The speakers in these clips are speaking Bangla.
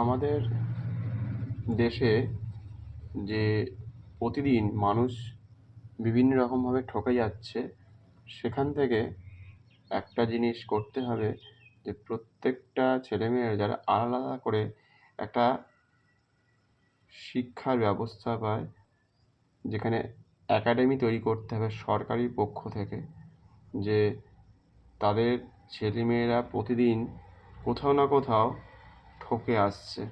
আমাদের দেশে যে প্রতিদিন মানুষ বিভিন্ন রকমভাবে ঠকে যাচ্ছে, সেখান থেকে একটা জিনিস করতে হবে যে প্রত্যেকটা ছেলেমেয়েরা যারা আলাদা করে একটা শিক্ষার ব্যবস্থা পায়, যেখানে একাডেমি তৈরি করতে হবে সরকারি পক্ষ থেকে, যে তাদের ছেলেমেয়েরা প্রতিদিন কোথাও না কোথাও ঠকে আসছে,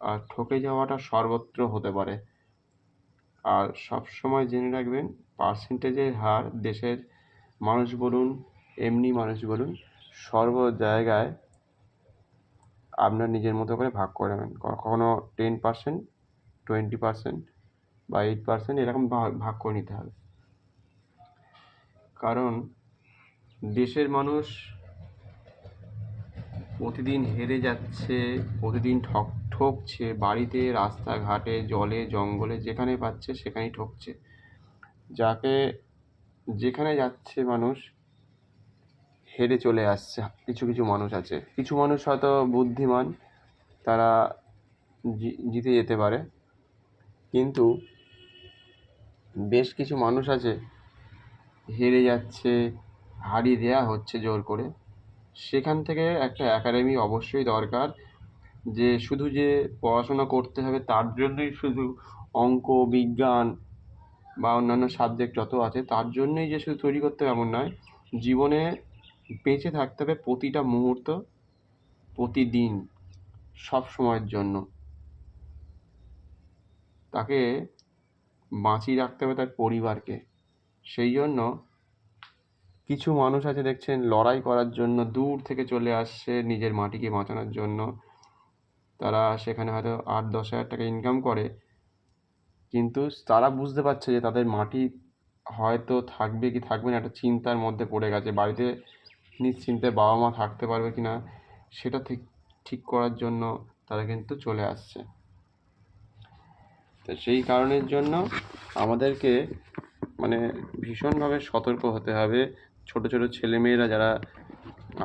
আর ঠকে যাওয়াটা সর্বত্র হতে পারে। আর সবসময় জেনে রাখবেন, পার্সেন্টেজের হার দেশের মানুষ বলুন, এমনি মানুষ বলুন, সর্ব জায়গায় আপনার নিজের মতো করে ভাগ করে নেবেন। কখনো 10%, 20% বা 8% এরকম ভাগ করে নিতে হবে। কারণ দেশের মানুষ প্রতিদিন হেরে যাচ্ছে, প্রতিদিন ঠকছে, বাড়িতে, রাস্তাঘাটে, জলে, জঙ্গলে, যেখানে পাচ্ছে সেখানেই ঠকছে। যাকে যেখানে যাচ্ছে মানুষ হেরে চলে আসছে। কিছু কিছু মানুষ আছে, কিছু মানুষ হয়তো বুদ্ধিমান, তারা জিতে যেতে পারে, কিন্তু বেশ কিছু মানুষ আছে হেরে যাচ্ছে, হারিয়ে দেওয়া হচ্ছে জোর করে। সেখান থেকে একটা একাডেমি অবশ্যই দরকার, যে শুধু যে পড়াশোনা করতে হবে তার জন্যই, শুধু অঙ্ক, বিজ্ঞান বা অন্যান্য সাবজেক্ট যত আছে তার জন্যই যে শুধু তৈরি করতে হবে এমন নয়। জীবনে বেঁচে থাকতে হবে প্রতিটা মুহূর্ত, প্রতিদিন, সব সময়ের জন্য। তাকে বাঁচিয়ে রাখতে হবে তার পরিবারকে। সেই জন্য কিছু মানুষ আছে দেখছেন, লড়াই করার জন্য দূর থেকে চলে আসছে নিজের মাটিকে বাঁচানোর জন্য। তারা সেখানে হয়তো 8-10 হাজার টাকা ইনকাম করে, কিন্তু তারা বুঝতে পারছে যে তাদের মাটি হয়তো থাকবে কি থাকবে না, একটা চিন্তার মধ্যে পড়ে গেছে। বাড়িতে নিশ্চিন্তে বাবা মা থাকতে পারবে কি না সেটা ঠিক করার জন্য তারা কিন্তু চলে আসছে। তো সেই কারণের জন্য আমাদেরকে ভীষণভাবে সতর্ক হতে হবে। ছোট ছোট ছেলেমেয়েরা যারা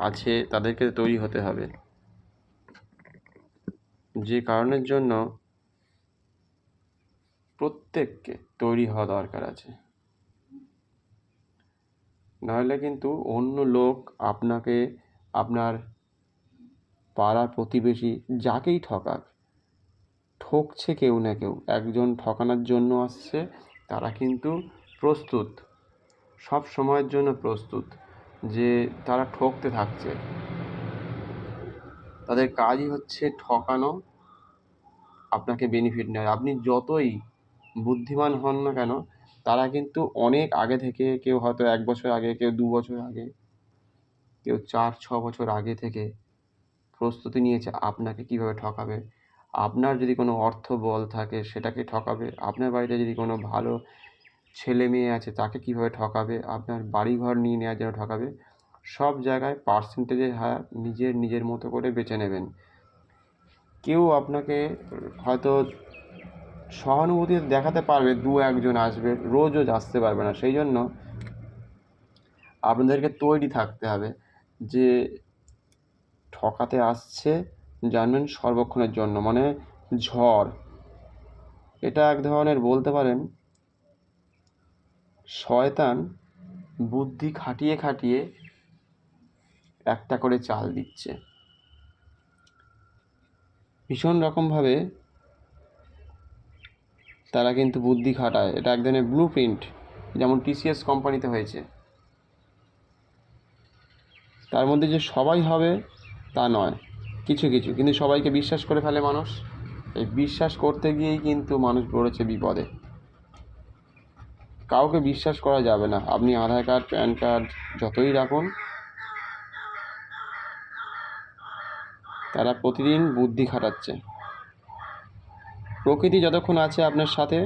আছে তাদেরকে তৈরি হতে হবে, যে কারণের জন্য প্রত্যেককে তৈরি হওয়া দরকার আছে। নাহলে কিন্তু অন্য লোক আপনাকে, আপনার পাড়া প্রতিবেশী, যাকেই ঠকছে কেউ না কেউ, একজন ঠকানোর জন্য আসছে। তারা কিন্তু প্রস্তুত, সব সময়ের জন্য প্রস্তুত, যে তারা ঠকতে থাকছে। তাদের কাজই হচ্ছে ঠকানো, আপনাকে বেনিফিট নেয়। আপনি যতই বুদ্ধিমান হন না কেন, তারা কিন্তু অনেক আগে থেকে, কেউ হয়তো 1 বছর আগে, কেউ 2 বছর আগে, কেউ 4-6 বছর আগে থেকে প্রস্তুতি নিয়েছে আপনাকে কীভাবে ঠকাবে। আপনার যদি কোনো অর্থ বল থাকে সেটাকে ঠকাবে, আপনার বাড়িতে যদি কোনো ভালো ছেলে মেয়ে আছে তাকে কীভাবে ঠকাবে, আপনার বাড়িঘর নিয়ে নেওয়ার জন্য ঠকাবে। সব জায়গায় পার্সেন্টেজের হার নিজের মতো করে বেছে নেবেন। কেউ আপনাকে হয়তো সহানুভূতি দেখাতে পারবে, 2-1 জন আসবে, রোজ আসতে পারবে না। সেই জন্য আপনাদেরকে তৈরি থাকতে হবে যে ঠকাতে আসছে, জানবেন সর্বক্ষণের জন্য, ঝড়। এটা এক ধরনের বলতে পারেন শয়তান বুদ্ধি খাটিয়ে খাটিয়ে একটা করে চাল দিচ্ছে। ভীষণ রকমভাবে তারা কিন্তু বুদ্ধি খাটায়। এটা এক ধরনের ব্লু প্রিন্ট, যেমন TCS কোম্পানিতে হয়েছে। তার মধ্যে যে সবাই হবে তা নয়, কিছু কিছু, কিন্তু সবাইকে বিশ্বাস করে ফেলে মানুষ। এই বিশ্বাস করতে গিয়েই কিন্তু মানুষ পড়েছে বিপদে। কাউকে বিশ্বাস করা যাবে না। আপনি আধার কার্ড, প্যান কার্ড যতই রাখুন, তারা প্রতিদিন বুদ্ধি খাটাচ্ছে। প্রকৃতি যতক্ষণ আছে আপনার সাথে,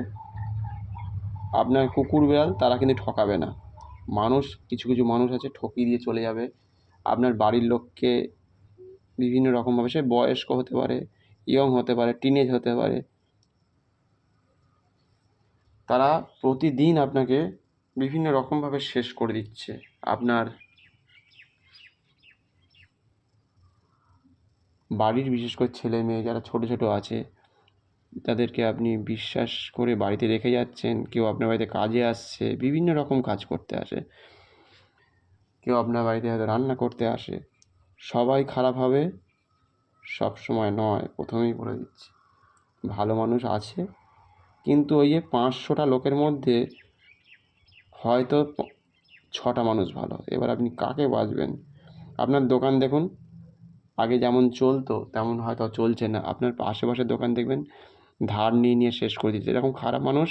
আপনার কুকুর বিড়াল তারা কিন্তু ঠকাবে না। কিছু কিছু মানুষ আছে ঠকিয়ে দিয়ে চলে যাবে। আপনার বাড়ির লোককে বিভিন্ন রকমভাবে, সে বয়স্ক হতে পারে, ইয়ং হতে পারে, টিনেজ হতে পারে, তারা প্রতিদিন আপনাকে বিভিন্ন রকমভাবে শেষ করে দিচ্ছে। আপনার বাড়ির বিশেষ করে ছেলে মেয়ে যারা ছোট ছোট আছে তাদেরকে আপনি বিশ্বাস করে বাড়িতে রেখে যাচ্ছেন। কেউ আপনার বাড়িতে কাজে আসছে, বিভিন্ন রকম কাজ করতে আসে, কেউ আপনার বাড়িতে হয়তো রান্না করতে আসে। সবাই খারাপ হবে সব সময় নয়, প্রথমেই বলে দিচ্ছি। ভালো মানুষ আছে, কিন্তু ওই যে 500টা লোকের মধ্যে হয়তো 6টা মানুষ ভালো। এবার আপনি কাকে বাছবেন? আপনার দোকান দেখুন, আগে যেমন চলতো তেমন হয়তো চলছে না। আপনার আশেপাশের দোকান দেখবেন ধার নিয়ে নিয়ে শেষ করে দিচ্ছে। এরকম খারাপ মানুষ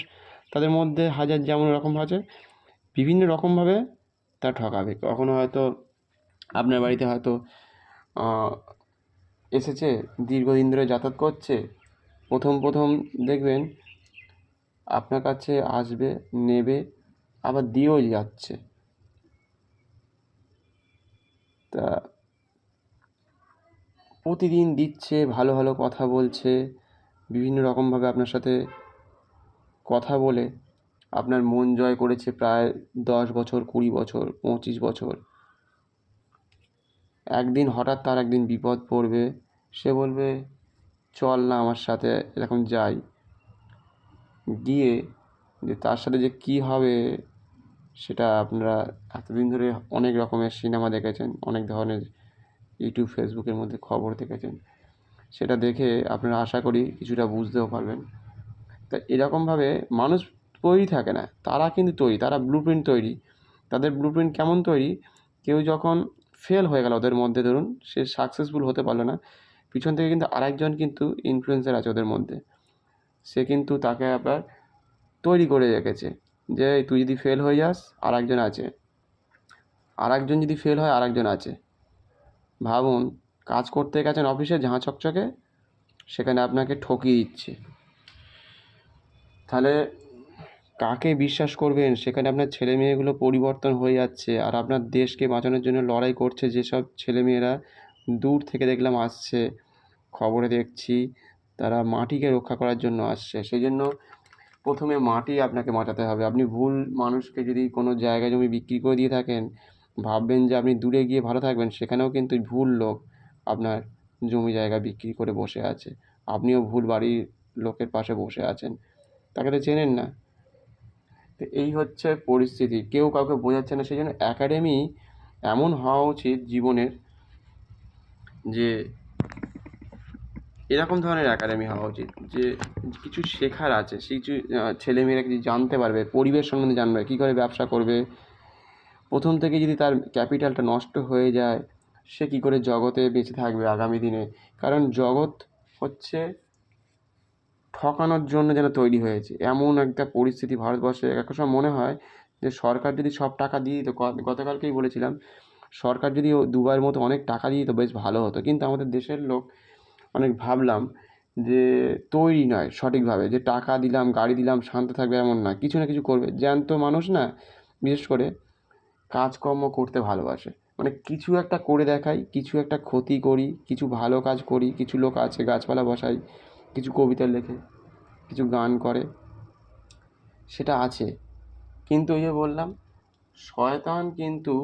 তাদের মধ্যে হাজার যেমন রকম আছে, বিভিন্ন রকমভাবে তা ঠকাবে। কখনো হয়তো আপনার বাড়িতে হয়তো এসেছে, দীর্ঘদিন ধরে যাতায়াত করছে, প্রথম দেখবেন আপনার কাছে আসবে, নেবে, আবার দিয়েও যাচ্ছে। তা প্রতিদিন দিচ্ছে, ভালো ভালো কথা বলছে, বিভিন্ন রকমভাবে আপনার সাথে কথা বলে আপনার মন জয় করেছে প্রায় 10 বছর, 20 বছর, 25 বছর। একদিন হঠাৎ তার একদিন বিপদ পড়বে, সে বলবে চল না আমার সাথে, এরকম যাই। গিয়ে যে তার সাথে যে কী হবে সেটা আপনারা এতদিন ধরে অনেক রকমের সিনেমা দেখেছেন, অনেক ধরনের ইউটিউব ফেসবুকের মধ্যে খবর দেখেছেন। সেটা দেখে আপনারা আশা করি কিছুটা বুঝতেও পারবেন। তা এরকমভাবে মানুষ তৈরি থাকে না, তারা কিন্তু তৈরি, তারা ব্লুপ্রিন্ট তৈরি। তাদের ব্লুপ্রিন্ট কেমন তৈরি? কেউ যখন ফেল হয়ে গেল ওদের মধ্যে, ধরুন সে সাকসেসফুল হতে পারলো না, পিছন থেকে কিন্তু আরেকজন কিন্তু ইনফ্লুয়েন্সার আছে ওদের মধ্যে, সে কিন্তু তাকে আবার তৈরি করে রেখেছে যে তুই যদি ফেল হয়ে যাস আরেকজন আছে, আরেকজন যদি ফেল হয় আরেকজন আছে। ভাবুন, কাজ করতে গেছেন অফিসে ঝাঁ চকচকে, সেখানে আপনাকে ঠকিয়ে দিচ্ছে। তাহলে কাকে বিশ্বাস করবেন? সেখানে আপনার ছেলে মেয়েগুলো পরিবর্তন হয়ে যাচ্ছে, আর আপনার দেশকে বাঁচানোর জন্য লড়াই করছে যেসব ছেলেমেয়েরা দূর থেকে দেখলাম আসছে, খবরে দেখছি তারা মাটিকে রক্ষা করার জন্য আসছে। সেই জন্য প্রথমে মাটি আপনাকে বাঁচাতে হবে। আপনি ভুল মানুষকে যদি কোনো জায়গা জমি বিক্রি করে দিয়ে থাকেন, ভাববেন যে আপনি দূরে গিয়ে ভালো থাকবেন, সেখানেও কিন্তু ভুল লোক আপনার জমি জায়গা বিক্রি করে বসে আছে। আপনিও ভুল বাড়ির লোকের পাশে বসে আছেন, তাকে তো চেনেন না। তো এই হচ্ছে পরিস্থিতি, কেউ কাউকে বোঝাচ্ছে না। সেই জন্য একাডেমি এমন হওয়া উচিত জীবনের, যে এরকম ধরনের একাডেমি হওয়া উচিত যে কিছু শেখার আছে, সেই কিছু ছেলেমেয়েরা কিছু জানতে পারবে, পরিবেশ সম্বন্ধে জানবে, কী করে ব্যবসা করবে। প্রথম থেকে যদি তার ক্যাপিটালটা নষ্ট হয়ে যায়, সে কী করে জগতে বেঁচে থাকবে আগামী দিনে। কারণ জগৎ হচ্ছে ঠকানোর জন্য যেন তৈরি হয়েছে, এমন একটা পরিস্থিতি ভারতবর্ষে। একটা সময় মনে হয় যে সরকার যদি সব টাকা দিয়ে দিত, গতকালকেই বলেছিলাম, সরকার যদি দুবাইয়ের মতো অনেক টাকা দিয়ে দিত বেশ ভালো হতো। কিন্তু আমাদের দেশের লোক অনেক ভাবলাম যে তৈরি নয় সঠিকভাবে, যে টাকা দিলাম, গাড়ি দিলাম, শান্ত থাকবে এমন না, কিছু না কিছু করবে। জ্যান্ত মানুষ না, বিশেষ করে কাজকর্ম করতে ভালোবাসে, মানে কিছু একটা করে দেখাই, কিছু একটা ক্ষতি করি, কিছু ভালো কাজ করি। কিছু লোক আছে গাছপালা বসাই, কিছু কবিতা লেখে, কিছু গান করে, সেটা আছে। কিন্তু ওই যে বললাম, শয়তান কিন্তু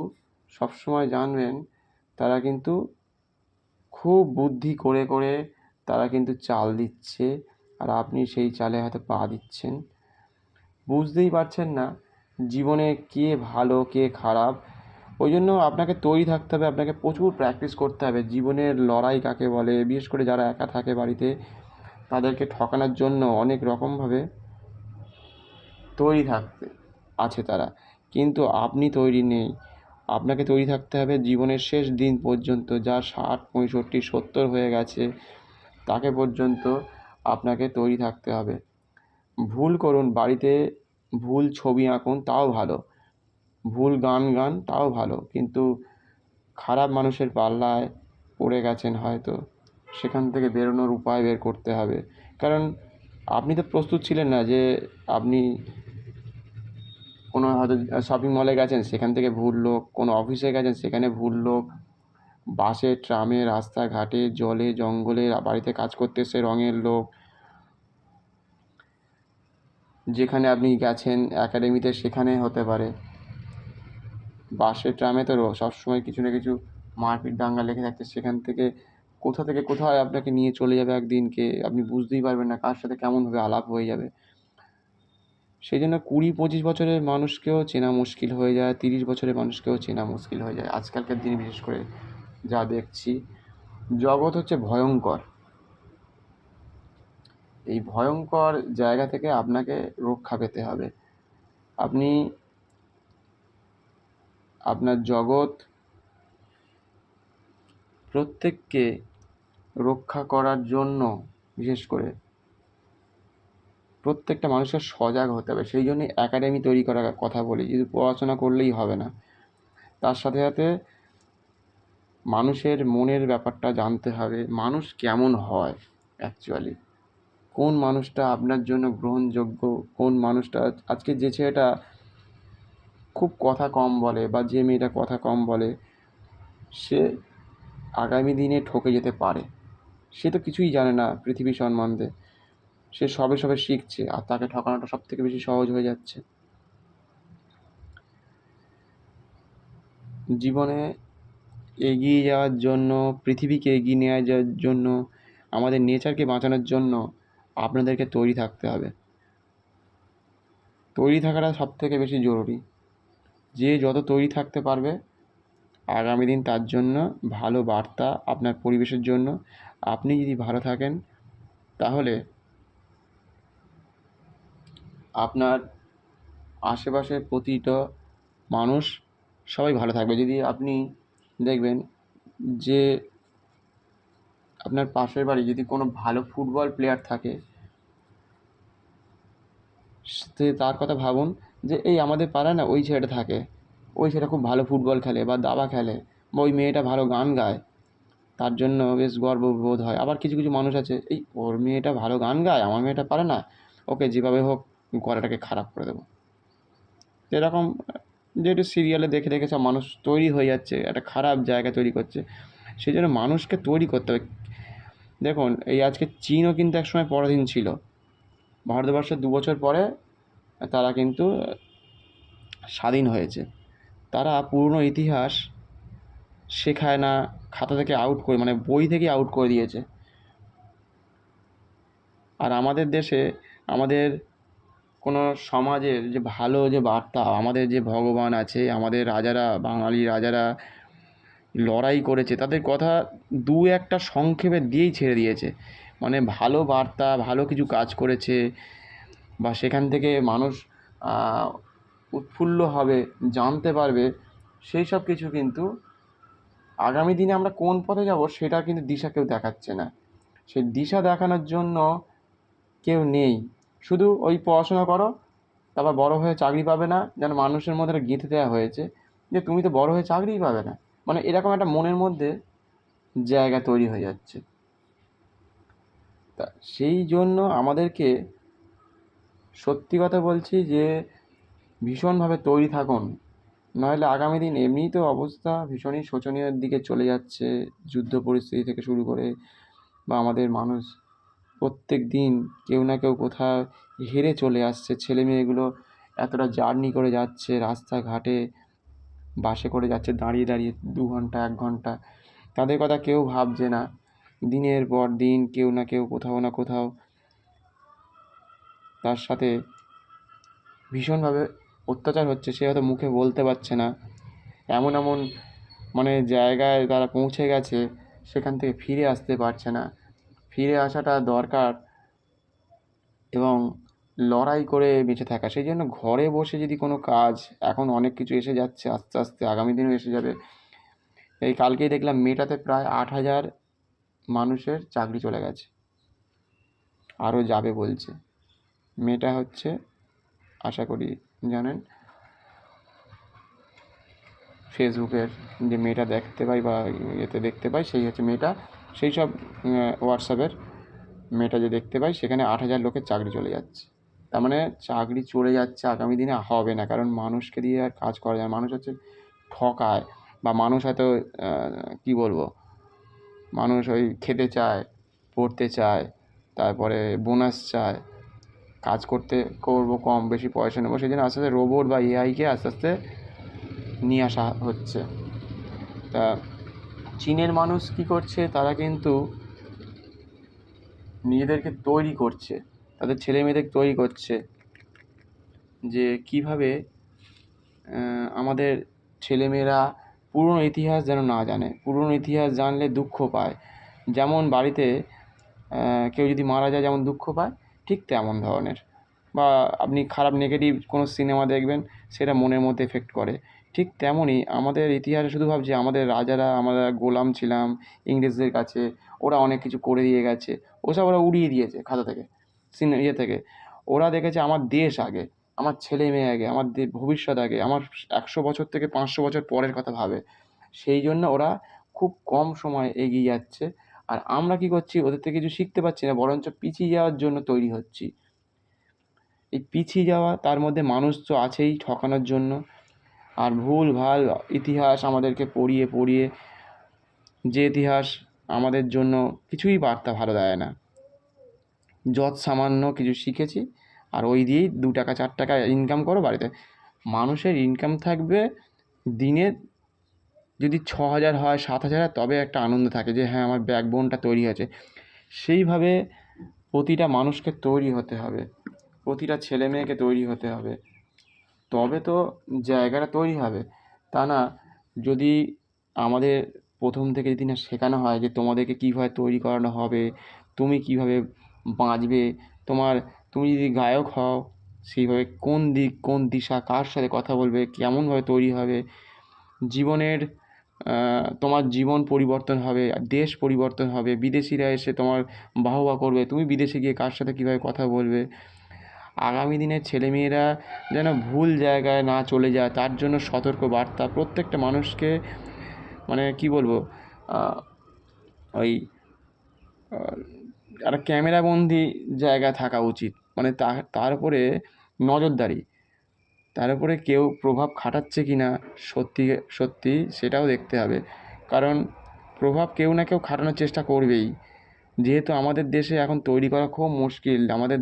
সবসময় জানবেন, তারা কিন্তু খুব বুদ্ধি করে করে তারা কিন্তু চাল দিচ্ছে, আর আপনি সেই চালে হয়তো পা দিচ্ছেন, বুঝতেই পারছেন না জীবনে কে ভালো কে খারাপ। ওই জন্য আপনাকে তৈরি থাকতে হবে, আপনাকে প্রচুর প্র্যাকটিস করতে হবে জীবনের লড়াই কাকে বলে। বিশেষ করে যারা একা থাকে বাড়িতে, তাদেরকে ঠকানোর জন্য অনেক রকমভাবে তৈরি থাকতে আছে তারা, কিন্তু আপনি তৈরি নেই। আপনাকে তৈরি থাকতে হবে জীবনের শেষ দিন পর্যন্ত, যার 60, 65, 70 হয়ে গেছে, তাকে পর্যন্ত আপনাকে তৈরি থাকতে হবে। ভুল করুন বাড়িতে, ভুল ছবি আঁকুন তাও ভালো, ভুল গান গান তাও ভালো, কিন্তু খারাপ মানুষের পাল্লায় পড়ে গেছেন হয়তো, সেখান থেকে বেরোনোর উপায় বের করতে হবে। কারণ আপনি তো প্রস্তুত ছিলেন না যে আপনি কোনো হয়তো শপিং মলে গেছেন, সেখান থেকে ভুল লোক, কোনো অফিসে গেছেন সেখানে ভুল লোক, বাসে ট্রামে রাস্তাঘাটে জলে জঙ্গলে বাড়িতে কাজ করতে এসে রঙের লোক, যেখানে আপনি গেছেন একাডেমিতে সেখানে হতে পারে। বাসে ট্রামে তো সবসময় কিছু না কিছু মারপিট দাঙ্গা লেগে থাকছে, সেখান থেকে কোথা থেকে কোথায় আপনাকে নিয়ে চলে যাবে একদিনকে, আপনি বুঝতেই পারবেন না কার সাথে কেমনভাবে আলাপ হয়ে যাবে। সেই জন্য 20-25 বছরের মানুষকেও চেনা মুশকিল হয়ে যায়, 30 বছরের মানুষকেও চেনা মুশকিল হয়ে যায় আজকালকার দিনে। বিশেষ করে যা দেখছি, জগৎ হচ্ছে ভয়ঙ্কর। এই ভয়ঙ্কর জায়গা থেকে আপনাকে রক্ষা পেতে হবে। আপনি আপনার জগৎ প্রত্যেককে রক্ষা করার জন্য বিশেষ করে প্রত্যেকটা মানুষের সজাগ হতে হবে। সেই জন্যই একাডেমি তৈরি করার কথা বলি। শুধু পড়াশোনা করলেই হবে না, তার সাথে সাথে মানুষের মনের ব্যাপারটা জানতে হবে। মানুষ কেমন হয় অ্যাকচুয়ালি, কোন মানুষটা আপনার জন্য গ্রহণযোগ্য, কোন মানুষটা। আজকে যে ছেলেটা খুব কথা কম বলে বা যে মেয়েটা কথা কম বলে, সে আগামী দিনে ঠকে যেতে পারে। সে তো কিছুই জানে না পৃথিবী সম্বন্ধে, সে সবে সবে শিখছে, আর তাকে ঠকানোটা সব থেকে বেশি সহজ হয়ে যাচ্ছে। জীবনে এগিয়ে যাওয়ার জন্য, পৃথিবীকে এগিয়ে নিয়ে যাওয়ার জন্য, আমাদের নেচারকে বাঁচানোর জন্য আপনাদেরকে তৈরি থাকতে হবে। তৈরি থাকাটা সব থেকে বেশি জরুরি। যে যত তৈরি থাকতে পারবে আগামী দিন তার জন্য ভালো বার্তা, আপনার পরিবেশের জন্য। আপনি যদি ভালো থাকেন তাহলে আপনার আশেপাশের প্রতিটা মানুষ সবাই ভালো থাকবে। যদি আপনি দেখবেন যে আপনার পাশের বাড়ি যদি কোনো ভালো ফুটবল প্লেয়ার থাকে, তার কথা ভাবুন যে এই আমাদের পাড়ায় না ওই ছেলেটা থাকে, ওই ছেলেটা খুব ভালো ফুটবল খেলে বা দাবা খেলে, বা ওই মেয়েটা ভালো গান গায়, তার জন্য বেশ গর্ববোধ হয়। আবার কিছু কিছু মানুষ আছে, এই ওর মেয়েটা ভালো গান গায়, আমার মেয়েটা পারে না, ওকে যেভাবে হোক গলাটাকে খারাপ করে দেবো। এরকম যেহেতু সিরিয়ালে দেখে দেখে সব মানুষ তৈরি হয়ে যাচ্ছে, একটা খারাপ জায়গা তৈরি করছে। সেই জন্য মানুষকে তৈরি করতে হবে। দেখুন, এই আজকে চীনও কিন্তু একসময় পরাধীন ছিল। ভারতবর্ষের 2 বছর পরে তারা কিন্তু স্বাধীন হয়েছে। তারা পুরনো ইতিহাস শেখায় না, খাতা থেকে আউট করে, মানে বই থেকে আউট করে দিয়েছে। আর আমাদের দেশে, আমাদের কোনো সমাজের যে ভালো যে বার্তা, আমাদের যে ভগবান আছে, আমাদের রাজারা, বাঙালি রাজারা লড়াই করেছে, তাদের কথা দু একটা সংক্ষেপে দিয়েই ছেড়ে দিয়েছে। মানে ভালো বার্তা, ভালো কিছু কাজ করেছে, বা সেখান থেকে মানুষ উৎফুল্ল হবে, জানতে পারবে, সেই সব কিছু কিন্তু আগামী দিনে আমরা কোন পথে যাব সেটা কিন্তু দিশা কেউ দেখাচ্ছে না। সেই দিশা দেখানোর জন্য কেউ নেই। শুধু ওই পড়াশোনা করো, তারপর বড় হয়ে চাকরি পাবে না, যেন মানুষের মধ্যে একটা গেঁথে দেওয়া হয়েছে যে তুমি তো বড় হয়ে চাকরিই পাবে না। মানে এরকম একটা মনের মধ্যে জায়গা তৈরি হয়ে যাচ্ছে। তা সেই জন্য আমাদেরকে, সত্যি কথা বলছি, যে ভীষণভাবে তৈরি থাকুন। নইলে আগামী দিন এমনিই তো অবস্থা ভীষণই শোচনীয়র দিকে চলে যাচ্ছে। যুদ্ধ পরিস্থিতি থেকে শুরু করে, বা আমাদের মানুষ প্রত্যেক দিন কেউ না কেউ কোথাও হেরে চলে আসছে। ছেলে মেয়েগুলো এতটা জার্নি করে যাচ্ছে, রাস্তাঘাটে বাসে করে যাচ্ছে, দাঁড়িয়ে দাঁড়িয়ে 2 ঘন্টা 1 ঘন্টা, তাদের কথা কেউ ভাবছে না। দিনের পর দিন কেউ না কেউ কোথাও না কোথাও তার সাথে ভীষণভাবে অত্যাচার হচ্ছে। সে হয়তো মুখে বলতে পারছে না, এমন এমন মানে জায়গায় তারা পৌঁছে গেছে, সেখান থেকে ফিরে আসতে পারছে না। ফিরে আসাটা দরকার এবং লড়াই করে বেঁচে থাকা। সেই জন্য ঘরে বসে যদি কোনো কাজ, এখন অনেক কিছু এসে যাচ্ছে, আস্তে আস্তে আগামী দিনেও এসে যাবে। এই কালকেই দেখলাম মেটাতে প্রায় 8,000 মানুষের চাকরি চলে গেছে, আরও যাবে বলছে। মেটা হচ্ছে, আশা করি জানেন, ফেসবুকের যে মেয়েটা দেখতে পাই বা ইয়েতে দেখতে পাই, সেই হচ্ছে মেয়েটা। সেই সব হোয়াটসঅ্যাপের মেয়েটা যে দেখতে পাই, সেখানে 8,000 লোকের চাকরি চলে যাচ্ছে। তার মানে চাকরি চলে যাচ্ছে, আগামী দিনে হবে না। কারণ মানুষকে দিয়ে আর কাজ করা যায় না। মানুষ হচ্ছে ঠকায়, বা মানুষ হয়তো কী বলবো, মানুষ ওই খেতে চায়, পড়তে চায়, তারপরে বোনাস চায়, কাজ করবো কম বেশি পয়সা নেবো। সেই জন্য আস্তে আস্তে রোবট বা এআইকে আস্তে আস্তে নিয়ে আসা হচ্ছে। তা চীনের মানুষ কী করছে, তারা কিন্তু নিজেদেরকে তৈরি করছে, তাদের ছেলে মেয়েদের তৈরি করছে যে কীভাবে আমাদের ছেলেমেয়েরা পুরনো ইতিহাস যেন না জানে। পুরনো ইতিহাস জানলে দুঃখ পায়। যেমন বাড়িতে কেউ যদি মারা যায় যেমন দুঃখ পায়, ঠিক তেমন ধরনের। বা আপনি খারাপ নেগেটিভ কোনো সিনেমা দেখবেন, সেটা মনের মধ্যে এফেক্ট করে। ঠিক তেমনই আমাদের ইতিহাসে শুধু ভাবছি আমাদের রাজারা, আমরা গোলাম ছিলাম ইংরেজদের কাছে, ওরা অনেক কিছু করে দিয়ে গেছে, ওসব ওরা উড়িয়ে দিয়েছে খাতা থেকে, থেকে। ওরা দেখেছে আমার দেশ আগে, আমার ছেলে মেয়ে আগে, আমার ভবিষ্যৎ আগে, আমার 100 বছর থেকে 500 বছর পরের কথা ভাবে। সেই জন্য ওরা খুব কম সময়ে এগিয়ে যাচ্ছে। আর আমরা কী করছি, ওদের থেকে কিছু শিখতে পারছি না, বরঞ্চ পিছিয়ে যাওয়ার জন্য তৈরি হচ্ছি। এই পিছিয়ে যাওয়া, তার মধ্যে মানুষ তো আছেই ঠকানোর জন্য। আর ভুল ভাল ইতিহাস আমাদেরকে পড়িয়ে পড়িয়ে, যে ইতিহাস আমাদের জন্য কিছুই বার্তা ভালো দেয় না। যৎ সামান্য কিছু শিখেছি, আর ওই দিয়েই 2 টাকা 4 টাকা ইনকাম করো বাড়িতে। মানুষের ইনকাম থাকবে দিনে যদি 6,000 হয়, 7,000 হয়, তবে একটা আনন্দ থাকে যে হ্যাঁ আমার ব্যাকবোনটা তৈরি হয়েছে। সেইভাবে প্রতিটা মানুষকে তৈরি হতে হবে, প্রতিটা ছেলে মেয়েকে তৈরি হতে হবে, তবে তো জায়গাটা তৈরি হবে। তা না, যদি আমাদের প্রথম থেকে যদি না শেখানো হয় যে তোমাদেরকে কীভাবে তৈরি করানো হবে, তুমি কীভাবে বাঁচবে, তুমি যদি গায়ক হও সেইভাবে কোন দিক কোন দিশা, কার সাথে কথা বলবে, কেমনভাবে তৈরি হবে, জীবনের তোমার জীবন পরিবর্তন হবে, দেশ পরিবর্তন হবে, বিদেশিরা এসে তোমার বাহবা করবে, তুমি বিদেশে গিয়ে কার সাথে কীভাবে কথা বলবে। আগামী দিনের ছেলেমেয়েরা যেন ভুল জায়গায় না চলে যায়, তার জন্য সতর্ক বার্তা প্রত্যেকটা মানুষকে, মানে কী বলবো, ওই একটা ক্যামেরাবন্দি জায়গায় থাকা উচিত। মানে তার উপরে নজরদারি, তার উপরে কেউ প্রভাব খাটাচ্ছে কি না সত্যি সেটাও দেখতে হবে। কারণ প্রভাব কেউ না কেউ খাটানোর চেষ্টা করবেই। যেহেতু আমাদের দেশে এখন তৈরি করা খুব মুশকিল, আমাদের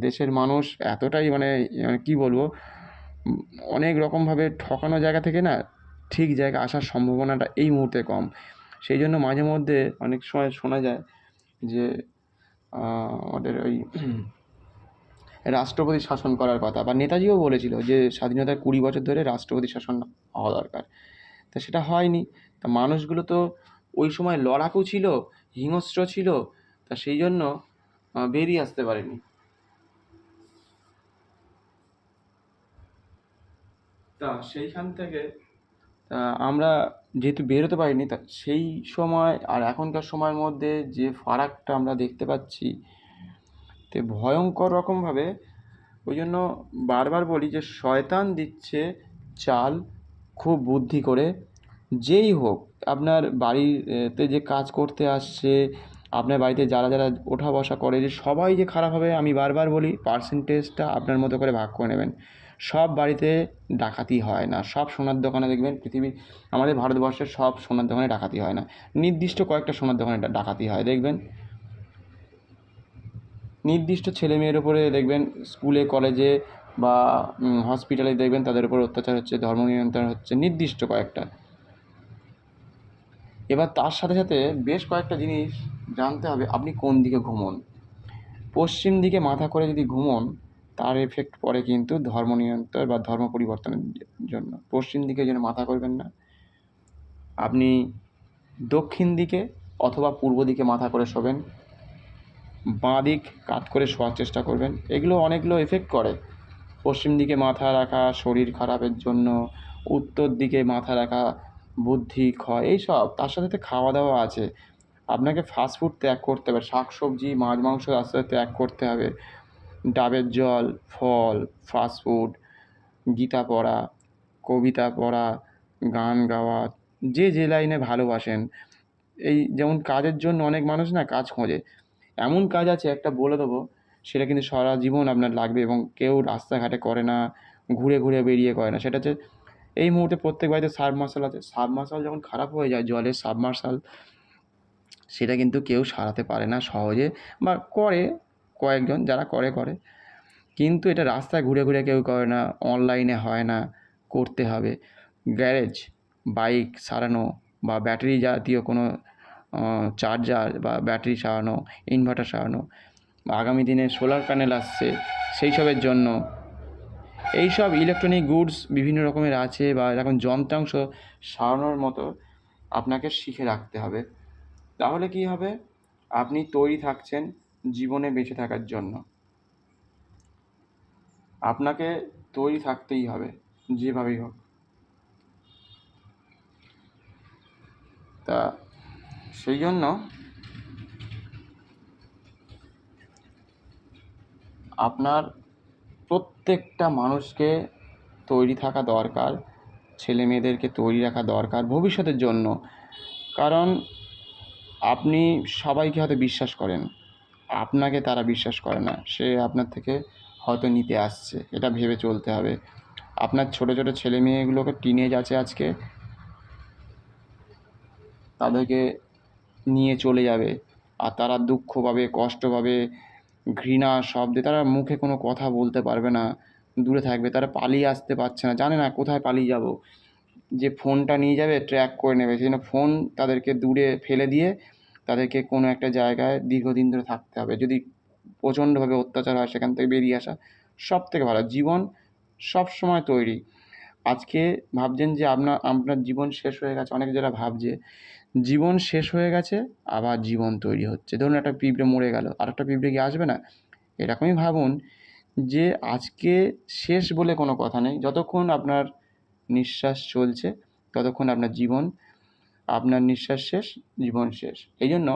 দেশের মানুষ এতটাই মানে কী বলবো, অনেক রকমভাবে ঠকানো জায়গা থেকে না ঠিক জায়গায় আসার সম্ভাবনাটা এই মুহূর্তে কম। সেই জন্য মাঝে মধ্যে অনেক সময় শোনা যায় যে আমাদের ওই রাষ্ট্রপতি শাসন করার কথা, বা নেতাজিও বলেছিল যে স্বাধীনতার 20 বছর ধরে রাষ্ট্রপতি শাসন হওয়া দরকার। তা সেটা হয়নি। তা মানুষগুলো তো ওই সময় লড়াকু ছিল, হিংস্র ছিল, তা সেই জন্য বেরিয়ে আসতে পারেনি। তা সেইখান থেকে আমরা যেহেতু বেরোতে পারিনি, তা সেই সময় আর এখনকার সময়ের মধ্যে যে ফারাকটা আমরা দেখতে পাচ্ছি, তে ভয়ঙ্কর রকমভাবে। ওই জন্য বারবার বলি যে শয়তান দিচ্ছে চাল খুব বুদ্ধি করে। যেই হোক, আপনার বাড়িতে যে কাজ করতে আসছে, আপনার বাড়িতে যারা যারা ওঠা বসা করে, যে সবাই যে খারাপ হবে আমি বারবার বলি, পার্সেন্টেজটা আপনার মতো করে ভাগ করে নেবেন। সব বাড়িতে ডাকাতি হয় না, সব সোনার দোকানে দেখবেন আমাদের ভারতবর্ষের সব সোনার দোকানে ডাকাতি হয় না, নির্দিষ্ট কয়েকটা সোনার দোকানে ডাকাতি হয় দেখবেন। নির্দিষ্ট ছেলে মেয়ের ওপরে দেখবেন স্কুলে কলেজে বা হসপিটালে দেখবেন তাদের উপর অত্যাচার হচ্ছে, ধর্ম নিয়ন্ত্রণ হচ্ছে, নির্দিষ্ট কয়েকটা। এবার তার সাথে সাথে বেশ কয়েকটা জিনিস জানতে হবে, আপনি কোন দিকে ঘুমোন। পশ্চিম দিকে মাথা করে যদি ঘুমোন, তার এফেক্ট পড়ে কিন্তু ধর্ম নিয়ন্ত্রণ বা ধর্ম পরিবর্তনের জন্য। পশ্চিম দিকে যেন মাথা করবেন না, আপনি দক্ষিণ দিকে অথবা পূর্ব দিকে মাথা করে শোবেন, বাঁ দিক কাত করে শোয়ার চেষ্টা করবেন। এগুলো অনেকগুলো এফেক্ট করে। পশ্চিম দিকে মাথা রাখা শরীর খারাপের জন্য, উত্তর দিকে মাথা রাখা বুদ্ধি ক্ষয়, এইসব। তার সাথে সাথে খাওয়া দাওয়া আছে, আপনাকে ফাস্টফুড ত্যাগ করতে হবে, শাক সবজি মাছ মাংস আস্তে আস্তে ত্যাগ করতে হবে। ডাবের জল, ফল, ফাস্টফুড, গীতা পড়া, কবিতা পড়া, গান গাওয়া, যে যে লাইনে ভালোবাসেন। এই যেমন কাজের জন্য অনেক মানুষ না কাজ খোঁজে, এমন কাজ আছে একটা বলে দেবো, সেটা কিন্তু সারা জীবন আপনার লাগবে এবং কেউ রাস্তাঘাটে করে না, ঘুরে ঘুরে বেরিয়ে করে না। সেটা হচ্ছে এই মুহূর্তে প্রত্যেক বাড়িতে সাবমার্শাল আছে। সাবমার্শাল যখন খারাপ হয়ে যায়, জলের সাবমার্শাল, সেটা কিন্তু কেউ সারাতে পারে না সহজে, বা করে কয়েকজন, যারা করে। কিন্তু এটা রাস্তায় ঘুরে ঘুরে কেউ করে না, অনলাইনে হয় না, করতে হবে। গ্যারেজ বাইক সারানো বা ব্যাটারি জাতীয় কোনো চার্জার বা ব্যাটারি সারানো, ইনভার্টার সারানো, বা আগামী দিনে সোলার প্যানেল আসছে সেই সবের জন্য এইসব ইলেকট্রনিক গুডস বিভিন্ন রকমের আছে, বা এরকম যন্ত্রাংশ সারানোর মতো আপনাকে শিখে রাখতে হবে। তাহলে কি হবে, আপনি তৈরি থাকছেন জীবনে বেঁচে থাকার জন্য। আপনাকে তৈরি থাকতেই হবে যেভাবেই হোক। তা সেই জন্য আপনার প্রত্যেকটা মানুষকে তৈরি থাকা দরকার, ছেলে মেয়েদেরকে তৈরি রাখা দরকার ভবিষ্যতের জন্য। কারণ আপনি সবাইকে হয়তো বিশ্বাস করেন, আপনাকে তারা বিশ্বাস করে না, সে আপনার থেকে হয়তো নিতে আসছে, এটা ভেবে চলতে হবে। আপনার ছোটো ছোটো ছেলে মেয়েগুলোকে টিনেজ আছে আজকে, তাদেরকে নিয়ে চলে যাবে, আর তারা দুঃখ পাবে, কষ্ট পাবে, ঘৃণা শব্দে তারা মুখে কোনো কথা বলতে পারবে না, দূরে থাকবে, তারা পালিয়ে আসতে পারছে না, জানে না কোথায় পালিয়ে যাব। যে ফোনটা নিয়ে যাবে ট্র্যাক করে নেবে, সেই জন্য ফোন তাদেরকে দূরে ফেলে দিয়ে তাদেরকে কোনো একটা জায়গায় দীর্ঘদিন ধরে থাকতে হবে। যদি প্রচণ্ডভাবে অত্যাচার হয় সেখান থেকে বেরিয়ে আসা সব থেকে ভালো। জীবন সব সময় তৈরি। আজকে ভাবছেন যে আপনার জীবন শেষ হয়ে গেছে, অনেকে যারা ভাবছে জীবন শেষ হয়ে গেছে আবার জীবন তৈরি হচ্ছে। ধরুন একটা পিঁপড়ে মরে গেল, আর একটা পিঁপড়ে কি আসবে না? এরকমই ভাবুন যে আজকে শেষ বলে কোনো কথা নেই। যতক্ষণ আপনার নিঃশ্বাস চলছে ততক্ষণ আপনার জীবন, আপনার নিঃশ্বাস শেষ, জীবন শেষ। এই জন্য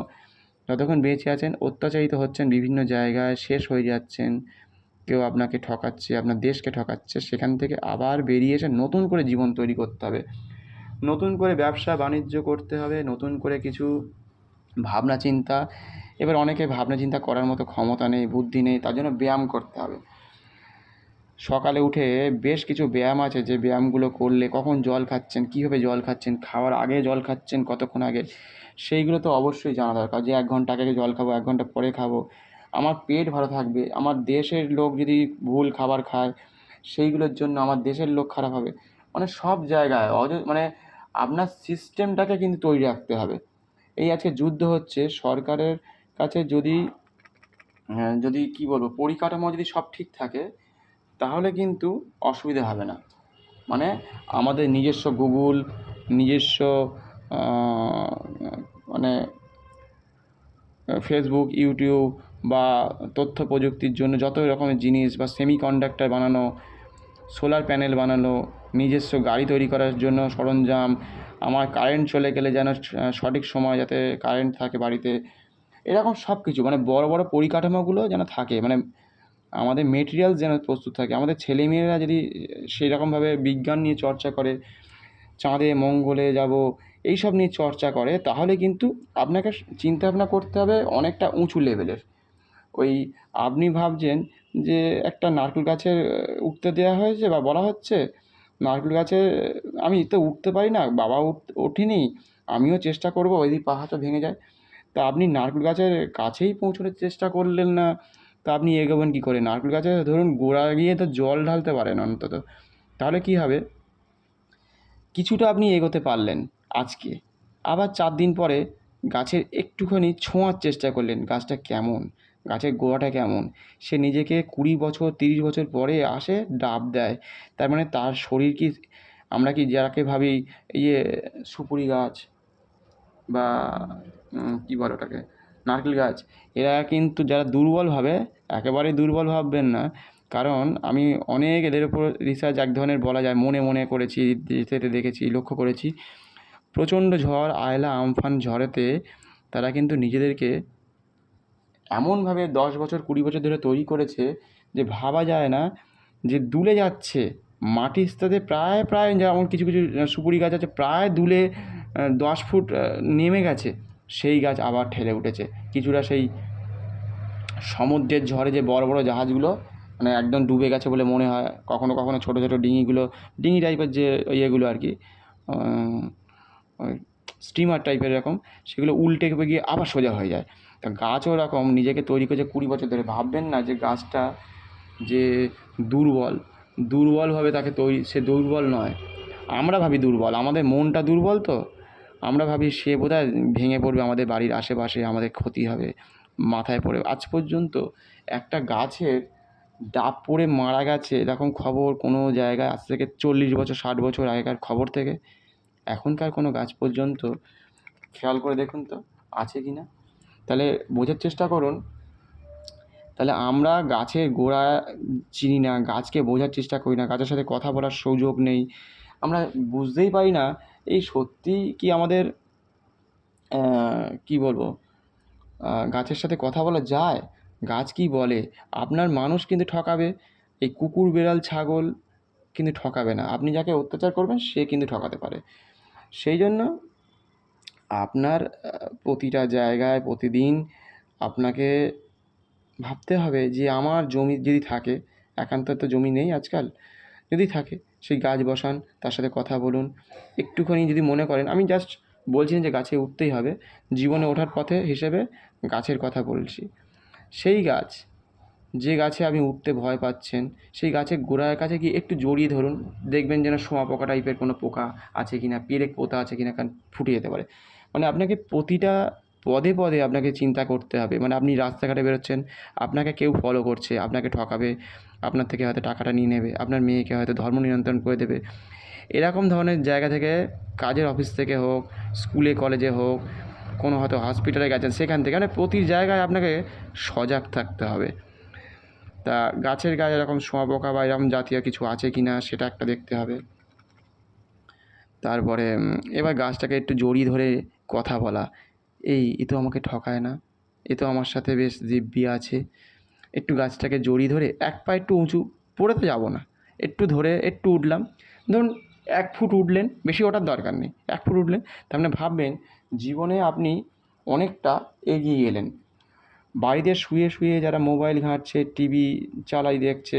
যতক্ষণ বেঁচে আছেন অত্যাচারিত হচ্ছেন বিভিন্ন জায়গায়, শেষ হয়ে যাচ্ছেন, কেউ আপনাকে ঠকাচ্ছে, আপনার দেশকে ঠকাচ্ছে, সেখান থেকে আবার বেরিয়ে এসে নতুন করে জীবন তৈরি করতে হবে, নতুন করে ব্যবসা বাণিজ্য করতে হবে, নতুন করে কিছু ভাবনা চিন্তা। এবার অনেকে ভাবনা চিন্তা করার মতো ক্ষমতা নেই, বুদ্ধি নেই, তার জন্য ব্যায়াম করতে হবে। সকালে উঠে বেশ কিছু ব্যায়াম আছে, যে ব্যায়ামগুলো করলে কখন জল খাচ্ছেন, কীভাবে জল খাচ্ছেন, খাওয়ার আগে জল খাচ্ছেন কতক্ষণ আগে, সেইগুলো তো অবশ্যই জানা দরকার। যে 1 ঘন্টা আগে জল খাবো, 1 ঘন্টা পরে খাবো, আমার পেট ভালো থাকবে। আমার দেশের লোক যদি ভুল খাবার খায় সেইগুলোর জন্য আমার দেশের লোক খারাপ হবে। মানে সব জায়গায় মানে আপনার সিস্টেমটাকে কিন্তু তৈরি রাখতে হবে। এই আজকে যুদ্ধ হচ্ছে, সরকারের কাছে যদি কী বলবো, পরিকাঠামো যদি সব ঠিক থাকে তাহলে কিন্তু অসুবিধা হবে না। মানে আমাদের নিজস্ব গুগল, নিজস্ব মানে ফেসবুক, ইউটিউব, বা তথ্য প্রযুক্তির জন্য যত রকমের জিনিস, বা সেমিকন্ডাক্টর বানানো, সোলার প্যানেল বানানো, নিজস্ব গাড়ি তৈরি করার জন্য সরঞ্জাম, আমার কারেন্ট চলে গেলে যেন সঠিক সময় যাতে কারেন্ট থাকে বাড়িতে, এরকম সব কিছু, মানে বড় বড় পরিকাঠামোগুলো যেন থাকে, মানে আমাদের মেটেরিয়ালস যেন প্রস্তুত থাকে। আমাদের ছেলেমেয়েরা যদি সেই রকমভাবে বিজ্ঞান নিয়ে চর্চা করে, চাঁদে মঙ্গলে যাব এইসব নিয়ে চর্চা করে, তাহলে কিন্তু আপনাকে চিন্তাভাবনা করতে হবে অনেকটা উঁচু লেভেলের। ওই আপনি ভাবছেন যে একটা নারকেল গাছের উঠতে দেওয়া হয়েছে বা বলা হচ্ছে নারকেল গাছে আমি তো উঠতে পারি না, বাবা ওঠেনি, আমিও চেষ্টা করব, ওই পাহাড়টা ভেঙে যায়। তা আপনি নারকেল গাছের কাছেই পৌঁছানোর চেষ্টা করলেন না, তা আপনি এগোবেন কী করে? নারকেল গাছে ধরুন গোড়া গিয়ে তো জল ঢালতে পারেন অন্তত, তাহলে কী হবে? কিছুটা আপনি এগোতে পারলেন আজকে, আবার 4 দিন পরে গাছের একটুখানি ছোঁয়ার চেষ্টা করলেন, গাছটা কেমন, গাছের গোড়াটা কেমন। সে নিজেকে 20 বছর 30 বছর পরে আসে ডাব দেয়, তার মানে তার শরীর কি, আমরা কি যাকে ভাবি ইয়ে সুপুরি গাছ বা কী বলে ওটাকে, নারকেল গাছ, এরা কিন্তু যারা দুর্বল ভাবে, একেবারেই দুর্বল ভাববেন না। কারণ আমি অনেক এদের উপর রিসার্চ এক ধরনের বলা যায় মনে মনে করেছি, যেতে দেখেছি, লক্ষ্য করেছি। প্রচণ্ড ঝড়, আয়লা আমফান ঝড়েতে তারা কিন্তু নিজেদেরকে এমনভাবে 10 বছর 20 বছর ধরে তৈরি করেছে যে ভাবা যায় না, যে দুলে যাচ্ছে মাটির স্তরে, প্রায় প্রায় যেমন কিছু কিছু সুপুরি গাছ আছে প্রায় দুলে 10 ফুট নেমে গেছে, সেই গাছ আবার ঠেলে উঠেছে। কিছুটা সেই সমুদ্রের ঝড়ে যে বড় বড় জাহাজগুলো মানে একদম ডুবে গেছে বলে মনে হয়, কখনো কখনো ছোটো ছোটো ডিঙি টাইপের যে ইয়েগুলো আর কি, ওই স্টিমার টাইপের এরকম, সেগুলো উল্টে গিয়ে আবার সোজা হয়ে যায়। তা গাছও ওরকম নিজেকে তৈরি করেছে 20 বছর ধরে। ভাববেন না যে গাছটা যে দুর্বলভাবে তাকে তৈরি, সে দুর্বল নয়। আমরা ভাবি দুর্বল, আমাদের মনটা দুর্বল, তো আমরা ভাবি সে বোধহয় ভেঙে পড়বে আমাদের বাড়ির আশেপাশে, আমাদের ক্ষতি হবে, মাথায় পড়ে। আজ পর্যন্ত একটা গাছের ডাব পড়ে মারা গেছে এরকম খবর কোনো জায়গায় আজ থেকে 40 বছর 60 বছর আগেকার খবর থেকে এখনকার কোনো গাছ পর্যন্ত খেয়াল করে দেখুন তো আছে কি না। তাহলে বোঝার চেষ্টা করুন, তাহলে আমরা গাছের গোড়া চিনি না, গাছকে বোঝার চেষ্টা করি না, গাছের সাথে কথা বলার সুযোগ নেই, আমরা বুঝতেই পারি না এই সত্যি কি আমাদের কি বলবো গাছের সাথে কথা বলা যায়? গাছ কি বলে? আপনার মানুষ কিন্তু ঠকাবে, এই কুকুর বেড়াল ছাগল কিন্তু ঠকাবে না। আপনি যাকে অত্যাচার করবেন সে কিন্তু ঠকাতে পারে। সেই জন্য আপনার প্রতিটা জায়গায় প্রতিদিন আপনাকে ভাবতে হবে যে আমার জমি যদি থাকে, একান্তর তো জমি নেই আজকাল, যদি থাকে সেই গাছ বসান, তার সাথে কথা বলুন। একটুখানি যদি মনে করেন, আমি জাস্ট বলছি না যে গাছে উঠতেই হবে, জীবনে ওঠার পথে হিসেবে গাছের কথা বলছি। সেই গাছ, যে গাছে আপনি উঠতে ভয় পাচ্ছেন, সেই গাছের গোড়ার কাছে গিয়ে একটু জড়িয়ে ধরুন, দেখবেন যেন শোঁয়াপোকা টাইপের কোনো পোকা আছে কি না, পেরেক পোঁতা আছে কি না, কারণ ফুটে যেতে পারে। মানে আপনাকে প্রতিটা পদে পদে আপনাকে চিন্তা করতে হবে। মানে আপনি রাস্তাঘাটে বেরোচ্ছেন, আপনাকে কেউ ফলো করছে, আপনাকে ঠকাবে, আপনার থেকে হয়তো টাকাটা নিয়ে নেবে, আপনার মেয়েকে হয়তো ধর্ম নিয়ন্ত্রণ করে দেবে। এরকম ধরনের জায়গা থেকে, কাজের অফিস থেকে হোক, স্কুলে কলেজে হোক, কোনো হয়তো হসপিটালে গেছেন সেখান থেকে, মানে প্রতি জায়গায় আপনাকে সজাগ থাকতে হবে। তা গাছের গায়ে এরকম শুঁয়াপোকা বা এরকম জাতীয় কিছু আছে কি না সেটা একটা দেখতে হবে। তারপরে এবার গাছটাকে একটু জড়িয়ে ধরে কথা বলা, এ তো আমাকে ঠকায় না, এ তো আমার সাথে বেশ দিব্যি আছে। একটু গাছটাকে জড়িয়ে ধরে এক পা একটু উঁচু, পড়ে তো যাবো না, একটু ধরে একটু উঠলাম, ধরুন 1 ফুট উঠলেন, বেশি ওঠার দরকার নেই, 1 ফুট উঠলেন, তার মানে ভাববেন জীবনে আপনি অনেকটা এগিয়ে গেলেন। বাড়িতে শুয়ে শুয়ে যারা মোবাইল ঘাঁটছে, টিভি চালাই দেখছে,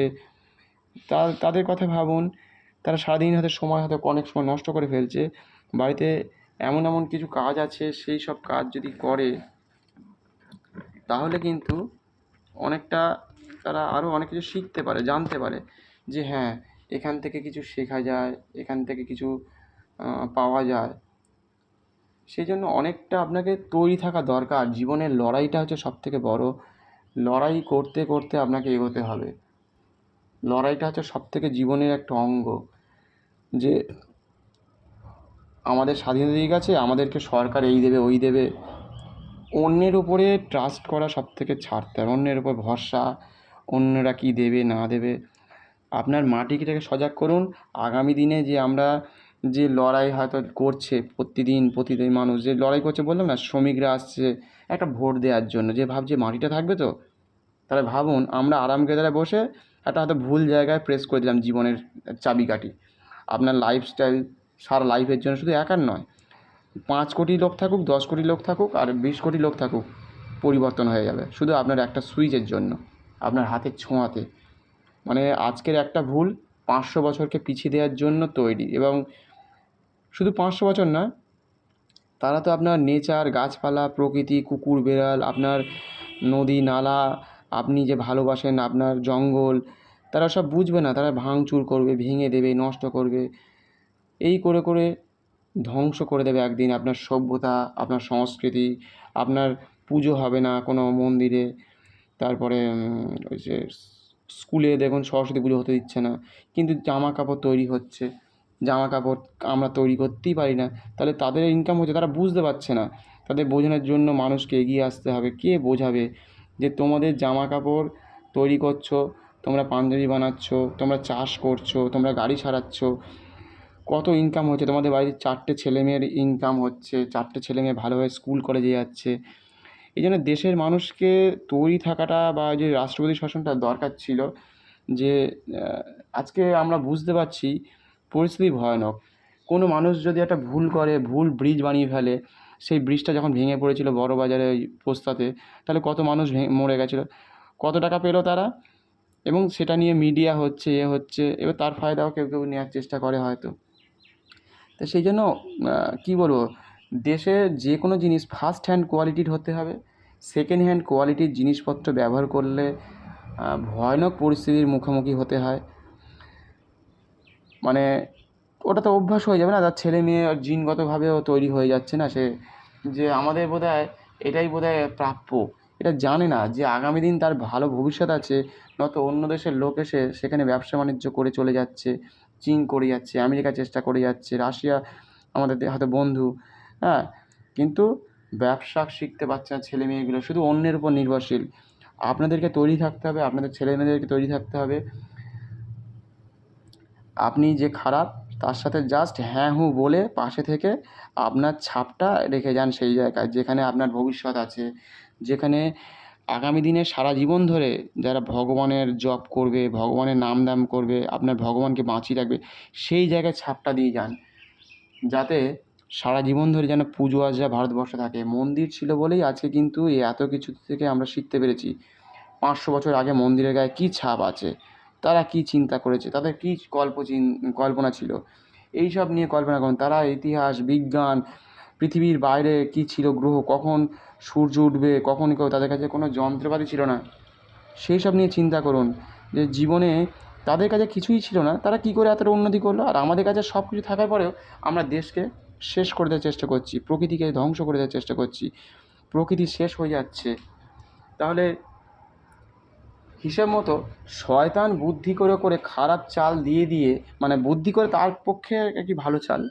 তাদের কথা ভাবুন। তারা সারাদিন হয়তো সময় হয়তো অনেক সময় নষ্ট করে ফেলছে। বাড়িতে এমন এমন কিছু কাজ আছে, সেই সব কাজ যদি করে তাহলে কিন্তু অনেকটা তারা আরও অনেক কিছু শিখতে পারে, জানতে পারে যে হ্যাঁ, এখান থেকে কিছু শেখা যায়, এখান থেকে কিছু পাওয়া যায়। সেই জন্য অনেকটা আপনাকে তৈরি থাকা দরকার। জীবনের লড়াইটা হচ্ছে সবথেকে বড়। লড়াই করতে করতে আপনাকে এগোতে হবে। লড়াইটা হচ্ছে সবথেকে জীবনের একটা অঙ্গ, যে আমাদের স্বাধীনতা দিয়ে গেছে, আমাদেরকে সরকার এই দেবে ওই দেবে। অন্যের উপরে ট্রাস্ট করা সবথেকে ছাড়তে হবে, অন্যের উপর ভরসা, অন্যরা কী দেবে না দেবে। আপনার মাটিটাকে সজাগ করুন। আগামী দিনে যে আমরা যে লড়াই হয়তো করছে, প্রতিদিন মানুষ যে লড়াই করছে, বললাম না, শ্রমিকরা আসছে একটা ভোট দেওয়ার জন্য, যে ভাবছে মাটিটা থাকবে তো। তাহলে ভাবুন, আমরা আরাম কেদারায় বসে একটা হয়তো ভুল জায়গায় প্রেস করে দিলাম জীবনের চাবিকাঠি। আপনার লাইফস্টাইল সারা লাইফের জন্য শুধু একার নয়, 5 কোটি লোক থাকুক, 10 কোটি লোক থাকুক, আর 20 কোটি লোক থাকুক, পরিবর্তন হয়ে যাবে শুধু আপনার একটা সুইচের জন্য, আপনার হাতের ছোঁয়াতে। মানে আজকের একটা ভুল 500 বছরকে পিছিয়ে দেওয়ার জন্য তৈরি। এবং শুধু 500 বছর না, তারা তো আপনার নেচার, গাছপালা, প্রকৃতি, কুকুর বেড়াল, আপনার নদী নালা, আপনি যে ভালোবাসেন আপনার জঙ্গল, তারা সব বুঝবে না। তারা ভাঙচুর করবে, ভেঙে দেবে, নষ্ট করবে। এই করে করে ধ্বংস করে দেবে একদিন আপনার সভ্যতা, আপনার সংস্কৃতি। আপনার পুজো হবে না কোনো মন্দিরে। তারপরে ওই যে স্কুলে দেখুন সরস্বতী পুজো হতে দিচ্ছে না, কিন্তু জামা কাপড় তৈরি হচ্ছে। জামা কাপড় আমরা তৈরি করতেই পারি না, তাহলে তাদের ইনকাম হচ্ছে, তারা বুঝতে পারছে না। তাদের বোঝানোর জন্য মানুষকে এগিয়ে আসতে হবে। কে বোঝাবে যে তোমাদের জামা কাপড় তৈরি করছো, তোমরা পাঞ্জাবি বানাচ্ছ, তোমরা চাষ করছো, তোমরা গাড়ি সারাচ্ছ, কত ইনকাম হচ্ছে, তোমাদের বাড়ির 4টে ছেলেমেয়ের ইনকাম হচ্ছে, 4টে ছেলেমেয়ে ভালোভাবে স্কুল কলেজে যাচ্ছে। এই জন্য দেশের মানুষকে তৈরি থাকাটা বা যে রাষ্ট্রপতি শাসনটা দরকার ছিল, যে আজকে আমরা বুঝতে পারছি পরিস্থিতি ভয়ানক। কোনো মানুষ যদি একটা ভুল করে, ভুল ব্রিজ বানিয়ে ফেলে, সেই ব্রিজটা যখন ভেঙে পড়েছিল বড়বাজারে ওই পোস্তাতে, তাহলে কত মানুষ মরে গেছিলো, কত টাকা পেলো তারা। এবং সেটা নিয়ে মিডিয়া হচ্ছে, হচ্ছে, এবার তার ফায়দাও কেউ কেউ নেওয়ার চেষ্টা করে হয়তো। তো সেই জন্য কী বলবো, দেশে যে কোনো জিনিস ফার্স্ট হ্যান্ড কোয়ালিটির হতে হবে। সেকেন্ড হ্যান্ড কোয়ালিটির জিনিসপত্র ব্যবহার করলে ভয়ানক পরিস্থিতির মুখোমুখি হতে হয়। মানে ওটা তো অভ্যাস হয়ে যাবে না, তার ছেলে মেয়ে জিনগতভাবেও তৈরি হয়ে যাচ্ছে না সে, যে আমাদের বোধহয় এটাই বোধহয় প্রাপ্য। এটা জানে না যে আগামী দিন তার ভালো ভবিষ্যৎ আছে, নয়তো অন্য দেশের লোক এসে সেখানে ব্যবসা বাণিজ্য করে চলে যাচ্ছে। চীন করে যাচ্ছে, আমেরিকা চেষ্টা করে যাচ্ছে, রাশিয়া আমাদের হয়তো বন্ধু, হ্যাঁ, কিন্তু ব্যবসা শিখতে পারছে না ছেলে মেয়েগুলো, শুধু অন্যের উপর নির্ভরশীল। আপনাদেরকে তৈরি থাকতে হবে, আপনাদের ছেলে মেয়েদেরকে তৈরি থাকতে হবে। আপনি যে খারাপ তার সাথে জাস্ট হ্যাঁ হুঁ বলে পাশে থেকে আপনার ছাপটা রেখে যান সেই জায়গায় যেখানে আপনার ভবিষ্যৎ আছে, যেখানে আগামী দিনে সারা জীবন ধরে যারা ভগবানের জপ করবে, ভগবানের নাম দাম করবে, আপনার ভগবানকে বাঁচিয়ে রাখবে, সেই জায়গায় ছাপটা দিয়ে যান, যাতে সারা জীবন ধরে যেন পুজো আর্চা ভারতবর্ষে থাকে। মন্দির ছিল বলেই আজকে কিন্তু এই এত কিছু থেকে আমরা শিখতে পেরেছি। 500 বছর আগে মন্দিরের গায়ে কী ছাপ আছে, তারা কী চিন্তা করেছে, তাদের কী কল্পনা ছিল, এই সব নিয়ে কল্পনা করুন। তারা ইতিহাস, বিজ্ঞান, পৃথিবীর বাইরে কী ছিল, গ্রহ কখন সূর্য উঠবে, কখন কেউ, তাদের কাছে কোনো যন্ত্রপাতি ছিল না, সেই সব নিয়ে চিন্তা করুন। যে জীবনে তাদের কাছে কিছুই ছিল না, তারা কী করে এতটা উন্নতি করলো, আর আমাদের কাছে সব কিছু থাকার পরেও আমরা দেশকে শেষ করে দেওয়ার চেষ্টা করছি, প্রকৃতিকে ধ্বংস করে দেওয়ার চেষ্টা করছি, প্রকৃতি শেষ হয়ে যাচ্ছে। তাহলে হিসেব মতো শয়তান বুদ্ধি করে করে খারাপ চাল দিয়ে দিয়ে, মানে বুদ্ধি করে তার পক্ষে কি ভালো চাল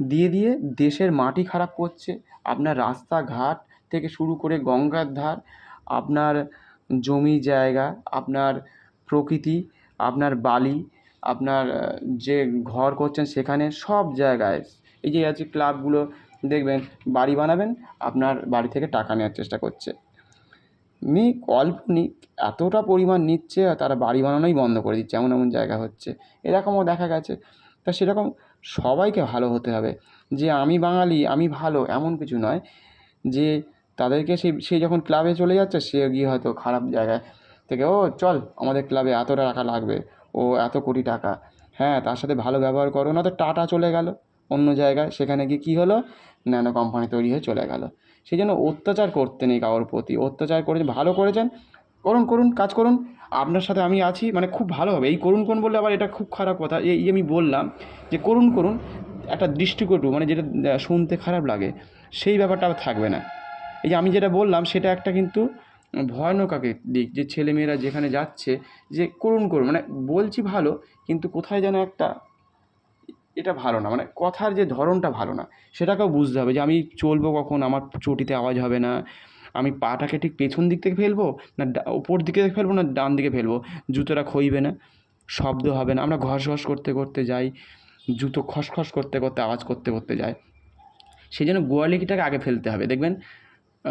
দিয়ে দিয়ে দেশের মাটি খারাপ করছে। আপনার রাস্তাঘাট থেকে শুরু করে গঙ্গার ধার, আপনার জমি জায়গা, আপনার প্রকৃতি, আপনার বালি, আপনার যে ঘর করছেন সেখানে সব জায়গায়, এই যে আছে ক্লাবগুলো, দেখবেন বাড়ি বানাবেন, আপনার বাড়ি থেকে টাকা নেওয়ার চেষ্টা করছে। অল্প নিক, এতটা পরিমাণ নিচ্ছে তারা বাড়ি বানানোই বন্ধ করে দিচ্ছে, এমন এমন জায়গা হচ্ছে, এরকমও দেখা গেছে। তা সেরকম সবাইকে ভালো হতে হবে, যে আমি বাঙালি আমি ভালো এমন কিছু নয়, যে তাদেরকে সে যখন ক্লাবে চলে যাচ্ছে সে গিয়ে হয়তো খারাপ জায়গায় থেকে, ও চল আমাদের ক্লাবে এত টাকা লাগবে, ও এত কোটি টাকা, হ্যাঁ তার সাথে ভালো ব্যবহার করো, না তো টাটা চলে গেল অন্য জায়গায়, সেখানে গিয়ে কী হলো, ন্যানো কোম্পানি তৈরি হয়ে চলে গেল। সেই জন্য অত্যাচার করতে নেই কারোর প্রতি, অত্যাচার করে ভালো করেছেন, করুন করুন কাজ করুন, আপনার সাথে আমি আছি, মানে খুব ভালো হবে। এই করুন করুন বললে আবার এটা খুব খারাপ কথা, এই আমি বললাম যে করুন করুন, একটা দৃষ্টিকটু, মানে যেটা শুনতে খারাপ লাগে সেই ব্যাপারটা আর থাকবে না। এই যে আমি যেটা বললাম সেটা একটা কিন্তু ভয়ানক আগে দিক, যে ছেলেমেয়েরা যেখানে যাচ্ছে যে করুন করুন, মানে বলছি ভালো, কিন্তু কোথায় যেন একটা এটা ভালো না, মানে কথার যে ধরনটা ভালো না, সেটাকেও বুঝতে হবে যে আমি চলবো কখন, আমার চটিতে আওয়াজ হবে না, আমি পাটাকে ঠিক পেছন দিক থেকে ফেলবো না ওপর দিকে ফেলবো না ডান দিকে ফেলবো, জুতোটা ক্ষইবে না, শব্দ হবে না, আমরা ঘস ঘস করতে করতে যাই, জুতো খসখস করতে করতে আওয়াজ করতে করতে যায়। সেই জন্য গোয়ালিটিটাকে আগে ফেলতে হবে, দেখবেন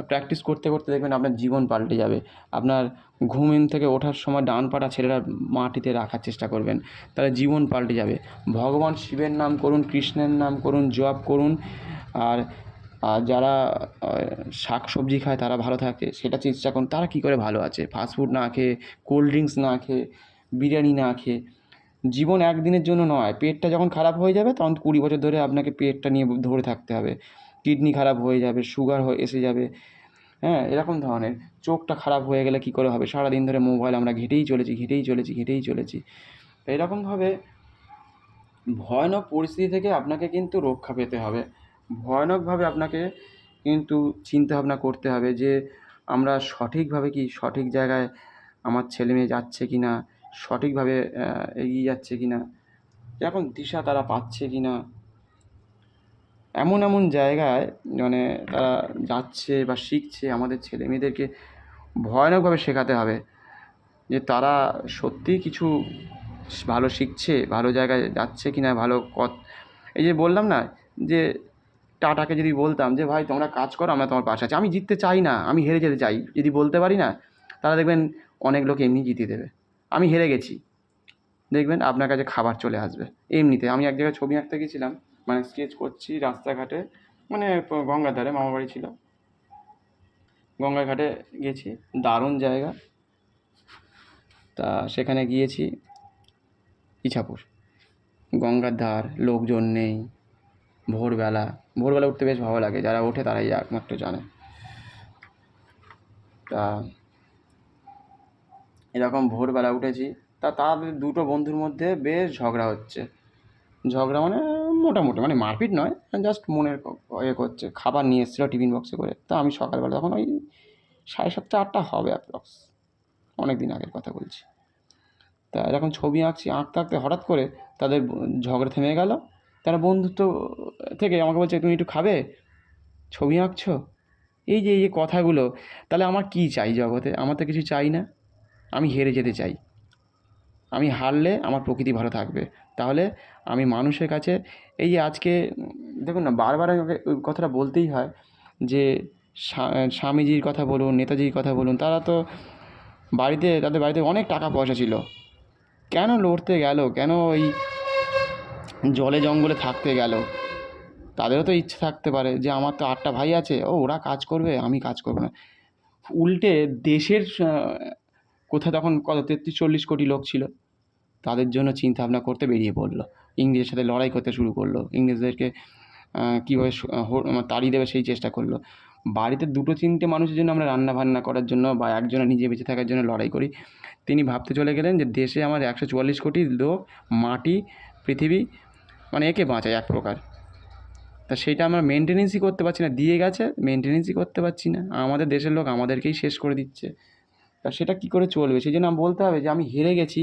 প্র্যাকটিস করতে করতে দেখবেন আপনার জীবন পাল্টে যাবে। আপনার ঘুম থেকে ওঠার সময় ডান পাটা ছেলেরা মাটিতে রাখার চেষ্টা করবেন, তাহলে জীবন পাল্টে যাবে। ভগবান শিবের নাম করুন, কৃষ্ণের নাম করুন, জপ করুন। আর যারা শাক সবজি খায় তারা ভালো থাকে সেটা চেষ্টা করুন। তারা কী করে ভালো আছে, ফাস্টফুড না খেয়ে, কোল্ড ড্রিঙ্কস না খেয়ে, বিরিয়ানি না খেয়ে। জীবন একদিনের জন্য নয়, পেটটা যখন খারাপ হয়ে যাবে তখন 20 বছর ধরে আপনাকে পেটটা নিয়ে ধরে থাকতে হবে, কিডনি খারাপ হয়ে যাবে, সুগার হয়ে এসে যাবে, হ্যাঁ এরকম ধরনের। চোখটা খারাপ হয়ে গেলে কী করে হবে, সারাদিন ধরে মোবাইল আমরা ঘেঁটেই চলেছি ঘেঁটেই চলেছি ঘেঁটেই চলেছি। এরকমভাবে ভয়ানক পরিস্থিতি থেকে আপনাকে কিন্তু রক্ষা পেতে হবে, ভয়ানকভাবে আপনাকে কিন্তু চিন্তাভাবনা করতে হবে যে আমরা সঠিকভাবে কি সঠিক জায়গায় আমার ছেলে মেয়ে যাচ্ছে কি না, সঠিকভাবে এগিয়ে যাচ্ছে কি না, এখন দিশা তারা পাচ্ছে কি না, এমন এমন জায়গায় মানে তারা যাচ্ছে বা শিখছে, আমাদের ছেলে মেয়েদেরকে ভয়ানকভাবে শেখাতে হবে যে তারা সত্যিই কিছু ভালো শিখছে, ভালো জায়গায় যাচ্ছে কি না, ভালো এই যে বললাম না যে টাটাকে যদি বলতাম যে ভাই তোমরা কাজ করো আমরা তোমার পাশে আছি, আমি জিততে চাই না, আমি হেরে যেতে চাই, যদি বলতে পারি না, তাহলে দেখবেন অনেক লোক এমনি জিতিয়ে দেবে। আমি হেরে গেছি, দেখবেন আপনার কাছে খাবার চলে আসবে এমনিতে। আমি এক জায়গায় ছবি আঁকতে গেছিলাম, মানে স্কেচ করছি রাস্তাঘাটে, মানে গঙ্গার ধারে, মামার বাড়ি ছিল, গঙ্গার ঘাটে গেছি, দারুণ জায়গা। তা সেখানে গিয়েছি, ইছাপুর, গঙ্গার ধার, লোকজন নেই, ভোরবেলা, ভোরবেলা উঠতে বেশ ভালো লাগে, যারা ওঠে তারাই একমাত্র জানে। তা এরকম ভোরবেলা উঠেছি, তা তাদের দুটো বন্ধুর মধ্যে বেশ ঝগড়া হচ্ছে, ঝগড়া মানে মোটামুটি মানে মারপিট নয়, জাস্ট মনের ইয়ে করছে। খাবার নিয়ে এসেছিলো টিফিন বক্সে করে, তো আমি সকালবেলা তখন ওই 7:30-8টা হবে অ্যাপ্রক্স, অনেক দিন আগের কথা বলছি। তা এরকম ছবি আঁকছি, আঁকতে আঁকতে হঠাৎ করে তাদের ঝগড়া থেমে গেল। তারা বন্ধুত্ব থেকে আমাকে বলছে, তুমি একটু খাবে, ছবি আঁকছো। এই যে কথাগুলো, তাহলে আমার কী চাই জগতে? আমার তো কিছু চাই না, আমি হেরে যেতে চাই। আমি হারলে আমার প্রকৃতি ভালো থাকবে। তাহলে আমি মানুষের কাছে এই যে আজকে দেখুন না, বারবার আমাকে ওই কথাটা বলতেই হয় যে স্বামীজির কথা বলুন, নেতাজির কথা বলুন, তারা তো তাদের বাড়িতে অনেক টাকা পয়সা ছিল, কেন লড়তে গেল, কেন ওই জলে জঙ্গলে থাকতে গেল? তাদেরও তো ইচ্ছে থাকতে পারে যে আমার তো 8টা ভাই আছে, ওরা কাজ করবে, আমি কাজ করবো না। উল্টে দেশের কোথায় তখন কত 33-40 কোটি লোক ছিল, তাদের জন্য চিন্তা ভাবনা করতে বেরিয়ে পড়লো, ইংরেজের সাথে লড়াই করতে শুরু করলো, ইংরেজদেরকে কীভাবে তাড়িয়ে দেবে সেই চেষ্টা করলো। বাড়িতে 2-3টে মানুষের জন্য আমরা রান্না বান্না করার জন্য বা একজনের নিজে বেঁচে থাকার জন্য লড়াই করি, তিনি ভাবতে চলে গেলেন যে দেশে আমার 144 কোটি লোক, মাটি, পৃথিবী, মানে একে বাঁচায় এক প্রকার। তা সেইটা আমরা মেনটেনেন্সই করতে পারছি না, দিয়ে গেছে মেনটেনেন্সই করতে পারছি না, আমাদের দেশের লোক আমাদেরকেই শেষ করে দিচ্ছে। তা সেটা কী করে চলবে? সেই জন্য বলতে হবে যে আমি হেরে গেছি,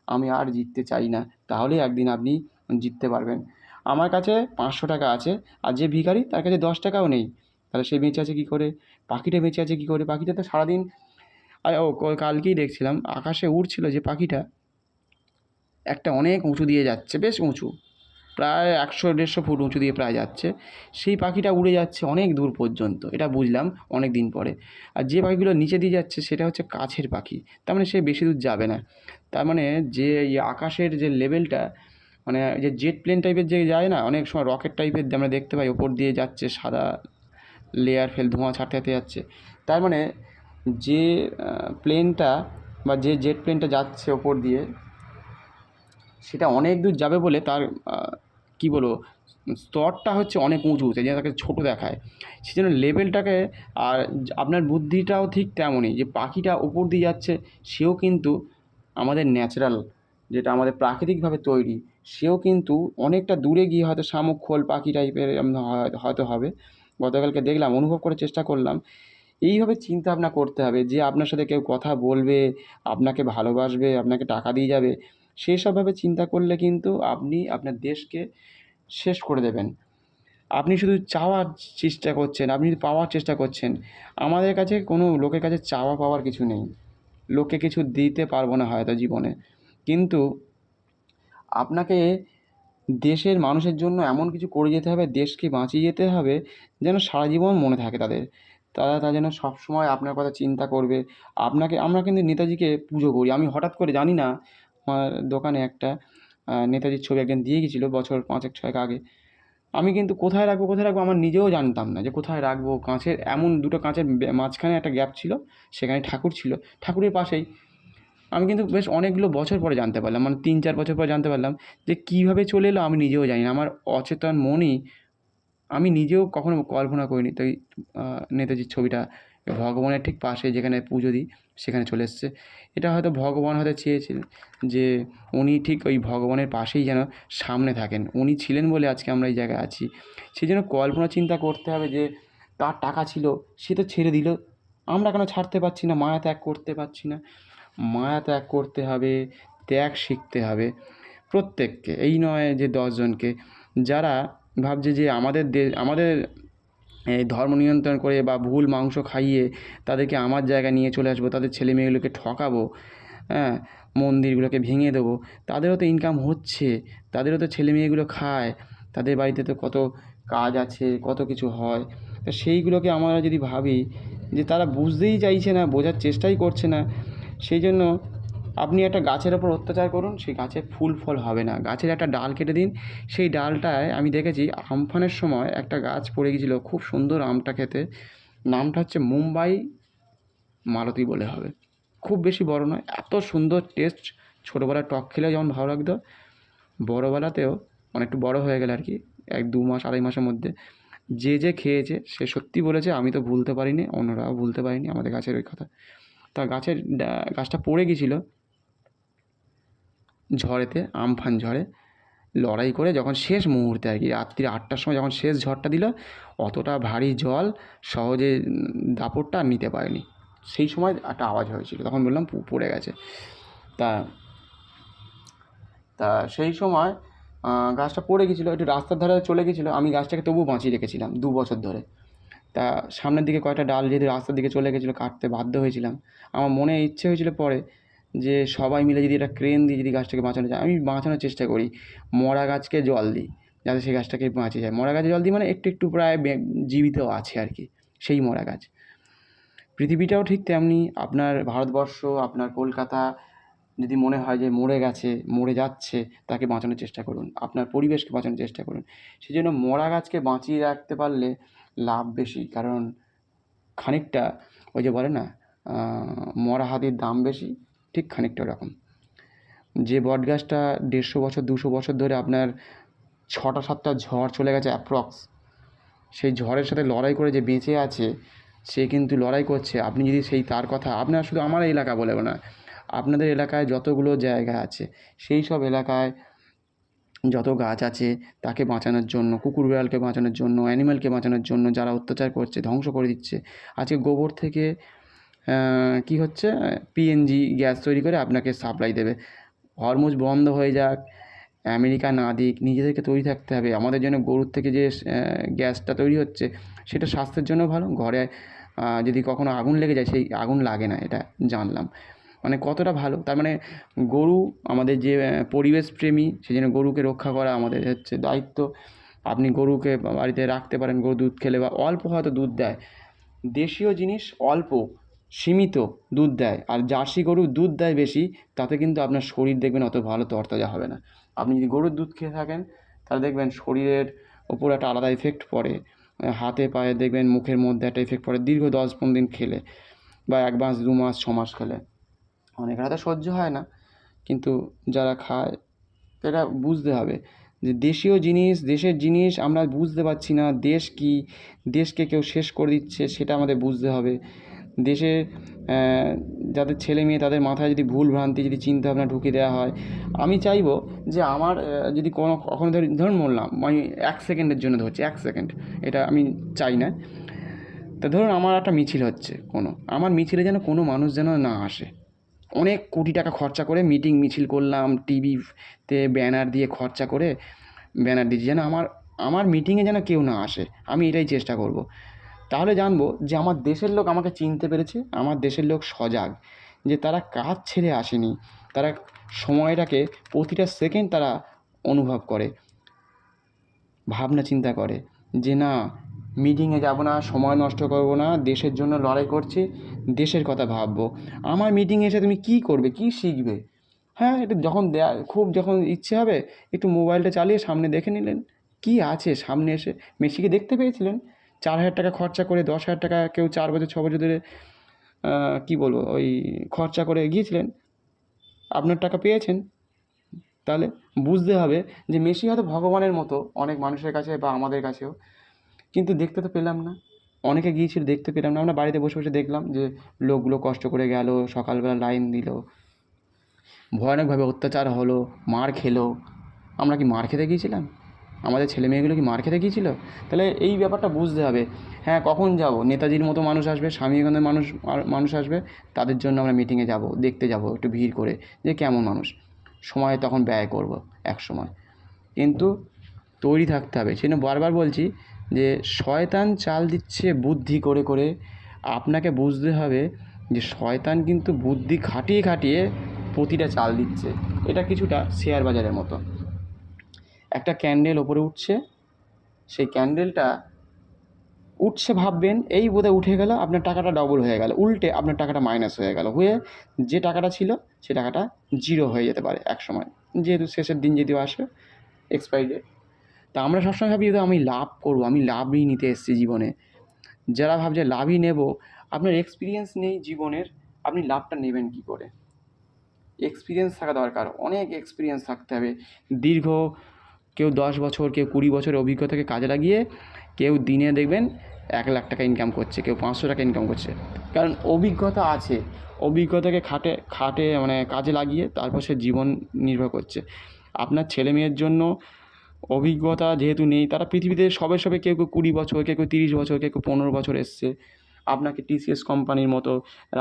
আমি আর জিততে চাই না, তাহলেই একদিন আপনি জিততে পারবেন। আমার কাছে 500 টাকা আছে, আর যে ভিখারি তার কাছে 10 টাকাও নেই, তাহলে সে বেঁচে আছে কী করে? পাখিটা বেঁচে আছে কী করে? পাখিটা তো সারাদিন কালকেই দেখছিলাম আকাশে উড়ছিল যে পাখিটা, একটা অনেক উঁচু দিয়ে যাচ্ছে, বেশ উঁচু, প্রায় 100-150 ফুট উঁচু দিয়ে প্রায় যাচ্ছে। সেই পাখিটা উড়ে যাচ্ছে অনেক দূর পর্যন্ত, এটা বুঝলাম অনেক দিন পরে। আর যে পাখিগুলো নিচে দিয়ে যাচ্ছে সেটা হচ্ছে কাছের পাখি, তার মানে সে বেশি দূর যাবে না। তার মানে যে এই আকাশের যে লেভেলটা, মানে যে জেট প্লেন টাইপের যে যায় না, অনেক সময় রকেট টাইপের আমরা দেখতে পাই, ওপর দিয়ে যাচ্ছে, সাদা লেয়ার ধোঁয়া ছাড়তে যাচ্ছে। তার মানে যে প্লেনটা বা যে জেট প্লেনটা যাচ্ছে ওপর দিয়ে, সেটা অনেক দূর যাবে বলে তার কী বলবো, স্তরটা হচ্ছে অনেক উঁচুতে, যেন তাকে ছোটো দেখায়, সেই জন্য লেভেলটাকে। আর আপনার বুদ্ধিটাও ঠিক তেমনই, যে পাখিটা ওপর দিয়ে যাচ্ছে, সেও কিন্তু আমাদের ন্যাচারাল, যেটা আমাদের প্রাকৃতিকভাবে তৈরি, সেও কিন্তু অনেকটা দূরে গিয়ে হয়তো শামুক খোল পাখি টাইপের হয়তো হবে। গতকালকে দেখলাম, অনুভব করার চেষ্টা করলাম। এইভাবে চিন্তা ভাবনা করতে হবে যে আপনার সাথে কেউ কথা বলবে, আপনাকে ভালোবাসবে, আপনাকে টাকা দিয়ে যাবে, সেই সবভাবে চিন্তা করলে কিন্তু আপনি আপনার দেশকে শেষ করে দেবেন। আপনি শুধু চাওয়ার চেষ্টা করছেন, আপনি শুধু পাওয়ার চেষ্টা করছেন। আমাদের কাছে কোনো লোকের কাছে চাওয়া পাওয়ার কিছু নেই, লোককে কিছু দিতে পারবো না হয়তো জীবনে, কিন্তু আপনাকে দেশের মানুষের জন্য এমন কিছু করে যেতে হবে, দেশকে বাঁচিয়ে যেতে হবে, যেন সারা জীবন মনে থাকে তাদের। তারা যেন সবসময় আপনার কথা চিন্তা করবে। আমরা কিন্তু নেতাজিকে পুজো করি। আমি হঠাৎ করে জানি না, আমার দোকানে একটা নেতাজির ছবি একজন দিয়ে গেছিলো বছর 5-6 আগে। আমি কিন্তু কোথায় রাখবো আমার নিজেও জানতাম না যে কোথায় রাখবো। কাঁচের এমন দুটো কাঁচের মাঝখানে একটা গ্যাপ ছিল, সেখানে ঠাকুর ছিল, ঠাকুরের পাশেই। আমি কিন্তু বেশ অনেকগুলো বছর পরে জানতে পারলাম, মানে 3-4 বছর পরে জানতে পারলাম যে কীভাবে চলে এলো আমি নিজেও জানি না। আমার অচেতন মনই, আমি নিজেও কখনো কল্পনা করিনি। তাই নেতাজির ছবিটা ভগবানের ঠিক পাশে যেখানে পুজো দিই, সেখানে চলে এসেছে। এটা হয়তো ভগবান হয়তো চেয়েছিলেন যে উনি ঠিক ওই ভগবানের পাশেই যেন সামনে থাকেন। উনি ছিলেন বলে আজকে আমরা এই জায়গায় আছি। সেই জন্য কল্পনা চিন্তা করতে হবে যে তার টাকা ছিল, সে তো ছেড়ে দিল, আমরা কেন ছাড়তে পারছি না, মায়া ত্যাগ করতে পারছি না? মায়া ত্যাগ করতে হবে, ত্যাগ শিখতে হবে প্রত্যেককে। এই নয় যে 10 জনকে, যারা ভাবছে যে আমাদের এই ধর্ম নিয়ন্ত্রণ করে বা ভুল মাংস খাইয়ে তাদেরকে আমার জায়গায় নিয়ে চলে আসবো, তাদের ছেলে মেয়েগুলোকে ঠকাবো, হ্যাঁ, মন্দিরগুলোকে ভেঙে দেবো। তাদেরও তো ইনকাম হচ্ছে, তাদেরও তো ছেলে মেয়েগুলো খায়, তাদের বাড়িতে তো কত কাজ আছে, কত কিছু হয়। তা সেইগুলোকে আমরা যদি ভাবি যে তারা বুঝতেই চাইছে না, বোঝার চেষ্টাই করছে না, সেই জন্য আপনি একটা গাছের ওপর অত্যাচার করুন, সেই গাছে ফুল ফল হবে না। গাছের একটা ডাল কেটে দিন, সেই ডালটায় আমি দেখেছি আমফানের সময় একটা গাছ পড়ে গিয়েছিলো, খুব সুন্দর আমটা খেতে, নামটা হচ্ছে মুম্বাই মালতী বলে হবে, খুব বেশি বড় নয়, এত সুন্দর টেস্ট। ছোটোবেলায় টক খেলেও যেমন ভালো লাগতো, বড়োবেলাতেও মানে একটু বড়ো হয়ে গেলে আর কি, 1-2 মাস 2.5 মাসের মধ্যে যে খেয়েছে সে সত্যি বলেছে, আমি তো ভুলতে পারিনি, অন্যরাও ভুলতে পারিনি আমাদের গাছের ওই কথা। তা গাছটা পড়ে গিয়েছিলো ঝড়েতে, আমফান ঝড়ে, লড়াই করে যখন শেষ মুহূর্তে আর কি রাত্রি 8টার সময় যখন শেষ ঝড়টা দিল, অতটা ভারী জল সহজে দাপটটা আর নিতে পারেনি। সেই সময় একটা আওয়াজ হয়েছিল, তখন বললাম পড়ে গেছে। তা তা সেই সময় গাছটা পড়ে গেছিলো, একটু রাস্তার ধারে চলে গেছিলো, আমি গাছটাকে তবুও বাঁচিয়ে রেখেছিলাম 2 বছর ধরে। তা সামনের দিকে কয়েকটা ডাল যেহেতু রাস্তার দিকে চলে গেছিলো, কাটতে বাধ্য হয়েছিলাম। আমার মনে ইচ্ছে হয়েছিল পরে যে সবাই মিলে যদি একটা ক্রেন দিয়ে যদি গাছটাকে বাঁচানো যায়। আমি বাঁচানোর চেষ্টা করি, মরা গাছকে জল দিই যাতে সেই গাছটাকে বাঁচে যায়। মরা গাছে জল দিই মানে একটু একটু প্রায় জীবিত আছে আর কি সেই মরা গাছ। পৃথিবীটাও ঠিক তেমনি, আপনার ভারতবর্ষ, আপনার কলকাতা যদি মনে হয় যে মরে গেছে, মরে যাচ্ছে, তাকে বাঁচানোর চেষ্টা করুন, আপনার পরিবেশকে বাঁচানোর চেষ্টা করুন। সেই জন্য মরা গাছকে বাঁচিয়ে রাখতে পারলে লাভ বেশি, কারণ খানিকটা ওই যে বলে না মরা হাতির দাম বেশি, ঠিক খানিকটা ওরকম। যে বট গাছটা 150 বছর 200 বছর ধরে আপনার 6টা 7টা ঝড় চলে গেছে অ্যাপ্রক্স, সেই ঝড়ের সাথে লড়াই করে যে বেঁচে আছে, সে কিন্তু লড়াই করছে। আপনি যদি সেই তার কথা, আপনার শুধু আমার এলাকা বলে না, আপনাদের এলাকায় যতগুলো জায়গা আছে সেই সব এলাকায় যত গাছ আছে তাকে বাঁচানোর জন্য, কুকুর বিড়ালকে বাঁচানোর জন্য, অ্যানিম্যালকে বাঁচানোর জন্য, যারা অত্যাচার করছে, ধ্বংস করে দিচ্ছে। আজকে গোবর থেকে কি হচ্ছে, পিএনজি গ্যাস তৈরি করে আপনাকে সাপ্লাই দেবে। হরমুজ বন্ধ হয়ে যাক, আমেরিকা না দিক, নিজেদেরকে তৈরি থাকতে হবে। আমাদের জন্য গরুর থেকে যে গ্যাসটা তৈরি হচ্ছে সেটা স্বাস্থ্যের জন্য ভালো। ঘরে যদি কখনো আগুন লেগে যায়, সেই আগুন লাগে না, এটা জানলাম। মানে কতটা ভালো। তার মানে গরু আমাদের যে পরিবেশ প্রেমী, সেই জন্য গরুকে রক্ষা করা আমাদের হচ্ছে দায়িত্ব। আপনি গরুকে বাড়িতে রাখতে পারেন, গরু দুধ খেলে বা অল্প হয়তো দুধ দেয়, দেশীয় জিনিস অল্প সীমিত দুধ দেয়, আর জার্সি গরু দুধ দেয় বেশি, তাতে কিন্তু আপনার শরীর দেখবেন অত ভালো তরতাজা হবে না। আপনি যদি গরুর দুধ খেয়ে থাকেন তাহলে দেখবেন শরীরের ওপর একটা আলাদা ইফেক্ট পড়ে, হাতে পায়ে দেখবেন, মুখের মধ্যে একটা ইফেক্ট পড়ে দীর্ঘ 10-15 দিন খেলে, বা 1 মাস 2 মাস 6 মাস খেলে। অনেকের হয়তো সহ্য হয় না, কিন্তু যারা খায় এটা বুঝতে হবে যে দেশীয় জিনিস, দেশের জিনিস আমরা বুঝতে পারছি না, দেশ কি, দেশকে কেউ শেষ করে দিচ্ছে সেটা আমাদের বুঝতে হবে। দেশে যাদের ছেলে মেয়ে, তাদের মাথায় যদি ভুল ভ্রান্তি, যদি চিন্তাভাবনা ঢুকিয়ে দেওয়া হয়, আমি চাইবো যে আমার যদি কখনো ধরুন বললাম, আমি 1 সেকেন্ডের জন্য ধরছি, 1 সেকেন্ড, এটা আমি চাই না। তা ধরুন আমার একটা মিছিল হচ্ছে, আমার মিছিলে যেন কোনো মানুষ যেন না আসে। অনেক কোটি টাকা খরচা করে মিছিল করলাম, টিভিতে ব্যানার দিয়ে খরচা করে ব্যানার দিচ্ছি, যেন আমার মিটিংয়ে যেন কেউ না আসে। আমি এটাই চেষ্টা করব। তাহলে জানবো যে আমার দেশের লোক আমাকে চিনতে পেরেছে, আমার দেশের লোক সজাগ, যে তারা কাজ ছেড়ে আসেনি, তারা সময়টাকে প্রতিটা সেকেন্ড তারা অনুভব করে, ভাবনা চিন্তা করে যে না, মিটিংয়ে যাব না, সময় নষ্ট করব না, দেশের জন্য লড়াই করছি, দেশের কথা ভাববো। আমার মিটিংয়ে এসে তুমি কী করবে, কী শিখবে? হ্যাঁ, এটা যখন ইচ্ছে হবে একটু মোবাইলটা চালিয়ে সামনে দেখে নিলেন কী আছে সামনে। এসে মেসিকে দেখতে পেয়েছিলেন, 4,000 টাকা খরচা করে, 10,000 টাকা কেউ 4 বছর 6 বছর ধরে কী বলবো, ওই খরচা করে গিয়েছিলেন, আপনার টাকা পেয়েছেন। তাহলে বুঝতে হবে যে মেসি হয়তো ভগবানের মতো অনেক মানুষের কাছে বা আমাদের কাছেও, কিন্তু দেখতে তো পেলাম না। অনেকে গিয়েছিল, দেখতে পেলাম না। আমরা বাড়িতে বসে বসে দেখলাম যে লোকগুলো কষ্ট করে গেল, সকালবেলা লাইন দিল, ভয়ানকভাবে অত্যাচার হলো, মার খেলো। আমরা কি মার খেতে গিয়েছিলাম? আমাদের ছেলে মেয়েগুলো কি মার খেতে গিয়েছিল? তাহলে এই ব্যাপারটা বুঝতে হবে। হ্যাঁ, কখন যাব? নেতাজির মতো মানুষ আসবে, স্বামী বিবেকানন্দের মানুষ আসবে, তাদের জন্য আমরা মিটিংয়ে যাব, দেখতে যাব একটু ভিড় করে যে কেমন মানুষ। সময় তখন ব্যয় করব একসময়, কিন্তু তৈরি থাকতে হবে। সেজন্য বারবার বলছি যে শয়তান চাল দিচ্ছে বুদ্ধি করে করে। আপনাকে বুঝতে হবে যে শয়তান কিন্তু বুদ্ধি খাটিয়ে খাটিয়ে প্রতিটা চাল দিচ্ছে। এটা কিছুটা শেয়ার বাজারের মতো। একটা ক্যান্ডেল ওপরে উঠছে, সেই ক্যান্ডেলটা উঠছে, ভাববেন এই বোধহয় উঠে গেল, আপনার টাকাটা ডবল হয়ে গেল, উল্টে আপনার টাকাটা মাইনাস হয়ে গেল, হয়ে যে টাকাটা ছিল সে টাকাটা 0 হয়ে যেতে পারে এক সময়, যেহেতু শেষের দিন যদিও আসে এক্সপায়ারি ডেট। তা আমরা সবসময় ভাবি যে আমি লাভ করবো, আমি লাভই নিতে এসেছি জীবনে। যারা ভাবছে লাভই নেব, আপনার এক্সপিরিয়েন্স নেই জীবনের, আপনি লাভটা নেবেন কী করে? এক্সপিরিয়েন্স থাকা দরকার, অনেক এক্সপিরিয়েন্স থাকতে হবে। দীর্ঘ কেউ 10 বছর, কেউ 20 বছরের অভিজ্ঞতাকে কাজে লাগিয়ে কেউ দিনে দেখবেন 1 লাখ টাকা ইনকাম করছে, কেউ 500 টাকা ইনকাম করছে, কারণ অভিজ্ঞতা আছে। অভিজ্ঞতাকে খাটে মানে কাজে লাগিয়ে তারপর সে জীবন নির্ভর করছে। আপনার ছেলে মেয়ের জন্য অভিজ্ঞতা যেহেতু নেই, তারা পৃথিবীতে সবে সবে কেউ 20 বছর, কেউ 30 বছর, কেউ 15 বছর এসছে। আপনাকে টিসিএস কোম্পানির মতো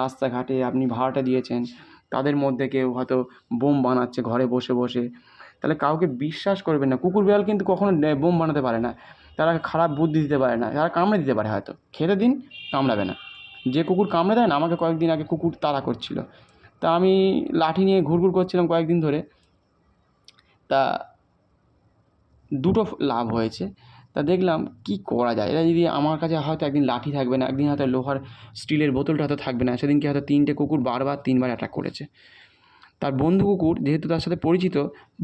রাস্তাঘাটে আপনি ভাড়াটা দিয়েছেন, তাদের মধ্যে কেউ হয়তো বোম বানাচ্ছে ঘরে বসে বসে। তাহলে কাউকে বিশ্বাস করবেন না। কুকুর বিড়াল কিন্তু কখনো বোম বানাতে পারে না, তারা খারাপ বুদ্ধি দিতে পারে না, তারা কামড়ে দিতে পারে, হয়তো খেতে দিন, কামড়াবে না। যে কুকুর কামড়ে দেয় না, আমাকে কয়েকদিন আগে কুকুর তাড়া করছিল, তা আমি লাঠি নিয়ে ঘুরঘুর করছিলাম কয়েকদিন ধরে, তা দুটো লাভ হয়েছে। তা দেখলাম কী করা যায়, এরা যদি আমার কাছে হয়তো একদিন লাঠি থাকবে না, একদিন হয়তো লোহার স্টিলের বোতলটা হয়তো থাকবে না, সেদিনকে হয়তো 3টে কুকুর বারবার 3বার অ্যাটাক করেছে। তার বন্ধু কুকুর, যেহেতু তার সাথে পরিচিত,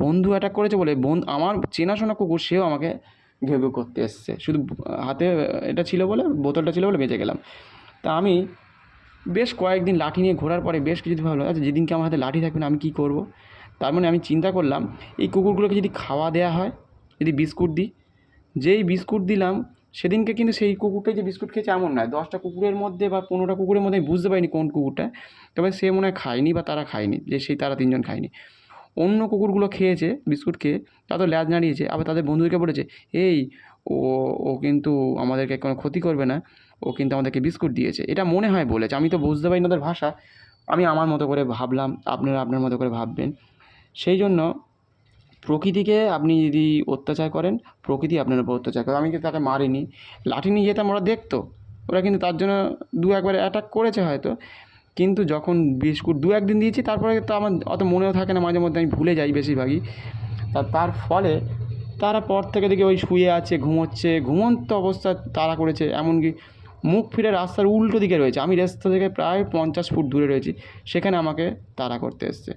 বন্ধু অ্যাটাক করেছে বলে আমার চেনাশোনা কুকুর, সেও আমাকে ঘেউ ঘেউ করতে এসছে, শুধু হাতে এটা ছিল বলে, বোতলটা ছিল বলে বেঁচে গেলাম। তা আমি বেশ কয়েকদিন লাঠি নিয়ে ঘোরার পরে বেশ কিছুদিন ভাবলাম, আচ্ছা যেদিনকে আমার হাতে লাঠি থাকবে না আমি কী করব। তার মানে আমি চিন্তা করলাম, এই কুকুরগুলোকে যদি খাওয়া দেওয়া হয়, যদি বিস্কুট দিই, যেই বিস্কুট দিলাম সেদিনকে কিন্তু সেই কুকুরটাই যে বিস্কুট খেয়েছে এমন নয়, 10টা কুকুরের মধ্যে বা 15টা কুকুরের মধ্যে আমি বুঝতে পারিনি কোন কুকুরটা, তবে সে মনে হয় খায়নি বা তারা খায়নি, যে সেই তারা 3জন খায়নি। অন্য কুকুরগুলো খেয়েছে বিস্কুট খেয়ে, তারা তো ল্যাজ নাড়িয়েছে, আবার তাদের বন্ধুদেরকে বলেছে, এই ও ও কিন্তু আমাদেরকে কোনো ক্ষতি করবে না, ও কিন্তু আমাদেরকে বিস্কুট দিয়েছে, এটা মনে হয় বলেছে। আমি তো বুঝতে পারি না ওদের ভাষা, আমি আমার মতো করে ভাবলাম, আপনারা আপনার মতো করে ভাববেন। সেই জন্য প্রকৃতিকে আপনি যদি অত্যাচার করেন, প্রকৃতি আপনার উপর অত্যাচার করে। আমি কিন্তু তাকে মারিনি, লাঠি নিয়ে যেতাম, ওরা দেখতো, ওরা কিন্তু তার জন্য 2-1বার অ্যাটাক করেছে হয়তো, কিন্তু যখন বিস্কুট 2-1 দিন দিয়েছি, তারপরে তো আমার অত মনেও থাকে না, মাঝে মধ্যে আমি ভুলে যাই বেশিরভাগই। তার ফলে তারা পর থেকে দেখি ওই শুয়ে আছে, ঘুমোচ্ছে, ঘুমন্ত অবস্থা তাড়া করেছে, এমনকি মুখ ফিরে রাস্তার উল্টো দিকে রয়েছে, আমি রাস্তা থেকে প্রায় 50 ফুট দূরে রয়েছি, সেখানে আমাকে তাড়া করতে এসছে।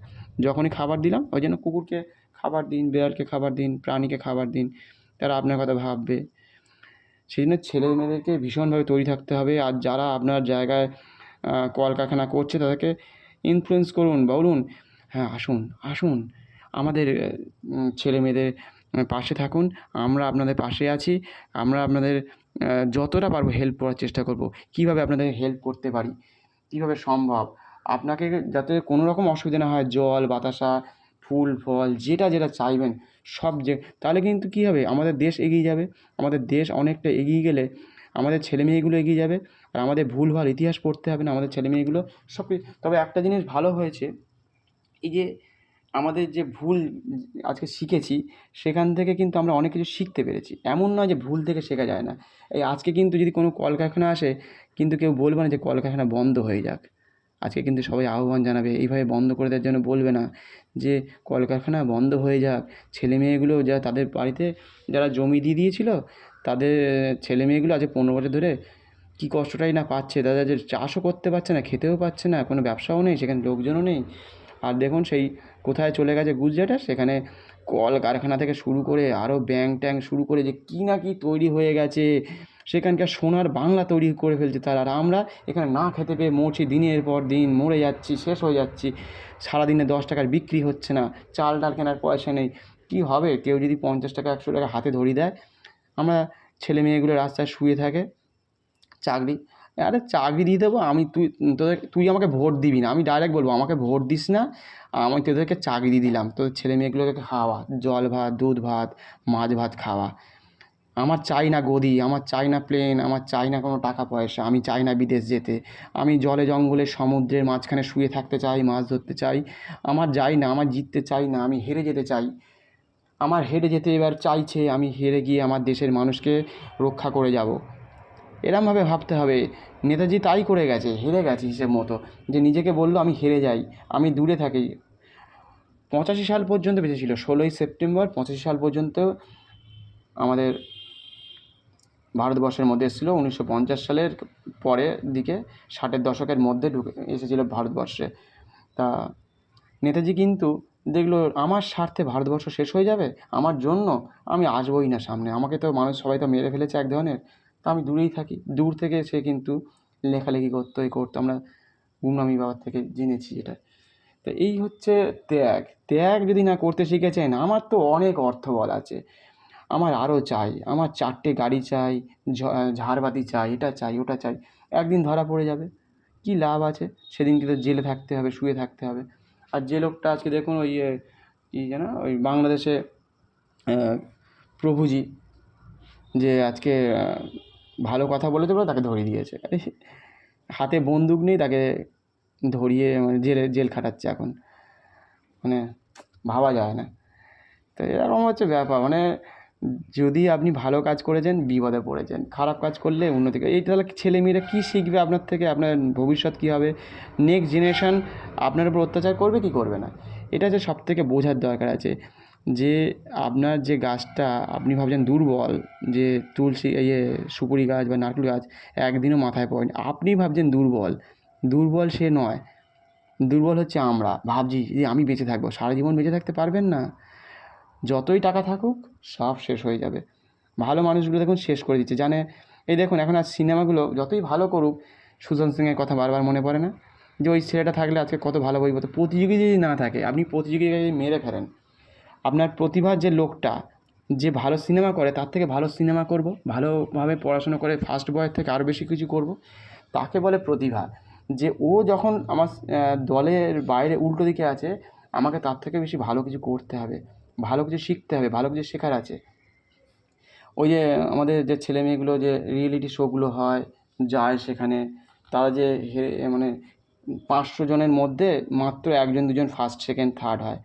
যখনই খাবার দিলাম, ওই জন্য কুকুরকে খাবার দিন, বিড়ালকে খাবার দিন, প্রাণীকে খাবার দিন, তারা আপনার কথা ভাববে। সেই জন্য ছেলে মেয়েদেরকে ভীষণভাবে তৈরি থাকতে হবে। আর যারা আপনার জায়গায় কলকারখানা করছে, তাদেরকে ইনফ্লুয়েন্স করুন, বলুন, হ্যাঁ আসুন, আসুন আমাদের ছেলে মেয়েদের পাশে থাকুন, আমরা আপনাদের পাশে আছি, আমরা আপনাদের যতটা পারবো হেল্প করার চেষ্টা করব। কীভাবে আপনাদের হেল্প করতে পারি, কীভাবে সম্ভব, আপনাকে যাতে কোনো রকম অসুবিধা না হয়, জল বাতাসা, ফুল ফল, যেটা যেটা চাইবেন সব, যে তাহলে কিন্তু কী হবে, আমাদের দেশ এগিয়ে যাবে। আমাদের দেশ অনেকটা এগিয়ে গেলে আমাদের ছেলেমেয়েগুলো এগিয়ে যাবে, আর আমাদের ভুলভাল ইতিহাস পড়তে হবে না আমাদের ছেলেমেয়েগুলো সব। তবে একটা জিনিস ভালো হয়েছে, এই যে আমাদের যে ভুল আজকে শিখেছি, সেখান থেকে কিন্তু আমরা অনেক কিছু শিখতে পেরেছি। এমন নয় যে ভুল থেকে শেখা যায় না। এই আজকে কিন্তু যদি কোনো কলকারখানা আসে, কিন্তু কেউ বলবে না যে কলকারখানা বন্ধ হয়ে যাক। আজকে কিন্তু সবাই আহ্বান জানাবে, এইভাবে বন্ধ করে দেওয়ার জন্য বলবে না যে কলকারখানা বন্ধ হয়ে যাক। ছেলেমেয়েগুলো যা তাদের বাড়িতে যারা জমি দিয়ে দিয়েছিল, তাদের ছেলেমেয়েগুলো আজ 15 বছর ধরে কী কষ্টটাই না পাচ্ছে, তাদের যে চাষও করতে পারছে না, খেতেও পাচ্ছে না, কোনো ব্যবসাও নেই, সেখানে লোকজনও নেই। আর দেখুন সেই কোথায় চলে গেছে গুজরাটে, সেখানে কলকারখানা থেকে শুরু করে আরও ব্যাংক ট্যাঙ্ক শুরু করে যে কী না কী তৈরি হয়ে গেছে, সেখানকার সোনার বাংলা তৈরি করে ফেলছে তারা। আর আমরা এখানে না খেতে পেয়ে মরছি, দিনের পর দিন মরে যাচ্ছি, শেষ হয়ে যাচ্ছি। সারাদিনে 10 টাকার বিক্রি হচ্ছে না, চাল ডাল কেনার পয়সা নেই। কী হবে, কেউ যদি 50 টাকা 100 টাকা হাতে ধরিয়ে দেয়, আমরা ছেলে মেয়েগুলো রাস্তায় শুয়ে থাকে। চাকরি, আরে চাকরি দিয়ে দেবো আমি, তুই আমাকে ভোট দিবি না, আমি ডাইরেক্ট বলবো, আমাকে ভোট দিস না, আমি তোদেরকে চাকরি দিয়ে দিলাম, তোদের ছেলে মেয়েগুলোকে খাওয়া, জল ভাত, দুধ ভাত, মাছ ভাত খাওয়া। আমার চাই না গদি, আমার চাই না প্লেন, আমার চাই না কোনো টাকা পয়সা, আমি চাই না বিদেশ যেতে, আমি জলে জঙ্গলে সমুদ্রের মাঝখানে শুয়ে থাকতে চাই, মাছ ধরতে চাই। আমার যাই না, আমার জিততে চাই না, আমি হেরে যেতে চাই। আমার হেরে যেতে এবার চাইছে, আমি হেরে গিয়ে আমার দেশের মানুষকে রক্ষা করে যাব, এরমভাবে ভাবতে হবে। নেতাজি তাই করে গেছে, হেরে গেছে হিসেব মতো, যে নিজেকে বললো আমি হেরে যাই, আমি দূরে থাকি। 85 সাল পর্যন্ত বেঁচে ছিল, 16ই সেপ্টেম্বর 85 সাল পর্যন্ত আমাদের ভারতবর্ষের মধ্যে এসেছিলো। 1950 সালের পরের দিকে 60-এর দশকের মধ্যে এসেছিলো ভারতবর্ষে। তা নেতাজি কিন্তু দেখলো আমার স্বার্থে ভারতবর্ষ শেষ হয়ে যাবে, আমার জন্য আমি আসবোই না সামনে, আমাকে তো মানুষ সবাই তো মেরে ফেলেছে এক ধরনের, তা আমি দূরেই থাকি। দূর থেকে সে কিন্তু লেখালেখি করতো, আমরা গুমনামি বাবার থেকে জেনেছি এটা। তো এই হচ্ছে ত্যাগ। ত্যাগ যদি না করতে শিখেছেন, আমার তো অনেক অর্থবল আছে, আমার আরও চাই, আমার 4টে গাড়ি চাই, ঝাড়বাতি চাই, এটা চাই, ওটা চাই। একদিন ধরা পড়ে যাবে, কী লাভ আছে? সেদিনকে তো জেলে থাকতে হবে, শুয়ে থাকতে হবে। আর যে লোকটা আজকে দেখুন ওই কী যেন ওই বাংলাদেশে প্রভুজি যে আজকে ভালো কথা বলে দেবো তাকে ধরিয়ে দিয়েছে, আরে হাতে বন্দুক নেই তাকে ধরিয়ে মানে জেল খাটাচ্ছে এখন, মানে ভাবা যায় না। তো এরকম হচ্ছে ব্যাপার, মানে যদি আপনি ভালো কাজ করেছেন বিপদে পড়েছেন, খারাপ কাজ করলে উন্নতি এই তাহলে ছেলেমেয়েরা কী শিখবে আপনার থেকে, আপনার ভবিষ্যৎ কী হবে, নেক্সট জেনারেশান আপনার উপর অত্যাচার করবে কি করবে না, এটা যে সব থেকে বোঝার দরকার আছে। যে আপনার যে গাছটা আপনি ভাবছেন দুর্বল, যে তুলসী সুপুরি গাছ বা নারকেল গাছ একদিনও মাথায় পড়েনি, আপনি ভাবছেন দুর্বল, দুর্বল সে নয়, দুর্বল হচ্ছে আমরা ভাবছি যে আমি বেঁচে থাকবো, সারা জীবন বেঁচে থাকতে পারবেন না, যতই টাকা থাকুক সব শেষ হয়ে যাবে। ভালো মানুষগুলো দেখুন শেষ করে দিচ্ছে, জানে এই দেখুন এখন আর সিনেমাগুলো যতই ভালো করুক, সুশান্ত সিংয়ের কথা বারবার মনে পড়ে না, যে ওই ছেলেটা থাকলে আজকে কত ভালো বই হতো। প্রতিযোগী যদি না থাকে, আপনি প্রতিযোগীকে যদি মেরে ফেলেন, আপনার প্রতিভার যে লোকটা যে ভালো সিনেমা করে তার থেকে ভালো সিনেমা করব, ভালোভাবে পড়াশোনা করে ফার্স্ট বয়ের থেকে আরও বেশি কিছু করব, তাকে বলে প্রতিভা। যে ও যখন আমার দলের বাইরে উল্টো দিকে আছে, আমাকে তার থেকে বেশি ভালো কিছু করতে হবে, ভালো কিছু শিখতে হবে, ভালো কিছু শেখার আছে। ওই যে আমাদের যে ছেলে মেয়েগুলো যে রিয়েলিটি শোগুলো হয় যায় সেখানে, তারা যে মানে 500 জনের মধ্যে মাত্র 1জন 2জন ফার্স্ট সেকেন্ড থার্ড হয়,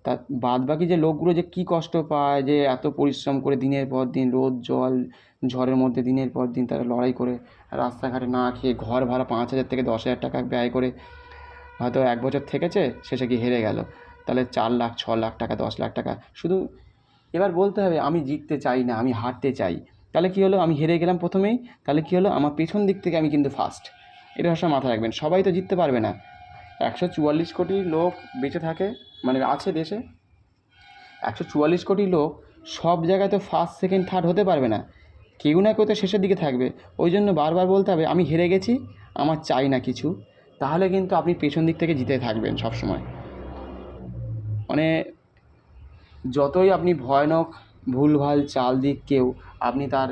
তা বাদ বাকি যে লোকগুলো যে কী কষ্ট পায়, যে এত পরিশ্রম করে দিনের পর দিন রোদ জল ঝড়ের মধ্যে দিনের পর দিন তারা লড়াই করে রাস্তাঘাটে না খেয়ে ঘর ভাড়া 5,000 থেকে 10,000 টাকা ব্যয় করে হয়তো 1 বছর থেকেছে, শেষে গিয়ে হেরে গেল, তাহলে 4 লাখ 6 লাখ টাকা 10 লাখ টাকা শুধু। এবার বলতে হবে আমি জিততে চাই না, আমি হারতে চাই, তাহলে কী হলো, আমি হেরে গেলাম প্রথমেই, তাহলে কী হলো, আমার পেছন দিক থেকে আমি কিন্তু ফার্স্ট। এটা সবসময় মাথায় রাখবেন, সবাই তো জিততে পারবে না। 144 কোটি লোক বেঁচে থাকে, মানে আছে দেশে, 144 কোটি লোক সব জায়গায় তো ফার্স্ট সেকেন্ড থার্ড হতে পারবে না, কেউ না কেউ তো শেষের দিকে থাকবে। ওই জন্য বারবার বলতে হবে আমি হেরে গেছি, আমার চাই না কিছু, তাহলে কিন্তু আপনি পেছন দিক থেকে জিতে থাকবেন সব সময়। মানে যতই আপনি ভয়ানক ভুলভাল চাল দিক কেউ, আপনি তার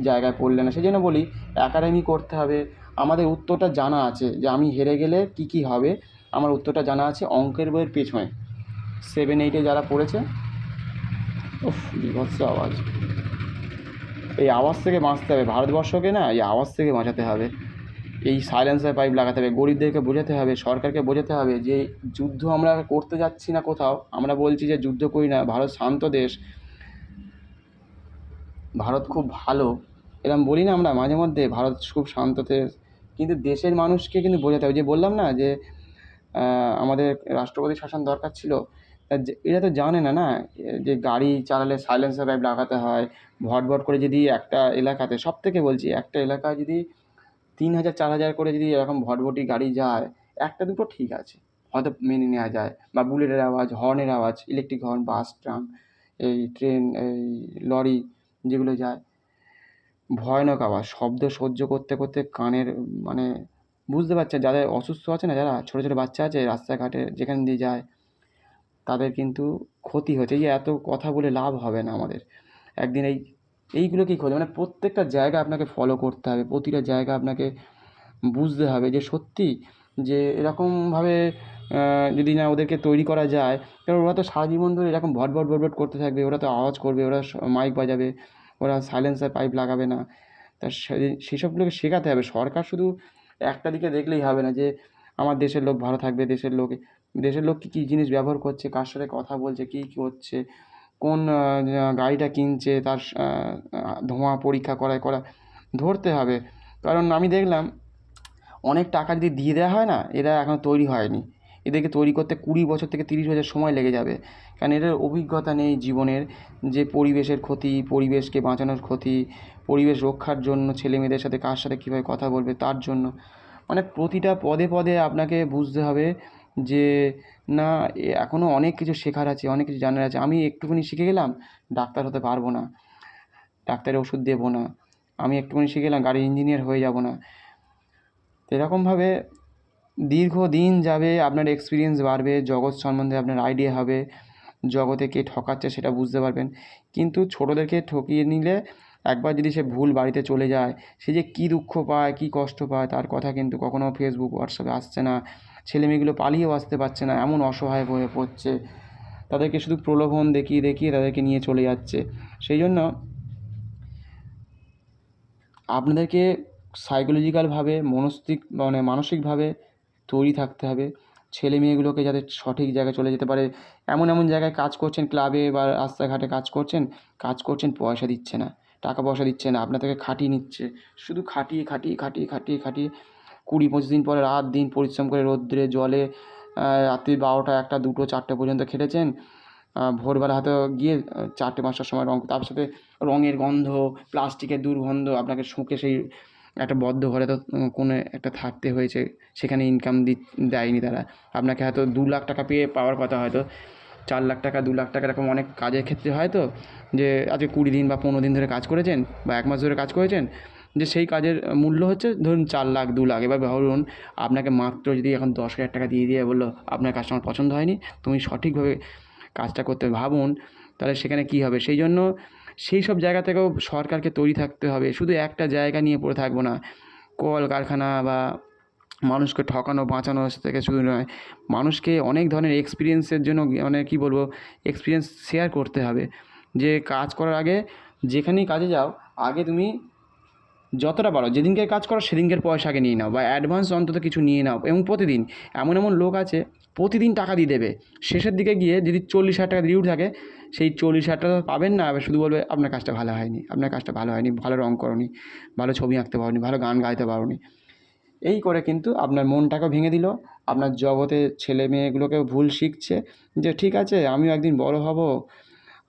জায়গায় পড়লেন না। সেই জন্য বলি একাডেমি করতে হবে। আমাদের উত্তরটা জানা আছে যে আমি হেরে গেলে কী কী হবে, আমার উত্তরটা জানা আছে অঙ্কের বইয়ের পেছনে। 7-8 যারা পড়েছে, উফ বিভৎস আওয়াজ, এই আওয়াজ থেকে বাঁচতে হবে ভারতবর্ষকে, না এই আওয়াজ থেকে বাঁচাতে হবে, এই সাইলেন্সার পাইপ লাগাতে হবে, গরিবদেরকে বোঝাতে হবে, সরকারকে বোঝাতে হবে যে যুদ্ধ আমরা করতে যাচ্ছি না কোথাও, আমরা বলছি যে যুদ্ধ করি না, ভারত শান্ত দেশ, ভারত খুব ভালো, এরকম বলি না আমরা মাঝে মধ্যে ভারত খুব শান্ত দেশ, কিন্তু দেশের মানুষকে কিন্তু বোঝাতে হবে। যে বললাম না যে আমাদের রাষ্ট্রপতি শাসন দরকার ছিল, এরা তো জানে না, না যে গাড়ি চালালে সাইলেন্সার পাইপ লাগাতে হয়, ভট ভট করে যদি একটা এলাকাতে, সব থেকে বলছি একটা এলাকায় যদি 3,000 4,000 করে যদি এরকম ভটভটি গাড়ি যায়, একটা দুটো ঠিক আছে হয়তো মেনে নেওয়া যায়, বা বুলেটের আওয়াজ, হর্নের আওয়াজ, ইলেকট্রিক হর্ন, বাস ট্রাম, এই ট্রেন, এই লরি যেগুলো যায়, ভয়ানক আওয়াজ, শব্দ সহ্য করতে করতে কানের মানে বুঝতে পারছে, যাদের অসুস্থ আছে না, যারা ছোটো ছোটো বাচ্চা আছে রাস্তাঘাটে যেখান দিয়ে যায়, তাদের কিন্তু ক্ষতি হচ্ছে। এই যে এত কথা বলে লাভ হবে না আমাদের, একদিন এইগুলোকেই ক্ষতি, মানে প্রত্যেকটা জায়গা আপনাকে ফলো করতে হবে, প্রতিটা জায়গা আপনাকে বুঝতে হবে যে সত্যি যে এরকমভাবে যদি না ওদেরকে তৈরি করা যায়, কারণ ওরা তো সারা জীবন ধরে এরকম ভট ভট ভট ভট করতে থাকবে, ওরা তো আওয়াজ করবে, ওরা মাইক বাজাবে, ওরা সাইলেন্সার পাইপ লাগাবে না। তা সেসবগুলোকে শেখাতে হবে। সরকার শুধু একটা দিকে দেখলেই হবে না যে আমার দেশের লোক ভালো থাকবে, দেশের লোক কী কী জিনিস ব্যবহার করছে, কার সাথে কথা বলছে, কী কী হচ্ছে, কোন গাড়িটা কিনছে, তার ধোঁয়া পরীক্ষা করা ধরতে হবে। কারণ আমি দেখলাম অনেক টাকা যদি দিয়ে দেওয়া হয় না, এরা এখনও তৈরি হয়নি, এদেরকে তৈরি করতে 20 বছর থেকে 30 বছর সময় লেগে যাবে, কারণ এদের অভিজ্ঞতা নেই জীবনের, যে পরিবেশের ক্ষতি, পরিবেশকে বাঁচানোর ক্ষতি, পরিবেশ রক্ষার জন্য ছেলেমেয়েদের সাথে কার সাথে কীভাবে কথা বলবে তার জন্য, মানে প্রতিটা পদে পদে আপনাকে বুঝতে হবে যে না এখনও অনেক কিছু শেখার আছে, অনেক কিছু জানার আছে। আমি একটুখানি শিখে গেলাম ডাক্তার হতে পারবো না, ডাক্তারের ওষুধ দেবো না, আমি একটুখানি শিখে গেলাম গাড়ির ইঞ্জিনিয়ার হয়ে যাব না। এরকমভাবে দীর্ঘদিন যাবে, আপনার এক্সপিরিয়েন্স বাড়বে, জগৎ সম্বন্ধে আপনার আইডিয়া হবে, জগতে কে ঠকাচ্ছে সেটা বুঝতে পারবেন। কিন্তু ছোটোদেরকে ঠকিয়ে নিলে, একবার যদি সে ভুল বাড়িতে চলে যায়, সে যে কী দুঃখ পায়, কী কষ্ট পায়, তার কথা কিন্তু কখনও ফেসবুক হোয়াটসঅ্যাপে আসছে না। ছেলেমেয়েগুলো পালিয়েও আসতে পারছে না, এমন অসহায় হয়ে পড়ছে। তাদেরকে শুধু প্রলোভন দেখিয়ে দেখিয়ে তাদেরকে নিয়ে চলে যাচ্ছে। সেই জন্য আপনাদেরকে সাইকোলজিক্যালভাবে মানসিকভাবে তৈরি থাকতে হবে। ছেলে মেয়েগুলোকে যাতে সঠিক জায়গায় চলে যেতে পারে। এমন এমন জায়গায় কাজ করছেন, ক্লাবে বা রাস্তাঘাটে কাজ করছেন পয়সা দিচ্ছে না, টাকা পয়সা দিচ্ছে না, আপনাদেরকে খাটিয়ে নিচ্ছে। শুধু খাটিয়ে খাটিয়ে খাটিয়ে খাটিয়ে খাটিয়ে 20-25 দিন পরে রাত দিন পরিশ্রম করে রৌদ্রে জলে রাত্রি 12টা 1টা 2টো 4টে পর্যন্ত খেটেছেন। ভোরবেলা হয়তো গিয়ে 4টে 5টার সময় তার সাথে রঙের গন্ধ, প্লাস্টিকের দুর্গন্ধ, আপনাকে শুঁকে সেই একটা বদ্ধ ঘরে তো কোনো একটা থাকতে হয়েছে, সেখানে ইনকাম দেয়নি তারা। আপনাকে হয়তো 2 লাখ টাকা পাওয়ার কথা, হয়তো 4 লাখ টাকা 2 লাখ টাকা, এরকম অনেক কাজের ক্ষেত্রে হয় তো, যে আজকে 20 দিন বা 15 দিন ধরে কাজ করেছেন বা 1 মাস ধরে কাজ করেছেন, যে সেই কাজের মূল্য হচ্ছে ধরুন 4 লাখ 2 লাখ। এবার ভাবুন আপনাকে মাত্র যদি এখন 10,000 টাকা দিয়ে বললো আপনার কাজটা আমার পছন্দ হয়নি, তুমি সঠিকভাবে কাজটা করতে ভাবুন, তাহলে সেখানে কী হবে? সেই জন্য সেই সব জায়গা থেকেও সরকারকে তৈরি থাকতে হবে। শুধু একটা জায়গা নিয়ে পড়ে থাকবো না। কলকারখানা বা মানুষকে ঠকানো বাঁচানো থেকে শুধু নয়, মানুষকে অনেক ধরনের এক্সপিরিয়েন্সের জন্য কী বলবো, এক্সপিরিয়েন্স শেয়ার করতে হবে। যে কাজ করার আগে যেখানেই কাজে যাও, আগে তুমি যতটা পারো যেদিনকে কাজ করো সেদিনকের পয়সা আগে নিয়ে নাও বা অ্যাডভান্স অন্তত কিছু নিয়ে নাও। এবং প্রতিদিন এমন এমন লোক আছে প্রতিদিন টাকা দিয়ে দেবে, শেষের দিকে গিয়ে যদি 40,000 টাকা ডিউটি থাকে, সেই 40,000 টাকা পাবেন না, আবার শুধু বলবে আপনার কাজটা ভালো হয়নি, আপনার কাজটা ভালো হয়নি, ভালো রং করোনি, ভালো ছবি আঁকতে পারোনি, ভালো গান গাইতে পারোনি। এই করে কিন্তু আপনার মনটাকেও ভেঙে দিল। আপনার জগতে ছেলে মেয়েগুলোকেও ভুল শিখছে যে ঠিক আছে আমিও একদিন বড় হব,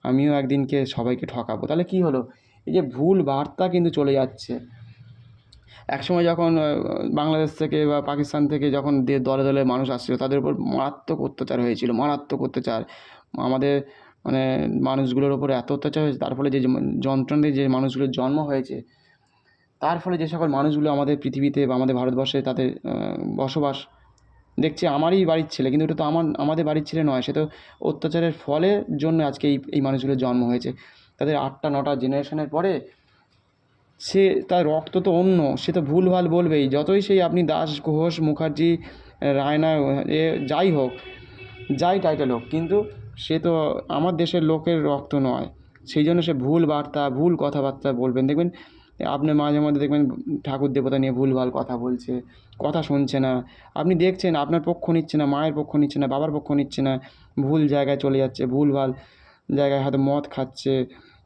আমিও একদিনকে সবাইকে ঠকাবো। তাহলে কী হলো? এই যে ভুল বার্তা কিন্তু চলে যাচ্ছে। একসময় যখন বাংলাদেশ থেকে বা পাকিস্তান থেকে যখন দলে দলে মানুষ আসছিল, তাদের উপর মারাত্মক অত্যাচার হয়েছিল, মারাত্মক অত্যাচার। আমাদের মানুষগুলোর ওপরে এত অত্যাচার হয়েছে, তার ফলে যে যন্ত্রণা দিয়ে যে মানুষগুলোর জন্ম হয়েছে, তার ফলে যে সকল মানুষগুলো আমাদের পৃথিবীতে বা আমাদের ভারতবর্ষে তাদের বসবাস দেখছি, আমারই বাড়ির ছেলে, কিন্তু ওটা তো আমাদের বাড়ির ছেলে নয়, সে তো অত্যাচারের ফলের জন্য আজকে এই মানুষগুলোর জন্ম হয়েছে। তাদের 8টা 9টা জেনারেশনের পরে সে তার রক্ত তো অন্য, সে তো ভুলভাল বলবেই, যতই সেই আপনি দাস ঘোষ মুখার্জি রায়না যাই হোক, যাই টাইটেল হোক, কিন্তু সে তো আমার দেশের লোকের রক্ত নয়। সেই জন্য সে ভুল বার্তা ভুল কথাবার্তা বলবেন। দেখবেন আপনি মাঝে মধ্যে দেখবেন ঠাকুর দেবতা নিয়ে ভুলভাল কথা বলছে, কথা শুনছে না, আপনি দেখছেন আপনার পক্ষ নিচ্ছে না, মায়ের পক্ষ নিচ্ছে না, বাবার পক্ষ নিচ্ছে না, ভুল জায়গায় চলে যাচ্ছে, ভুলভাল জায়গায় হয়তো মদ খাচ্ছে,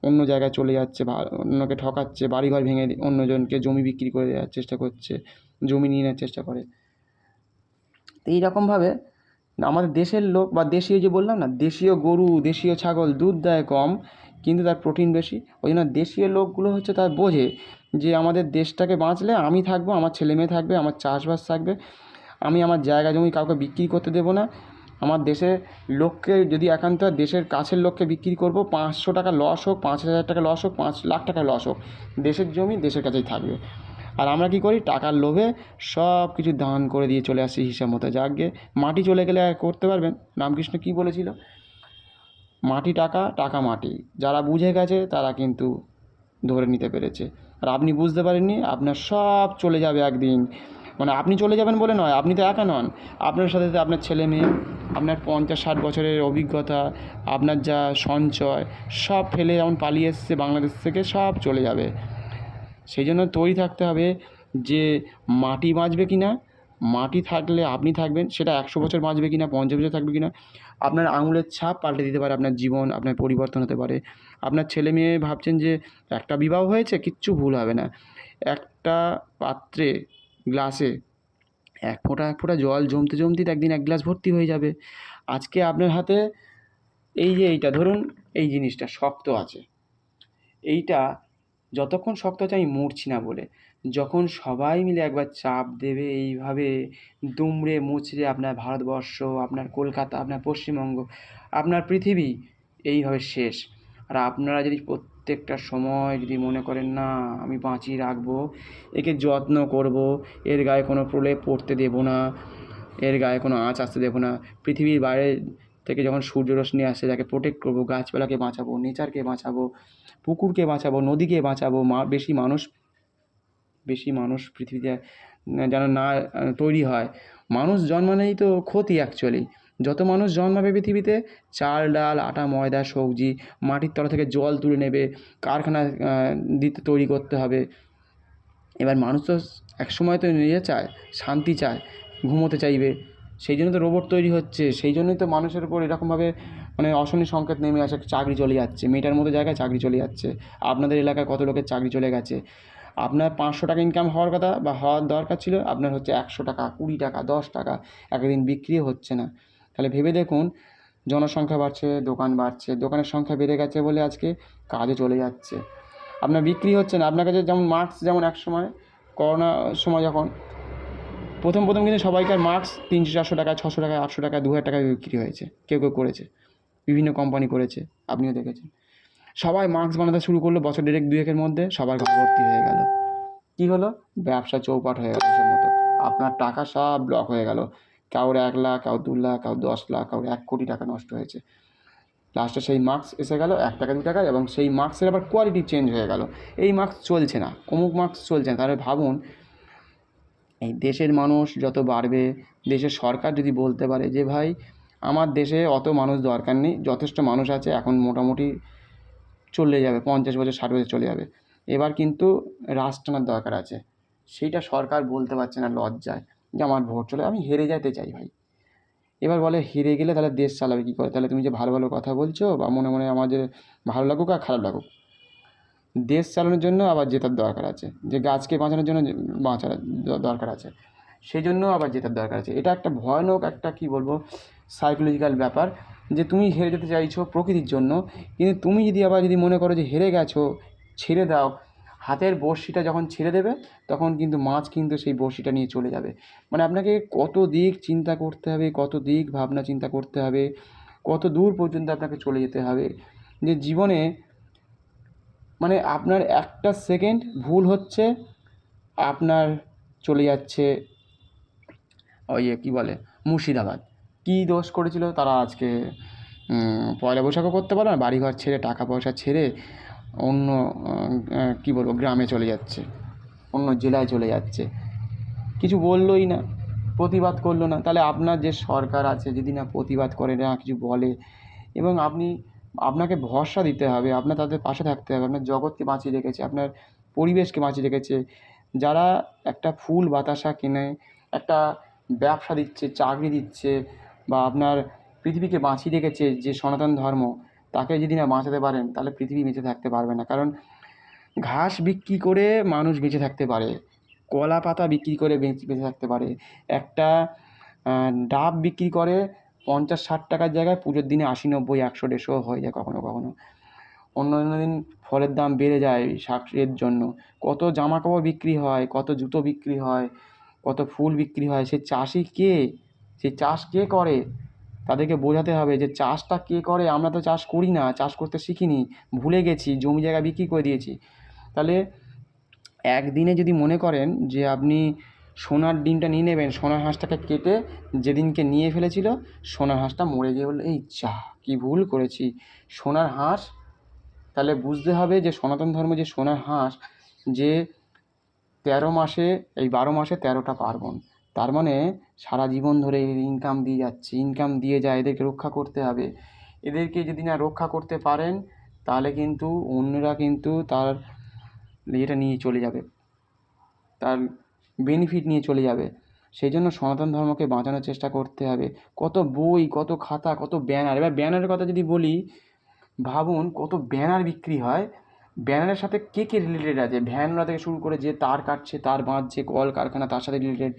অন্য জায়গায় চলে যাচ্ছে, অন্যকে ঠকাচ্ছে, বাড়িঘর ভেঙে অন্যজনকে জমি বিক্রি করে দেওয়ার চেষ্টা করছে, জমি নিয়ে নেওয়ার চেষ্টা করে। তো এইরকমভাবে আমাদের দেশের লোক বা দেশীয়, যে বললাম না, দেশীয় গরু দেশীয় ছাগল দুধ দেয় কম কিন্তু তার প্রোটিন বেশি। ওই জন্য দেশীয় লোকগুলো হচ্ছে তার বোঝে যে আমাদের দেশটাকে বাঁচলে আমি থাকবো, আমার ছেলে মেয়ে থাকবে, আমার চাষবাস থাকবে, আমি আমার জায়গা জমি কাউকে বিক্রি করতে দেবো না। আমার দেশের লোককে যদি একান্ত দেশের কাছের লোককে বিক্রি করব, 500 টাকা লস হোক, 5,000 টাকা লস হোক, 5 লাখ টাকা লস হোক, দেশের জমি দেশের কাছেই থাকবে। আর আমরা কী করি? টাকার লোভে সব কিছু দান করে দিয়ে চলে আসি হিসাব মতো। যাকগে মাটি চলে গেলে আর করতে পারবেন। রামকৃষ্ণ কী বলেছিল? মাটি টাকা, টাকা মাটি। যারা বুঝে গেছে তারা কিন্তু ধরে নিতে পেরেছে। আর আপনি বুঝতে পারেননি, আপনার সব চলে যাবে একদিন। মানে আপনি চলে যাবেন বলে নয়, আপনি তো একা নন, আপনার সাথে সাথে আপনার ছেলে মেয়ে, আপনার 50-60 বছরের অভিজ্ঞতা, আপনার যা সঞ্চয়, সব ফেলে যেমন পালিয়ে এসছে বাংলাদেশ থেকে, সব চলে যাবে। সেই জন্য তৈরি থাকতে হবে যে মাটি বাঁচবে কি না, মাটি থাকলে আপনি থাকবেন, সেটা 100 বছর বাঁচবে কি না, 50 বছর থাকবে কি না, আপনার আঙুলের ছাপ পাল্টে দিতে পারে আপনার জীবন, আপনার পরিবর্তন হতে পারে। আপনার ছেলে মেয়ে ভাবছেন যে একটা বিবাহ হয়েছে, কিচ্ছু ভুল হবে না। একটা পাত্রে গ্লাসে এক ফোঁটা জল জমতে জমতেই একদিন 1 গ্লাস ভর্তি হয়ে যাবে। আজকে আপনার হাতে এই যে এইটা ধরুন, এই জিনিসটা শক্ত আছে, এইটা যতক্ষণ শক্ত আছে আমি মরছি না বলে, যখন সবাই মিলে একবার চাপ দেবে এইভাবে দুমড়ে মুচড়ে আপনার ভারতবর্ষ, আপনার কলকাতা, আপনার পশ্চিমবঙ্গ, আপনার পৃথিবী এইভাবে শেষ। আর আপনারা যদি প্রত্যেকটা সময় যদি মনে করেন না আমি বাঁচিয়ে রাখবো, একে যত্ন করব, এর গায়ে কোনো প্রলেপ পড়তে দেবো না, এর গায়ে কোনো আঁচ আসতে দেবো না, পৃথিবীর বাইরে থেকে যখন সূর্যরশ্মি আসে তাকে প্রোটেক্ট করবো, গাছপালাকে বাঁচাবো, নেচারকে বাঁচাবো, পুকুরকে বাঁচাবো, নদীকে বাঁচাবো, বেশি মানুষ পৃথিবীতে যেন না তৈরি হয়। মানুষ জন্মানোই তো ক্ষতি অ্যাকচুয়ালি। যত মানুষ জন্মাবে পৃথিবীতে, চাল ডাল আটা ময়দা সবজি মাটির তলা থেকে জল তুলে নেবে, কারখানা দিতে তৈরি করতে হবে। এবার মানুষ তো একসময় তো চায়, শান্তি চায়, ঘুমোতে চাইবে, সেই জন্য তো রোবট তৈরি হচ্ছে। সেই জন্যই তো মানুষের উপর এরকমভাবে অশনি সংকেত নেমে আসে, চাকরি চলে যাচ্ছে, মেয়েটার মতো জায়গায় চাকরি চলে যাচ্ছে। আপনাদের এলাকায় কত লোকের চাকরি চলে গেছে। আপনার 500 টাকা ইনকাম হওয়ার কথা বা হওয়ার দরকার ছিল, আপনার হচ্ছে 100 টাকা 20 টাকা 10 টাকা, একদিন বিক্রিও হচ্ছে না। তাহলে ভেবে দেখুন, জনসংখ্যা বাড়ছে, দোকান বাড়ছে, দোকানের সংখ্যা বেড়ে গেছে বলে আজকে কাজে চলে যাচ্ছে, আপনার বিক্রি হচ্ছে না। আপনার কাছে যেমন মাস্ক, যেমন এক সময় করোনার সময় যখন প্রথম কিন্তু সবাইকার মাস্ক 300 400 টাকা 600 টাকা 800 টাকা 2000 টাকায় বিক্রি হয়েছে, কেউ করেছে, বিভিন্ন কোম্পানি করেছে, আপনিও দেখেছেন। সবাই মাস্ক বানাতে শুরু করলো, বছর দেড়েক দুয়েকের মধ্যে সবার ঘর ভর্তি হয়ে গেল। কী হলো? ব্যবসা চৌপাট হয়ে গেল সে মতো। আপনার টাকা সব ব্লক হয়ে গেল। কারোর 1 লাখ, কারোর 2 লাখ, কারোর 10 লাখ, কারোর 1 কোটি টাকা নষ্ট হয়েছে। লাস্টে সেই মাস্ক এসে গেল 1 টাকা 2 টাকা, এবং সেই মাস্কের আবার কোয়ালিটি চেঞ্জ হয়ে গেল। এই মাস্ক চলছে না, অমুক মাস্ক চলছে না। তাহলে ভাবুন, এই দেশের মানুষ যত বাড়বে, দেশের সরকার যদি বলতে পারে যে ভাই আমার দেশে অত মানুষ দরকার নেই, যথেষ্ট মানুষ আছে, এখন মোটামুটি চলে যাবে, 50 বছর 60 বছর চলে যাবে, এবার কিন্তু রাশ টানার দরকার আছে, সেইটা সরকার বলতে পারছে না লজ্জায়, যে আমার ভোট চলে, আমি হেরে যেতে চাই ভাই। এবার বলে হেরে গেলে তাহলে দেশ চালাবে কী করে? তাহলে তুমি যে ভালো ভালো কথা বলছো, বা মনে মনে আমার যে ভালো লাগুক আর খারাপ লাগুক, দেশ চালানোর জন্য আবার জেতার দরকার আছে, যে গাছকে বাঁচানোর জন্য বাঁচার দরকার আছে, সেই জন্য আবার জেতার দরকার আছে। এটা একটা ভয়ানক একটা কী বলবো সাইকোলজিক্যাল ব্যাপার, যে তুমি হেরে যেতে চাইছো প্রকৃতির জন্য, কিন্তু তুমি যদি আবার মনে করো যে হেরে গেছো, ছেড়ে দাও, হাতের বড়শিটা যখন ছেড়ে দেবে, তখন কিন্তু মাছ কিন্তু সেই বড়শিটা নিয়ে চলে যাবে। আপনাকে কত দিক চিন্তা করতে হবে, কত দিক ভাবনা চিন্তা করতে হবে, কত দূর পর্যন্ত আপনাকে চলে যেতে হবে, যে জীবনে আপনার একটা সেকেন্ড ভুল হচ্ছে, আপনার চলে যাচ্ছে ওই কী বলে মুর্শিদাবাদ। কী দোষ করেছিল তারা? আজকে পয়লা বৈশাখও করতে পারবে না, বাড়িঘর ছেড়ে টাকা পয়সা ছেড়ে অন্য কী বলবো গ্রামে চলে যাচ্ছে, অন্য জেলায় চলে যাচ্ছে, কিছু বললোই না, প্রতিবাদ করলো না। তাহলে আপনার যে সরকার আছে যদি না প্রতিবাদ করে, না কিছু বলে, এবং আপনাকে ভরসা দিতে হবে, আপনার তাদের পাশে থাকতে হবে। আপনার জগৎকে বাঁচিয়ে রেখেছে, আপনার পরিবেশকে বাঁচিয়ে রেখেছে, যারা একটা ফুল বাতাসা কিনে একটা ব্যবসা দিচ্ছে, চাকরি দিচ্ছে, বা আপনার পৃথিবীকে বাঁচিয়ে রেখেছে যে সনাতন ধর্ম, তাকে যদি না বাঁচাতে পারেন, তাহলে পৃথিবী বেঁচে থাকতে পারবে না। কারণ ঘাস বিক্রি করে মানুষ বেঁচে থাকতে পারে, কলা পাতা বিক্রি করে বেঁচে থাকতে পারে, একটা ডাব বিক্রি করে 50-60 টাকার জায়গায় পুজোর দিনে 80-90-100-150 হয়ে যায় কখনো কখনো। অন্য দিন ফলের দাম বেড়ে যায় শাকের জন্য, কত জামা কাপড় বিক্রি হয়, কত জুতো বিক্রি হয়, কত ফুল বিক্রি হয়। সেই চাষি কে? সেই চাষ কে করে? তাদেরকে বোঝাতে হবে যে চাষটা কে করে। আমরা তো চাষ করি না, চাষ করতে শিখিনি, ভুলে গেছি, জমি জায়গা বিক্রি করে দিয়েছি। তাহলে একদিনে যদি মনে করেন যে আপনি সোনার ডিমটা নিয়ে নেবেন, সোনার হাঁসটাকে কেটে যেদিনকে নিয়ে ফেলেছিল, সোনার হাঁসটা মরে গিয়ে বললো এই যা কী ভুল করেছি, সোনার হাঁস। তাহলে বুঝতে হবে যে সনাতন ধর্ম যে সোনার হাঁস, যে 13 মাসে, এই 12 মাসে 13টা পার্বণ, তার সারা জীবন ধরে ইনকাম দিয়ে যাচ্ছে, ইনকাম দিয়ে যায়, এদেরকে রক্ষা করতে হবে। এদেরকে যদি না রক্ষা করতে পারেন, তাহলে কিন্তু অন্যরা কিন্তু তার ইয়েটা নিয়ে চলে যাবে, তার বেনিফিট নিয়ে চলে যাবে। সেই জন্য সনাতন ধর্মকে বাঁচানোর চেষ্টা করতে হবে। কত বই, কত খাতা, কত ব্যানার। এবার ব্যানারের কথা যদি বলি, ভাবুন কত ব্যানার বিক্রি হয়, ব্যানারের সাথে কে কে রিলেটেড আছে, ভ্যানওয়ালা থেকে শুরু করে যে তার কাটছে, তার বাঁধছে, কল কারখানা তার সাথে রিলেটেড,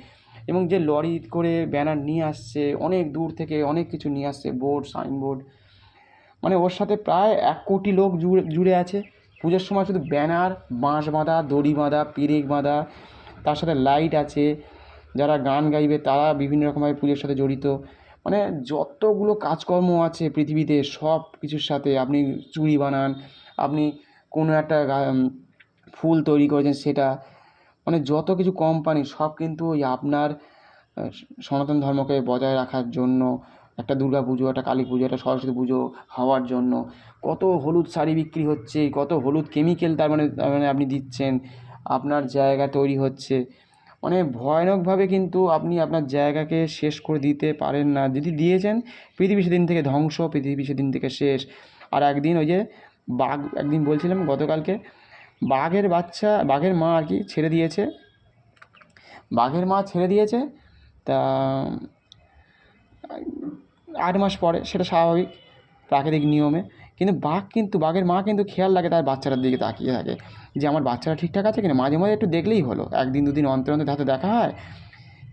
এবং যে লরি করে ব্যানার নিয়ে আসছে অনেক দূর থেকে, অনেক কিছু নিয়ে আসছে, বোর্ড, সাইনবোর্ড, ওর সাথে প্রায় 1 কোটি লোক জুড়ে আছে। পুজোর সময় শুধু ব্যানার, বাঁশ বাঁধা, দড়ি বাঁধা, পেরেক বাঁধা, তার সাথে লাইট আছে, যারা গান গাইবে তারা বিভিন্ন রকমভাবে পুজোর সাথে জড়িত। যতগুলো কাজকর্ম আছে পৃথিবীতে, সব কিছুর সাথে আপনি চুড়ি বানান, আপনি কোনো একটা ফুল তৈরি করেছেন সেটা, যত কিছু কোম্পানি, সব কিন্তু ওই আপনার সনাতন ধর্মকে বজায় রাখার জন্য, একটা দুর্গা পুজো, একটা কালী পুজো, একটা সরস্বতী পুজো হওয়ার জন্য কত হলুদ শাড়ি বিক্রি হচ্ছে, কত হলুদ কেমিক্যাল তার আপনি দিচ্ছেন, আপনার জায়গা তৈরি হচ্ছে, মানে ভয়ানকভাবে কিন্তু আপনি আপনার জায়গাকে শেষ করে দিতে পারেন না। যদি দিয়েছেন, পৃথিবী সেদিন থেকে ধ্বংস, পৃথিবী সেদিন থেকে শেষ। আর একদিন ওই যে বাঘ, একদিন বলছিলাম গতকালকে, বাঘের মা আর কি ছেড়ে দিয়েছে, তা 8 মাস পরে, সেটা স্বাভাবিক প্রাকৃতিক নিয়মে। কিন্তু বাঘের মা কিন্তু খেয়াল রাখে তার বাচ্চাটার দিকে তাকিয়ে থাকে যে আমার বাচ্চাটা ঠিকঠাক আছে কিনা। মাঝে মাঝে একটু দেখলেই হলো, 1 দিন 2 দিন অন্তর অন্তর তাতে দেখা হয়।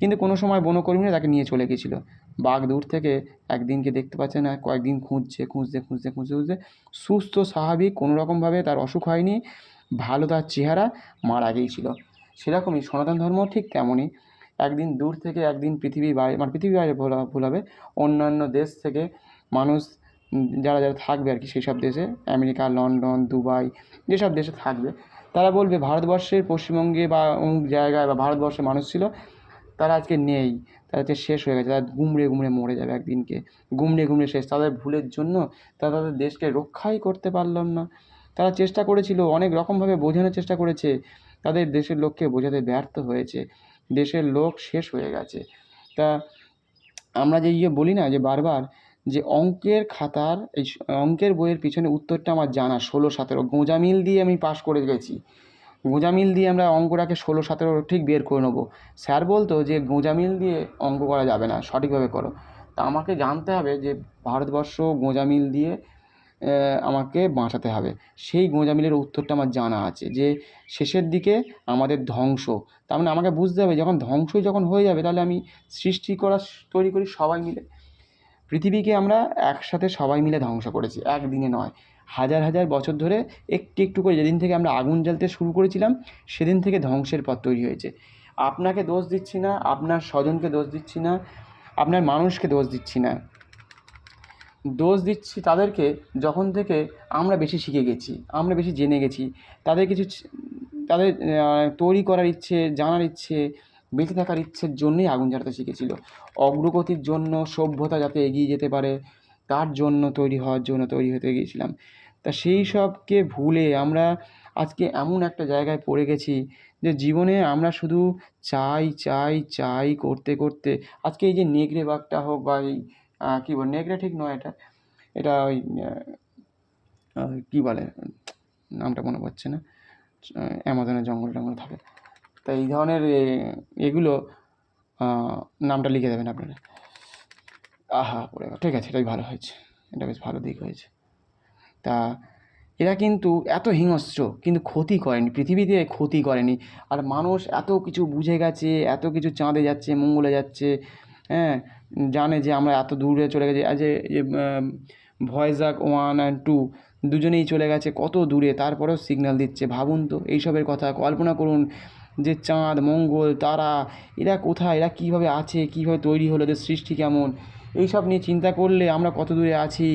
কিন্তু কোনো সময় বনকর্মীরা তাকে নিয়ে চলে গেছিলো। বাঘ দূর থেকে একদিনকে দেখতে পাচ্ছে না, কয়েকদিন খুঁজতে সুস্থ স্বাভাবিক কোনো রকমভাবে তার অসুখ হয়নি, ভালো তার চেহারা, মারা গিয়েছিল। সেরকমই সনাতন ধর্ম ঠিক তেমনই। একদিন দূর থেকে, একদিন পৃথিবীর বাইরে, মানে পৃথিবীর বাইরে ভুল হবে, অন্যান্য দেশ থেকে মানুষ, যারা থাকবে আর কি সেই সব দেশে, আমেরিকা, লন্ডন, দুবাই, যেসব দেশে থাকবে, তারা বলবে ভারতবর্ষের পশ্চিমবঙ্গে বা অমুক জায়গায় বা ভারতবর্ষের মানুষ ছিল, তারা আজকে নেই, তারা আজকে শেষ হয়ে গেছে, তারা গুমড়ে মরে যাবে একদিনকে, গুমড়ে শেষ। তাদের ভুলের জন্য তারা তাদের দেশকে রক্ষাই করতে পারলাম না। তারা চেষ্টা করেছিল, অনেক রকমভাবে বোঝানোর চেষ্টা করেছে, তাদের দেশের লোককে বোঝাতে ব্যর্থ হয়েছে, দেশের লোক শেষ হয়ে গেছে। তা আমরা যে বলি না যে বারবার, যে অঙ্কের খাতার অঙ্কের বইয়ের পিছনে উত্তরটা আমার জানা 16-17 গোঁজামিল দিয়ে আমি পাশ করে গেছি। গোঁজামিল দিয়ে আমরা অঙ্কটাকে 16-17 ঠিক বের করে নেবো। স্যার বলতো যে গোঁজামিল দিয়ে অঙ্ক করা যাবে না, সঠিকভাবে করো। তা আমাকে জানতে হবে যে ভারতবর্ষ গোঁজামিল দিয়ে আমাকে বাঁচাতে হবে। সেই গোঁজামিলের উত্তরটা আমার জানা আছে, যে শেষের দিকে আমাদের ধ্বংস। তার মানে আমাকে বুঝতে হবে যখন ধ্বংসই যখন হয়ে যাবে, তাহলে আমি তৈরি করি সবাই মিলে। পৃথিবীকে আমরা একসাথে সবাই মিলে ধ্বংস করেছি, একদিনে নয়, হাজার বছর ধরে একটু একটু করে। যেদিন থেকে আমরা আগুন জ্বালতে শুরু করেছিলাম, সেদিন থেকে ধ্বংসের পথ তৈরি হয়েছে। আপনাকে দোষ দিচ্ছি না, আপনার স্বজনকে দোষ দিচ্ছি না, আপনার মানুষকে দোষ দিচ্ছি না, দোষ দিচ্ছি তাদেরকে যখন থেকে আমরা বেশি শিখে গেছি, আমরা বেশি জেনে গেছি। তাদের তাদের তৈরি করার ইচ্ছে, জানার ইচ্ছে, বেঁচে থাকার ইচ্ছের জন্যই আগুন জ্বালাতে শিখেছিল। অগ্রগতির জন্য, সভ্যতা যাতে এগিয়ে যেতে পারে তার জন্য, তৈরি হওয়ার জন্য তৈরি হতে গিয়েছিলাম। তা সেই সবকে ভুলে আমরা আজকে এমন একটা জায়গায় পড়ে গেছি যে জীবনে আমরা শুধু চাই করতে আজকে এই যে নেকড়ে বাঘটা হোক বা এই কী বলে, নেকড়ে ঠিক নয়, এটা ওই কী বলে, নামটা মনে পড়ছে না, অ্যামাজনের জঙ্গল টঙ্গল থাকে। তা এই ধরনের এগুলো, নামটা লিখে দেবেন আপনারা। পড়ে গেল, ঠিক আছে, এটাই ভালো হয়েছে, এটা বেশ ভালো দিক হয়েছে। তা এরা কিন্তু এত হিংস্র, কিন্তু ক্ষতি করেনি, পৃথিবীতে ক্ষতি করেনি। আর মানুষ এত কিছু বুঝে গেছে, এত কিছু চাঁদে যাচ্ছে, মঙ্গলে যাচ্ছে, হ্যাঁ, জানে যে আমরা এত দূরে চলে গেছি। আজ ভয়েজাক 1 আর 2 দুজনেই চলে গেছে কত দূরে, তারপরেও সিগন্যাল দিচ্ছে। ভাবুন তো এইসবের কথা, কল্পনা করুন যে চাঁদ, মঙ্গল, তারা, এরা কোথায়, এরা কীভাবে আছে, কীভাবে তৈরি হলো, এদের সৃষ্টি কেমন, এইসব নিয়ে চিন্তা করলে আমরা কত দূরে আছি,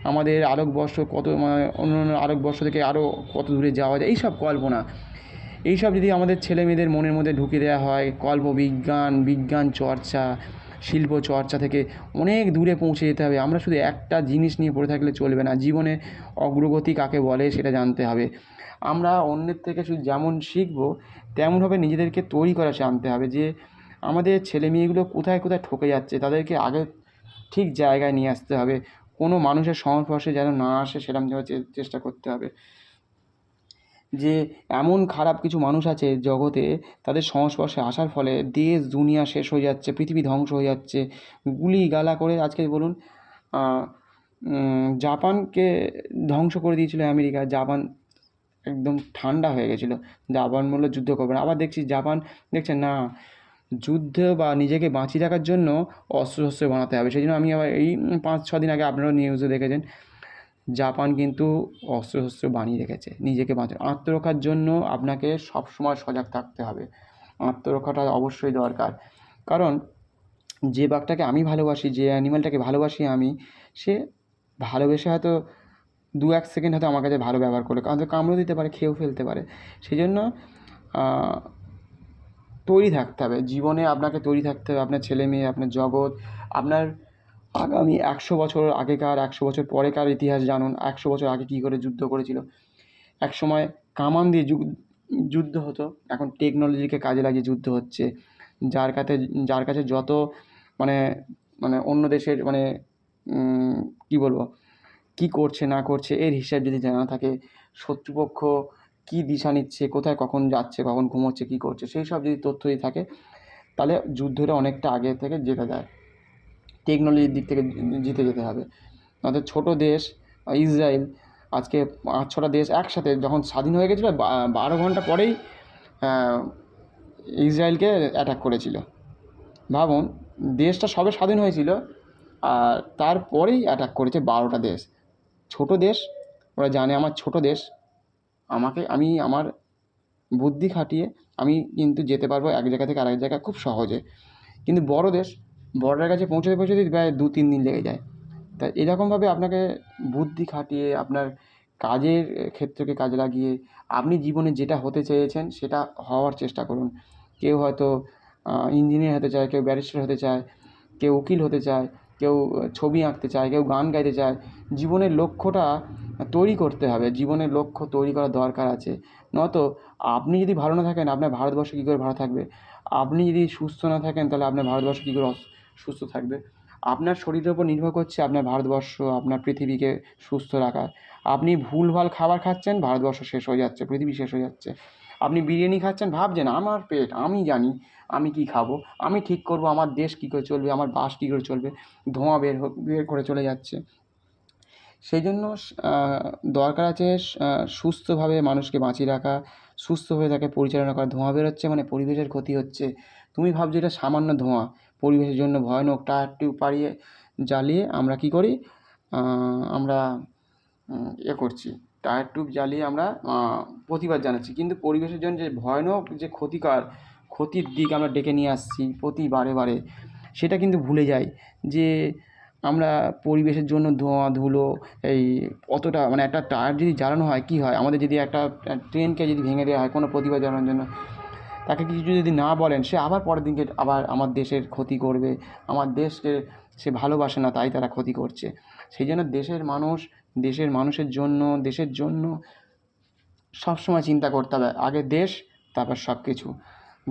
আমাদের আলোকবর্ষ কত, মানে অন্যান্য আলোকবর্ষ থেকে আরও কত দূরে যাওয়া যায়, এইসব কল্পনা, এইসব যদি আমাদের ছেলে মেয়েদের মনের মধ্যে ঢুকিয়ে দেওয়া হয়, বিজ্ঞান চর্চা, শিল্প চর্চা থেকে অনেক দূরে পৌঁছে যেতে হবে। আমরা শুধু একটা জিনিস নিয়ে পড়ে থাকলে চলবে না, জীবনে অগ্রগতি কাকে বলে সেটা জানতে হবে। আমরা অন্যের থেকে শুধু যেমন শিখবো, তেমনভাবে নিজেদেরকে তৈরি করা জানতে হবে, যে আমাদের ছেলে মেয়েগুলো কোথায় ঠকে যাচ্ছে, তাদেরকে আগে ঠিক জায়গায় নিয়ে আসতে হবে। কোনো মানুষের সংস্পর্শে যেন না আসে, সেরকম চেষ্টা করতে হবে। যে এমন খারাপ কিছু মানুষ আছে জগতে, তাদের সংস্পর্শে আসার ফলে দেশ দুনিয়া শেষ হয়ে যাচ্ছে, পৃথিবী ধ্বংস হয়ে যাচ্ছে, গুলি গালা করে। আজকে বলুন, জাপানকে ধ্বংস করে দিয়েছিল আমেরিকা, জাপান একদম ঠান্ডা হয়ে গেছিলো, জাপান বললো যুদ্ধ করবে না। আবার জাপান দেখছে না, যুদ্ধ বা নিজেকে বাঁচিয়ে রাখার জন্য অস্ত্র বানাতে হবে। সেই জন্য আমি আবার এই 5-6 দিন আগে, আপনারাও নিউজে দেখেছেন, জাপান কিন্তু অস্ত্র বানিয়ে রেখেছে নিজেকে বাঁচানো। আত্মরক্ষার জন্য আপনাকে সবসময় সজাগ থাকতে হবে, আত্মরক্ষাটা অবশ্যই দরকার। কারণ যে বাঘটাকে আমি ভালোবাসি, যে অ্যানিম্যালটাকে ভালোবাসি আমি, সে ভালোবেসে হয়তো 2-1 সেকেন্ড হয়তো আমার কাছে ভালো ব্যবহার করলো, কারণ তো কামড়ে দিতে পারে, খেয়েও ফেলতে পারে। সেই জন্য তৈরি থাকতে হবে, জীবনে আপনাকে তৈরি থাকতে হবে। আপনার ছেলে মেয়ে, আপনার জগৎ, আপনার আগামী 100 বছর আগেকার, 100 বছর পরেকার ইতিহাস জানুন। 100 বছর আগে কী করে যুদ্ধ করেছিল। একসময় কামান দিয়ে যুদ্ধ হতো, এখন টেকনোলজিকে কাজে লাগিয়ে যুদ্ধ হচ্ছে। যার কাছে যার কাছে যত মানে মানে অন্য দেশের মানে কী বলবো, কী করছে না করছে এর হিসাব যদি জানা থাকে, শত্রুপক্ষ কী দিশা নিচ্ছে, কোথায় কখন যাচ্ছে, কখন ঘুমোচ্ছে, কী করছে, সেই সব যদি তথ্য যদি থাকে, তাহলে যুদ্ধটা অনেকটা আগে থেকে জেতা যায়। টেকনোলজির দিক থেকে জিতে যেতে হবে। আমাদের ছোটো দেশ ইসরায়েল আজকে 5-6টা দেশ একসাথে যখন স্বাধীন হয়ে গেছিলো 12 ঘন্টা পরেই ইসরায়েলকে অ্যাটাক করেছিল। ভাবুন, দেশটা সবে স্বাধীন হয়েছিল আর তারপরেই অ্যাটাক করেছে 12টা দেশ। ছোট দেশ, ওরা জানে আমার ছোট দেশ, আমি আমার বুদ্ধি খাটিয়ে আমি কিন্তু যেতে পারবো এক জায়গা থেকে আরেক জায়গায় খুব সহজে। কিন্তু বড় দেশ, বর্ডারের কাছে পৌঁছতে প্রায় 2-3 দিন লেগে যায়। তাই এরকমভাবে আপনাকে বুদ্ধি খাটিয়ে আপনার কাজের ক্ষেত্রকে কাজে লাগিয়ে আপনি জীবনে যেটা হতে চেয়েছেন সেটা হওয়ার চেষ্টা করুন। কেউ হয়তো ইঞ্জিনিয়ার হতে চায়, কেউ ব্যারিস্টার হতে চায়, কেউ উকিল হতে চায়, কেউ ছবি আঁকতে চায়, কেউ গান গাইতে চায়। জীবনের লক্ষ্যটা তৈরি করতে হবে, জীবনের লক্ষ্য তৈরি করার দরকার আছে। নয়তো আপনি যদি ভালো না থাকেন আপনার ভারতবর্ষ কী করে ভালো থাকবে? আপনি যদি সুস্থ না থাকেন তাহলে আপনার ভারতবর্ষ কী করে সুস্থ থাকবে? আপনার শরীরের ওপর নির্ভর করছে আপনার ভারতবর্ষ, আপনার পৃথিবীকে সুস্থ রাখা। আপনি ভুলভাল খাবার খাচ্ছেন, ভারতবর্ষ শেষ হয়ে যাচ্ছে, পৃথিবী শেষ হয়ে যাচ্ছে। আপনি বিরিয়ানি খাচ্ছেন, ভাবছেন আমার পেট, আমি জানি আমি কী খাবো, আমি ঠিক করবো আমার দেশ কী করে চলবে, আমার বাস কী করে চলবে, ধোঁয়া বের করে চলে যাচ্ছে। সেই জন্য দরকার আছে সুস্থভাবে মানুষকে বাঁচিয়ে রাখা, সুস্থভাবে তাকে পরিচালনা করা। ধোঁয়া বেরোচ্ছে মানে পরিবেশের ক্ষতি হচ্ছে। তুমি ভাবছো এটা সামান্য ধোঁয়া, পরিবেশের জন্য ভয়ানক। টায়ার টিউব জ্বালিয়ে আমরা কী করি, আমরা করছি, টায়ার টিউব জ্বালিয়ে আমরা প্রতিবাদ জানাচ্ছি, কিন্তু পরিবেশের জন্য যে ভয়ানক যে ক্ষতির দিক আমরা ডেকে নিয়ে আসছি বারে সেটা কিন্তু ভুলে যাই যে আমরা পরিবেশের জন্য ধোঁয়া ধুলো এই অতটা মানে একটা টায়ার যদি জ্বালানো হয় কী হয়, আমাদের যদি একটা ট্রেনকে যদি ভেঙে দেওয়া হয় কোনো প্রতিবাদ জানানোর জন্য, তাকে কিছু যদি না বলেন সে আবার পরের দিনকে আবার আমার দেশের ক্ষতি করবে। আমার দেশকে সে ভালোবাসে না, তাই তারা ক্ষতি করছে। সেই জন্য দেশের মানুষের জন্য, দেশের জন্য সবসময় চিন্তা করতে হবে। আগে দেশ, তারপর সব কিছু।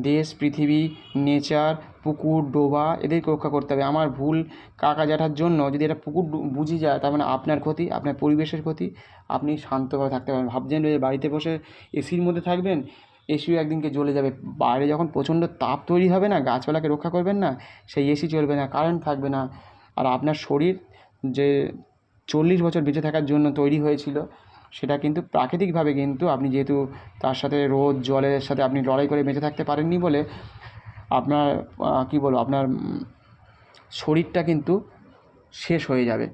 দেশ, পৃথিবী, নেচার, পুকুর, ডোবা এদেরকে রক্ষা করতে হবে। আমার ভুল কাকা জ্যাঠার জন্য যদি এটা পুকুর বুঝে যায়, তার মানে আপনার ক্ষতি, আপনার পরিবেশের ক্ষতি। আপনি শান্তভাবে থাকতে পারবেন। ভাবছেন যে বাড়িতে বসে এসির মধ্যে থাকবেন, এসিও একদিনকে জ্বলে যাবে। বাইরে যখন প্রচণ্ড তাপ তৈরি হবে না, গাছপালাকে রক্ষা করবেন না, সেই এসি চলবে না, কারেন্ট থাকবে না। আর আপনার শরীর যে 40 বছর বেঁচে থাকার জন্য তৈরি হয়েছিল, সেটা কিন্তু প্রাকৃতিকভাবে, কিন্তু আপনি যেহেতু তার সাথে রোদ জলের সাথে আপনি লড়াই করে বেঁচে থাকতে পারেননি বলে আপনার কী বলবো, আপনার শরীরটা কিন্তু শেষ হয়ে যাবে।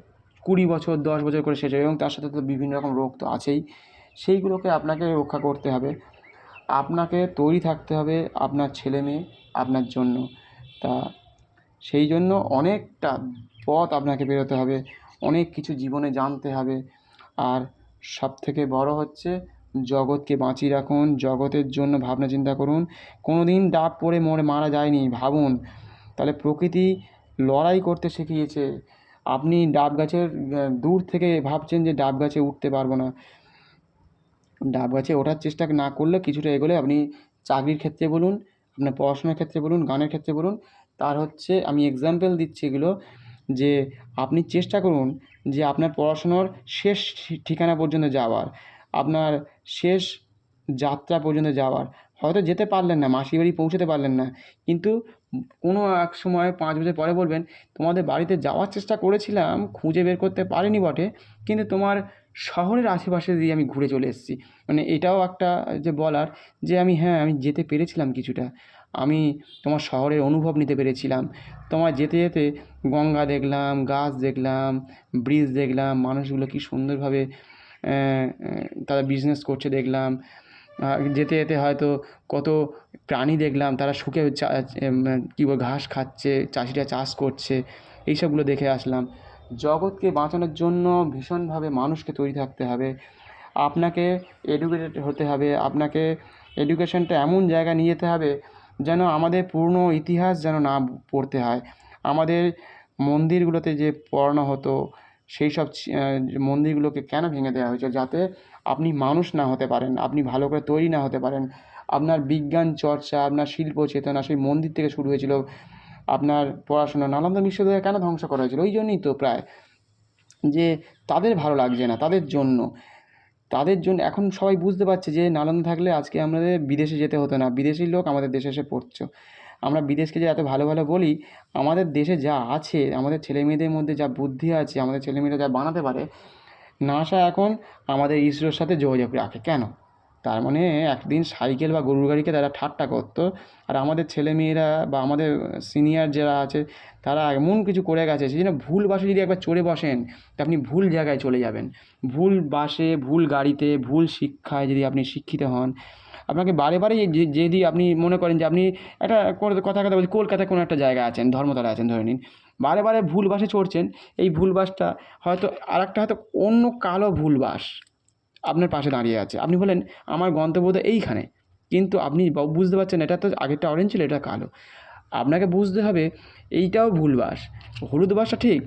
20 বছর 10 বছর করে শেষ হবে, এবং তার সাথে তো বিভিন্ন রকম রোগ তো আছেই। সেইগুলোকে আপনাকে রক্ষা করতে হবে। আপনাকে তৈরি থাকতে হবে আপনার ছেলে মেয়ে আপনার জন্য। তা সেই জন্য অনেকটা পথ আপনাকে বেরোতে হবে, অনেক কিছু জীবনে জানতে হবে। আর সবথেকে বড় হচ্ছে জগৎকে বাঁচিয়ে রাখুন, জগতের জন্য ভাবনা চিন্তা করুন। কোনো দিন ডাব পড়ে মারা যায়নি, ভাবুন। তাহলে প্রকৃতি লড়াই করতে শিখিয়েছে। আপনি ডাব গাছের দূর থেকে ভাবছেন যে ডাব গাছে উঠতে পারবো না। ডাব গাছে ওঠার চেষ্টা না করলে কিছুটা এগোলে আপনি চাকরির ক্ষেত্রে বলুন, আপনার পড়াশোনার ক্ষেত্রে বলুন, গানের ক্ষেত্রে বলুন, তার হচ্ছে আমি এক্সাম্পল দিচ্ছি এগুলো, যে আপনি চেষ্টা করুন যে আপনার পড়াশোনার শেষ ঠিকানা পর্যন্ত যাওয়ার, আপনার শেষ যাত্রা পর্যন্ত যাওয়ার। হয়তো যেতে পারলেন না, মাসির বাড়ি পৌঁছতে পারলেন না, কিন্তু কোনো এক সময় 5 বছর পরে বলবেন, তোমাদের বাড়িতে যাওয়ার চেষ্টা করেছিলাম, খুঁজে বের করতে পারিনি বটে, কিন্তু তোমার শহরের আশেপাশে দিয়ে আমি ঘুরে চলে এসেছি। মানে এটাও একটা যে বলার যে আমি আমি যেতে পেরেছিলাম কিছুটা। আমি তোমার শহরের অনুভব নিতে পেরেছিলাম। তোমার যেতে যেতে গঙ্গা দেখলাম, গাছ দেখলাম, ব্রিজ দেখলাম, মানুষগুলো কী সুন্দরভাবে তারা বিজনেস করছে দেখলাম। যেতে যেতে হয়তো কত প্রাণী দেখলাম, তারা শুকে কী বলে ঘাস খাচ্ছে, চাষিরা চাষ করছে, এইসবগুলো দেখে আসলাম। জগৎকে বাঁচানোর জন্য ভীষণভাবে মানুষকে তৈরি থাকতে হবে। আপনাকে এডুকেটেড হতে হবে, আপনাকে এডুকেশনটা এমন জায়গায় নিয়ে যেতে হবে যেন আমাদের পুরনো ইতিহাস যেন না পড়তে হয়। আমাদের মন্দিরগুলোতে যে পড়ানো হতো সেই সব মন্দিরগুলোকে কেন ভেঙে দেওয়া হয়েছে? যাতে আপনি মানুষ না হতে পারেন, আপনি ভালো করে তৈরি না হতে পারেন। আপনার বিজ্ঞান চর্চা, আপনার শিল্প চেতনা সেই মন্দির থেকে শুরু হয়েছিল। আপনার পড়াশোনা নালন্দা বিশ্ববিদ্যালয় কেন ধ্বংস করা হয়েছিল? ওই জন্যই তো প্রায়, যে তাদের ভালো লাগছে না, তাদের জন্য এখন সবাই বুঝতে পারছে যে নালন্দা থাকলে আজকে আমাদের বিদেশে যেতে হতো না, বিদেশি লোক আমাদের দেশে এসে পড়ছে। আমরা বিদেশকে যে এত ভালো ভালো বলি, আমাদের দেশে যা আছে, আমাদের ছেলেমেয়েদের মধ্যে যা বুদ্ধি আছে, আমাদের ছেলেমেয়েরা যা বানাতে পারে, নাসা এখন আমাদের ইসরোর সাথে যোগাযোগ রাখে। কেন? তার মানে একদিন সাইকেল বা গরুর গাড়িকে তারা ঠাট্টা করতো, আর আমাদের ছেলেমেয়েরা বা আমাদের সিনিয়র যারা আছে তারা এমন কিছু করে গেছে, সেই জন্য ভুল বাসে যদি একবার চড়ে বসেন তা আপনি ভুল জায়গায় চলে যাবেন। ভুল বাসে, ভুল গাড়িতে, ভুল শিক্ষায় যদি আপনি শিক্ষিত হন, আপনাকে বারে বারে যদি আপনি মনে করেন যে আপনি একটা কথা বলছি, কলকাতায় কোনো একটা জায়গায় আছেন, ধর্মতলায় আছেন ধরে নিন, বারে বারে ভুল বাসে চড়ছেন, এই ভুল বাসটা হয়তো আর একটা হয়তো অন্য কালো ভুল বাস আপনার পাশে দাঁড়িয়ে আছে। আপনি বলেন আমার গন্তব্য তো এইখানে, কিন্তু আপনি বুঝতে পারছেন এটা তো আগেরটা অরেঞ্জ ছিল, এটা কালো। আপনাকে বুঝতে হবে এইটাও ভুল বাস, হলুদ বাসটা ঠিক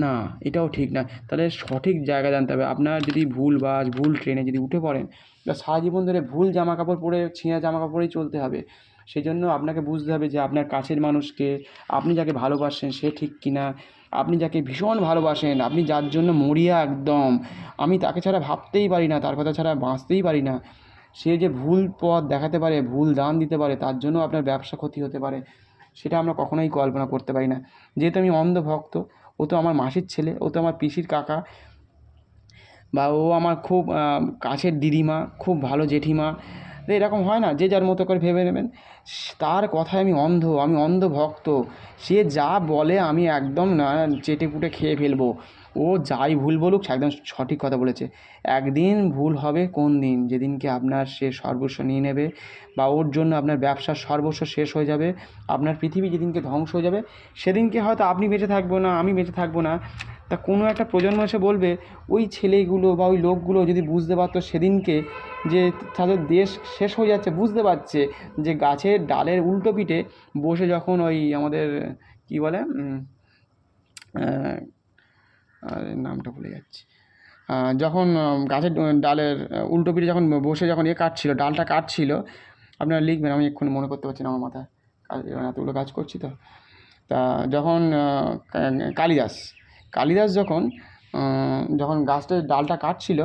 না, এটাও ঠিক না। তাহলে সঠিক জায়গা জানতে হবে। আপনার যদি ভুল বাস, ভুল ট্রেনে যদি উঠে পড়েন, তা সারা জীবন ধরে ভুল জামা কাপড় পরে, ছিঁড়া জামা কাপড়েই চলতে হবে। সেই জন্য আপনাকে বুঝতে হবে যে আপনার কাছের মানুষকে, আপনি যাকে ভালোবাসেন সে ঠিক কিনা, আপনি যাকে ভীষণ ভালোবাসেন, আপনি যার জন্য মরিয়া একদম, আমি তাকে ছাড়া ভাবতেই পারি না, তার কথা ছাড়া বাঁচতেই পারি না, সে যে ভুল পথ দেখাতে পারে, ভুল দান দিতে পারে, তার জন্য আপনার ব্যবসা ক্ষতি হতে পারে, সেটা আমরা কখনোই কল্পনা করতে পারি না। যেহেতু আমি অন্ধ ভক্ত, ও তো আমার মাসির ছেলে, ও তো আমার পিসির কাকা, বা ও আমার খুব কাছের দিদিমা, খুব ভালো জেঠিমা। তো এরকম হয় না, যে যার মতো করে ভেবে নেবেন। তার কথায় আমি অন্ধ ভক্ত। সে যা বলে আমি একদম না চেটেপুটে খেয়ে ফেলবো। ও যাই ভুল বলুক সে একদম সঠিক কথা বলেছে। একদিন ভুল হবে, কোন দিন? যেদিনকে আপনার সে সর্বস্ব নিয়ে নেবে, বা ওর জন্য আপনার ব্যবসার সর্বস্ব শেষ হয়ে যাবে, আপনার পৃথিবী যেদিনকে ধ্বংস হয়ে যাবে, সেদিনকে হয়তো আপনি বেঁচে থাকবো না, আমি বেঁচে থাকবো না। তা কোনো একটা প্রজন্ম এসে বলবে, ওই ছেলেগুলো বা ওই লোকগুলো যদি বুঝতে পারতো সেদিনকে যে তাদের দেশ শেষ হয়ে যাচ্ছে, বুঝতে পারছে যে গাছের ডালের উল্টো পিঠে বসে যখন ওই আমাদের কী বলে, আর নামটা ভুলে যাচ্ছি, যখন গাছের ডালের উল্টো পিঠে যখন বসে যখন কাটছিল, ডালটা কাটছিল, আপনারা লিখবেন, আমি এক্ষুনি মনে করতে পারছি না, আমার মাথায় এতগুলো কাজ করছি তো। তা যখন কালিদাস যখন গাছটার ডালটা কাটছিল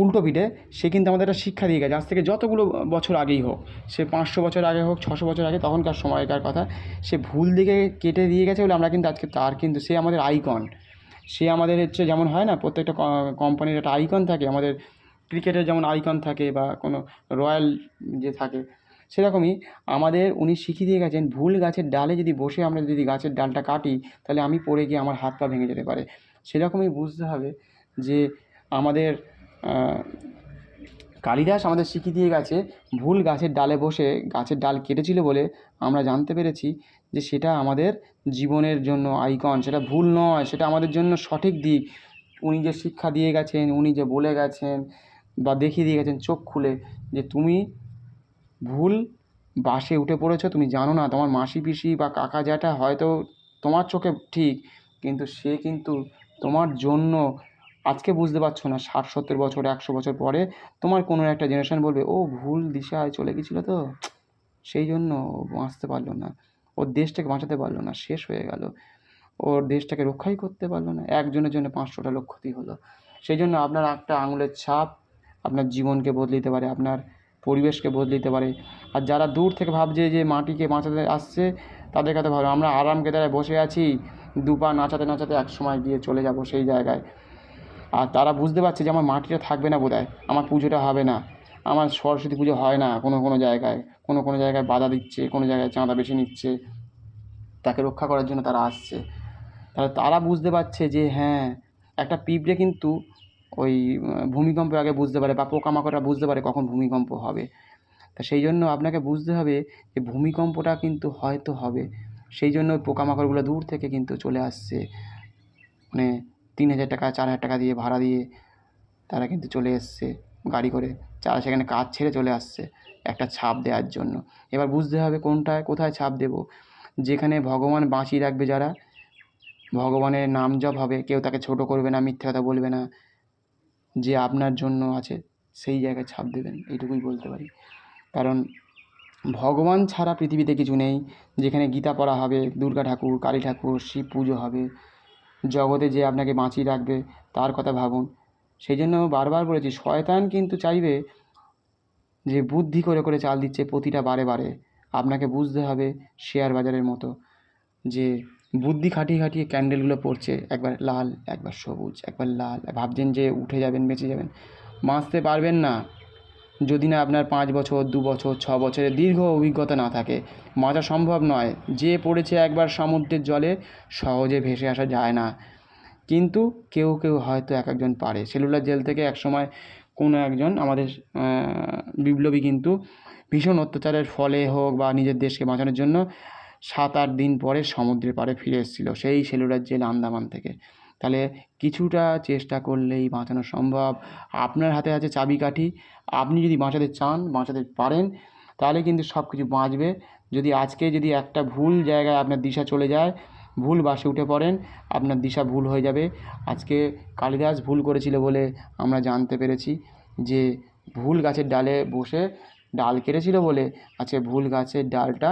উল্টো পিঠে, সে কিন্তু আমাদের একটা শিক্ষা দিয়ে গেছে, আজ থেকে যতগুলো বছর আগেই হোক, সে 500 বছর আগে হোক, 600 বছর আগে, তখনকার সময়কার কথা, সে ভুল দিকে কেটে দিয়ে গেছে বলে আমরা কিন্তু আজকে কিন্তু সে আমাদের আইকন। সে আমাদের হচ্ছে, যেমন হয় না প্রত্যেকটা কোম্পানির একটা আইকন থাকে, আমাদের ক্রিকেটের যেমন আইকন থাকে বা কোনো রয়্যাল যে থাকে, সেরকমই আমাদের উনি শিখিয়ে দিয়ে গেছেন, ভুল গাছের ডালে যদি বসে আমরা যদি গাছের ডালটা কাটি, তাহলে আমি পড়ে গিয়ে আমার হাত পা ভেঙে যেতে পারে। সেরকমই বুঝতে হবে যে আমাদের কালিদাস আমাদের শিখিয়ে দিয়ে গেছে, ভুল গাছের ডালে বসে গাছের ডাল কেটেছিল বলে আমরা জানতে পেরেছি যে সেটা আমাদের জীবনের জন্য আইকন, সেটা ভুল নয়, সেটা আমাদের জন্য সঠিক দিক। উনি যে শিক্ষা দিয়ে গেছেন, উনি যে বলে গেছেন বা দেখিয়ে দিয়ে গেছেন চোখ খুলে, যে তুমি ভুল বাসে উঠে পড়েছো, তুমি জানো না, তোমার মাসি পিসি বা কাকা জ্যাঠা হয়তো তোমার চোখে ঠিক, কিন্তু সে কিন্তু তোমার জন্য আজকে বুঝতে পারছো না, 60-70 বছর 100 বছর পরে তোমার কোনো একটা জেনারেশন বলবে, ও ভুল দিশায় চলে গেছিলো তো, সেই জন্য ও বাঁচতে পারলো না, ওর দেশটাকে বাঁচাতে পারলো না, শেষ হয়ে গেল, ওর দেশটাকে রক্ষাই করতে পারলো না, একজনের জন্য 500টা লোক ক্ষতি হলো। সেই জন্য আপনার একটা আঙুলের ছাপ আপনার জীবনকে বদলে দিতে পারে, আপনার পরিবেশকে বদলে দিতে পারে। আর যারা দূর থেকে ভাবছে যে মাটিকে বাঁচাতে আসছে, তাদের কাছে ভালো, আমরা আরাম কেদারায় বসে আছি, দুপা নাচাতে নাচাতে একসময় গিয়ে চলে যাব সেই জায়গায়। আর তারা বুঝতে পারছে যে আমার মাটিটা থাকবে না বোধহয়, আমার পুজোটা হবে না, আমার সরস্বতী পুজো হয় না, কোনো জায়গায় কোনো জায়গায় বাধা দিচ্ছে, কোনো জায়গায় চাঁদা বেশি নিচ্ছে, তাকে রক্ষা করার জন্য তারা আসছে। তাহলে তারা বুঝতে পারছে যে হ্যাঁ, একটা পিঁপড়ে কিন্তু ওই ভূমিকম্পের আগে বুঝতে পারে, বা পোকামাকড়রা বুঝতে পারে কখন ভূমিকম্প হবে। তা সেই জন্য আপনাকে বুঝতে হবে যে ভূমিকম্পটা কিন্তু হয়তো হবে। সেই জন্য ওই পোকামাকড়গুলো দূর থেকে কিন্তু চলে আসছে, মানে 3,000 টাকা 4,000 টাকা দিয়ে ভাড়া দিয়ে তারা কিন্তু চলে এসছে গাড়ি করে, যারা সেখানে কাজ ছেড়ে চলে আসছে একটা ছাপ দেওয়ার জন্য। এবার বুঝতে হবে কোথায় ছাপ দেব। যেখানে ভগবান বাঁচিয়ে রাখবে যারা, ভগবানের নাম জপ হবে, কেউ তাকে ছোট করবে না, মিথ্যে কথা বলবে না, যে আপনার জন্য আছে সেই জায়গায় ছাপ দেবেন, এইটুকুই বলতে পারি। কারণ ভগবান ছাড়া পৃথিবীতে কিছু নেই। যেখানে গীতা পড়া হবে, দুর্গা ঠাকুর, কালী ঠাকুর, শিব পুজো হবে, জগতে যে আপনাকে বাঁচিয়ে রাখবে তার কথা ভাবুন। সেই জন্য বারবার বলেছি, শয়তান কিন্তু চাইবে যে বুদ্ধি করে করে চাল দিচ্ছে প্রতিটা বারে বারে। আপনাকে বুঝতে হবে শেয়ার বাজারের মতো, যে বুদ্ধি খাটিয়ে খাটিয়ে ক্যান্ডেলগুলো পড়ছে, একবার লাল, একবার সবুজ, একবার লাল, ভাবছেন যে উঠে যাবেন, বেঁচে যাবেন। বাঁচতে পারবেন না যদি না আপনার 5 বছর, 2 বছর, 6 বছরের দীর্ঘ অভিজ্ঞতা না থাকে। বাঁচা সম্ভব নয়। যে পড়েছে একবার সমুদ্রের জলে, সহজে ভেসে আসা যায় না। কিন্তু কেউ কেউ হয়তো এক একজন পারে। সেলুলার জেল থেকে একসময় কোনো একজন আমাদের বিপ্লবী কিন্তু ভীষণ অত্যাচারের ফলে হোক বা নিজের দেশকে বাঁচানোর জন্য 7-8 দিন পরে সমুদ্রের পাড়ে ফিরে এসেছিল, সেই সেলুলার জেল আন্দামান থেকে। তাহলে কিছুটা চেষ্টা করলেই বাঁচানো সম্ভব। আপনার হাতে আছে চাবিকাঠি। আপনি যদি বাঁচাতে চান, বাঁচাতে পারেন, তাহলে কিন্তু সব কিছু বাঁচবে। যদি আজকে যদি একটা ভুল জায়গায় আপনার দিশা চলে যায়, ভুল বাসে উঠে পড়েন, আপনার দিশা ভুল হয়ে যাবে। আজকে কালিদাস ভুল করেছিল বলে আমরা জানতে পেরেছি যে ভুল গাছের ডালে বসে ডাল কেটেছিল বলে আজকে ভুল গাছের ডালটা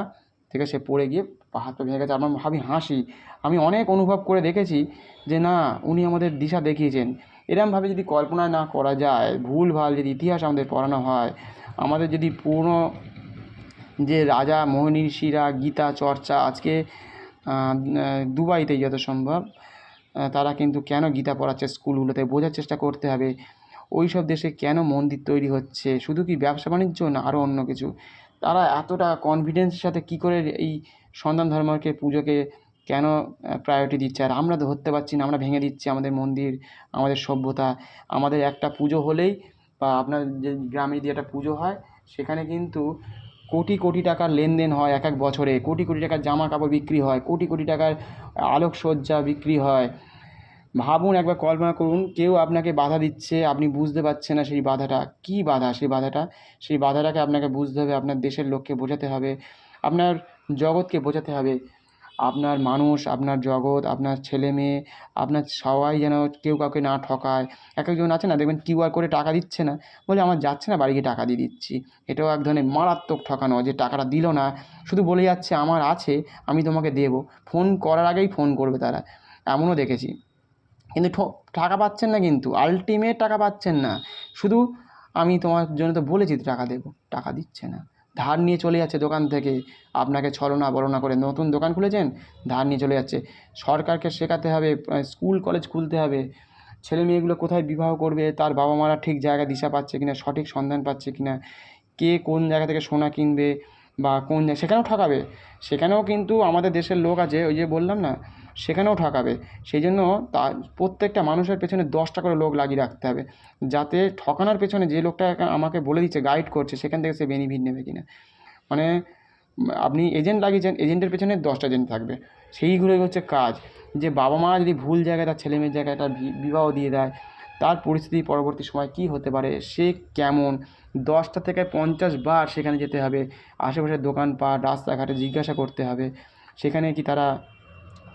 থেকে সে পড়ে গিয়ে হাত পা ভেঙে গেছে। আমার ভাবি হাসি, আমি অনেক অনুভব করে দেখেছি যে না, উনি আমাদের দিশা দেখিয়েছেন। এরমভাবে যদি কল্পনা না করা যায়, ভুলভাল যদি ইতিহাস আমাদের পড়ানো হয়, আমাদের যদি পুরনো যে রাজা মনীষীরা গীতা চর্চা আজকে দুবাইতে যত সম্ভব তারা কিন্তু কেন গীতা পড়াচ্ছে স্কুলগুলোতে, বোঝার চেষ্টা করতে হবে ওই সব দেশে কেন মন্দির তৈরি হচ্ছে, শুধু কি ব্যবসা বাণিজ্য না আরও অন্য কিছু। তারা এতটা কনফিডেন্সের সাথে কী করে এই সনাতন ধর্মকে পুজোকে কেন প্রায়োরিটি দিচ্ছে, আর আমরা ধরতে পারছি না, আমরা ভেঙে দিচ্ছি আমাদের মন্দির, আমাদের সভ্যতা। আমাদের একটা পুজো হলেই বা আপনার যে গ্রামে যদি একটা পুজো হয়, সেখানে কিন্তু কোটি কোটি টাকার লেনদেন হয় এক এক বছরে, কোটি কোটি টাকার জামা কাপড় বিক্রি হয়, কোটি কোটি টাকার আলোকসজ্জা বিক্রি হয়। ভাবুন, একবার কল্পনা করুন, কেউ আপনাকে বাধা দিচ্ছে, আপনি বুঝতে পারছেন না সেই বাধাটা কী বাধা। সেই বাধাটাকে আপনাকে বুঝতে হবে, আপনার দেশের লোককে বোঝাতে হবে, আপনার জগৎকে বোঝাতে হবে। আপনার মানুষ, আপনার জগৎ, আপনার ছেলে মেয়ে, আপনার সবাই যেন কেউ কাউকে না ঠকায়। এক একজন আছে না, দেখবেন কিউআর করে টাকা দিচ্ছে না, বলে আমার যাচ্ছে না, বাড়ি গিয়ে টাকা দিয়ে দিচ্ছি। এটাও এক ধরনের মারাত্মক ঠকানো, যে টাকাটা দিল না, শুধু বলে যাচ্ছে আমার আছে, আমি তোমাকে দেবো। ফোন করার আগেই ফোন করবে তারা, এমনও দেখেছি। কিন্তু টাকা পাচ্ছেন না, কিন্তু আলটিমেট টাকা পাচ্ছেন না। শুধু আমি তোমার জন্য তো বলেছি তো টাকা দেবো, টাকা দিচ্ছে না। ধার নিয়ে চলে যাচ্ছে দোকান থেকে, আপনাকে ছলনা বলনা করে। নতুন দোকান খুলেছেন, ধার নিয়ে চলে যাচ্ছে। সরকারকে শেখাতে হবে, স্কুল কলেজ খুলতে হবে, ছেলে মেয়েগুলো কোথায় বিবাহ করবে তার বাবা মারা ঠিক জায়গা দিশা পাচ্ছে কিনা, সঠিক সন্ধান পাচ্ছে কিনা, কে কোন জায়গা থেকে সোনা কিনবে বা কোন সেখানেও ঠকাবে। সেখানেও কিন্তু আমাদের দেশের লোক আছে, ওই যে বললাম না, সেখানেও ঠকাবে। সেই জন্য তার প্রত্যেকটা মানুষের পেছনে 10টা করে লোক লাগিয়ে রাখতে হবে, যাতে ঠকানোর পেছনে যে লোকটা আমাকে বলে দিচ্ছে, গাইড করছে, সেখান থেকে সে বেনিফিট নেবে কিনা। মানে আপনি এজেন্ট লাগিয়েছেন, এজেন্টের পেছনে 10টা এজেন্ট থাকবে। সেইগুলোই হচ্ছে কাজ। যে বাবা মা যদি ভুল জায়গায় তার ছেলে মেয়ের জায়গায় তার বিবাহ দিয়ে দেয়, তার পরিস্থিতি পরবর্তী সময় কী হতে পারে, সে কেমন, 10টা থেকে 50 বার সেখানে যেতে হবে। আশেপাশের দোকানপাট, রাস্তাঘাটে জিজ্ঞাসা করতে হবে সেখানে কি তারা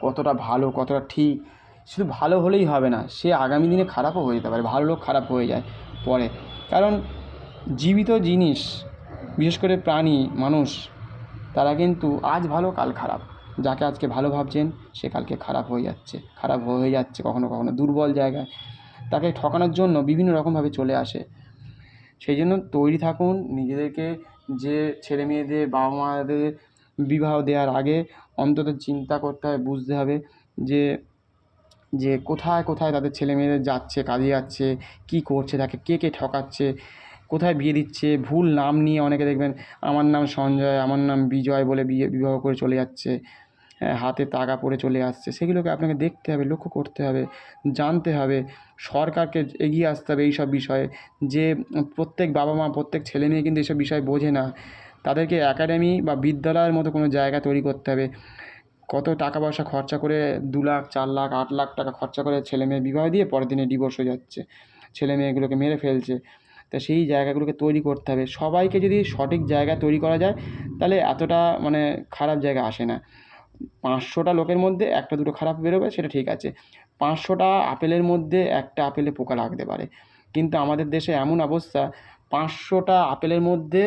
কতটা ভালো, কতটা ঠিক। শুধু ভালো হলেই হবে না, সে আগামী দিনে খারাপও হয়ে যেতে পারে। ভালো লোক খারাপ হয়ে যায় পরে, কারণ জীবিত জিনিস, বিশেষ করে প্রাণী, মানুষ, তারা কিন্তু আজ ভালো কাল খারাপ। যাকে আজকে ভালো ভাবছেন সে কালকে খারাপ হয়ে যাচ্ছে কখনো কখনো দুর্বল জায়গায়। তাকে ঠকানোর জন্য বিভিন্ন রকমভাবে চলে আসে। সেই জন্য তৈরি থাকুন নিজেদেরকে, যে ছেলে মেয়েদের বাবা মাদের বিবাহ দেওয়ার আগে অন্তত চিন্তা করতে হবে, বুঝতে হবে যে যে কোথায় কোথায় তাদের ছেলে মেয়েদের যাচ্ছে, কাজে যাচ্ছে, কী করছে, তাকে কে কে ঠকাচ্ছে, কোথায় বিয়ে দিচ্ছে, ভুল নাম নিয়ে অনেকে দেখবেন আমার নাম সঞ্জয়, আমার নাম বিজয় বলে বিবাহ করে চলে যাচ্ছে, হাতে তাগা পরে চলে আসছে। সেগুলোকে আপনাকে দেখতে হবে, লক্ষ্য করতে হবে, জানতে হবে। সরকারকে এগিয়ে আসতে হবে এই সব বিষয়ে। যে প্রত্যেক বাবা মা, প্রত্যেক ছেলে মেয়ে কিন্তু এইসব বিষয় বোঝে না। তাদেরকে একাডেমি বা বিদ্যালয়ের মতো কোনো জায়গা তৈরি করতে হবে। কত টাকা পয়সা খরচা করে, 2 লাখ, 4 লাখ, 8 লাখ টাকা খরচা করে ছেলে মেয়ে বিবাহ দিয়ে পরের দিনে ডিভোর্স হয়ে যাচ্ছে, ছেলে মেয়েগুলোকে মেরে ফেলছে। তা সেই জায়গাগুলোকে তৈরি করতে হবে। সবাইকে যদি সঠিক জায়গা তৈরি করা যায়, তাহলে এতটা মানে খারাপ জায়গা আসে না। 500টা লোকের মধ্যে একটা দুটো খারাপ বেরোবে, সেটা ঠিক আছে। 500টা আপেলের মধ্যে একটা আপেলে পোকা লাগতে পারে, কিন্তু আমাদের দেশে এমন অবস্থা 500টা আপেলের মধ্যে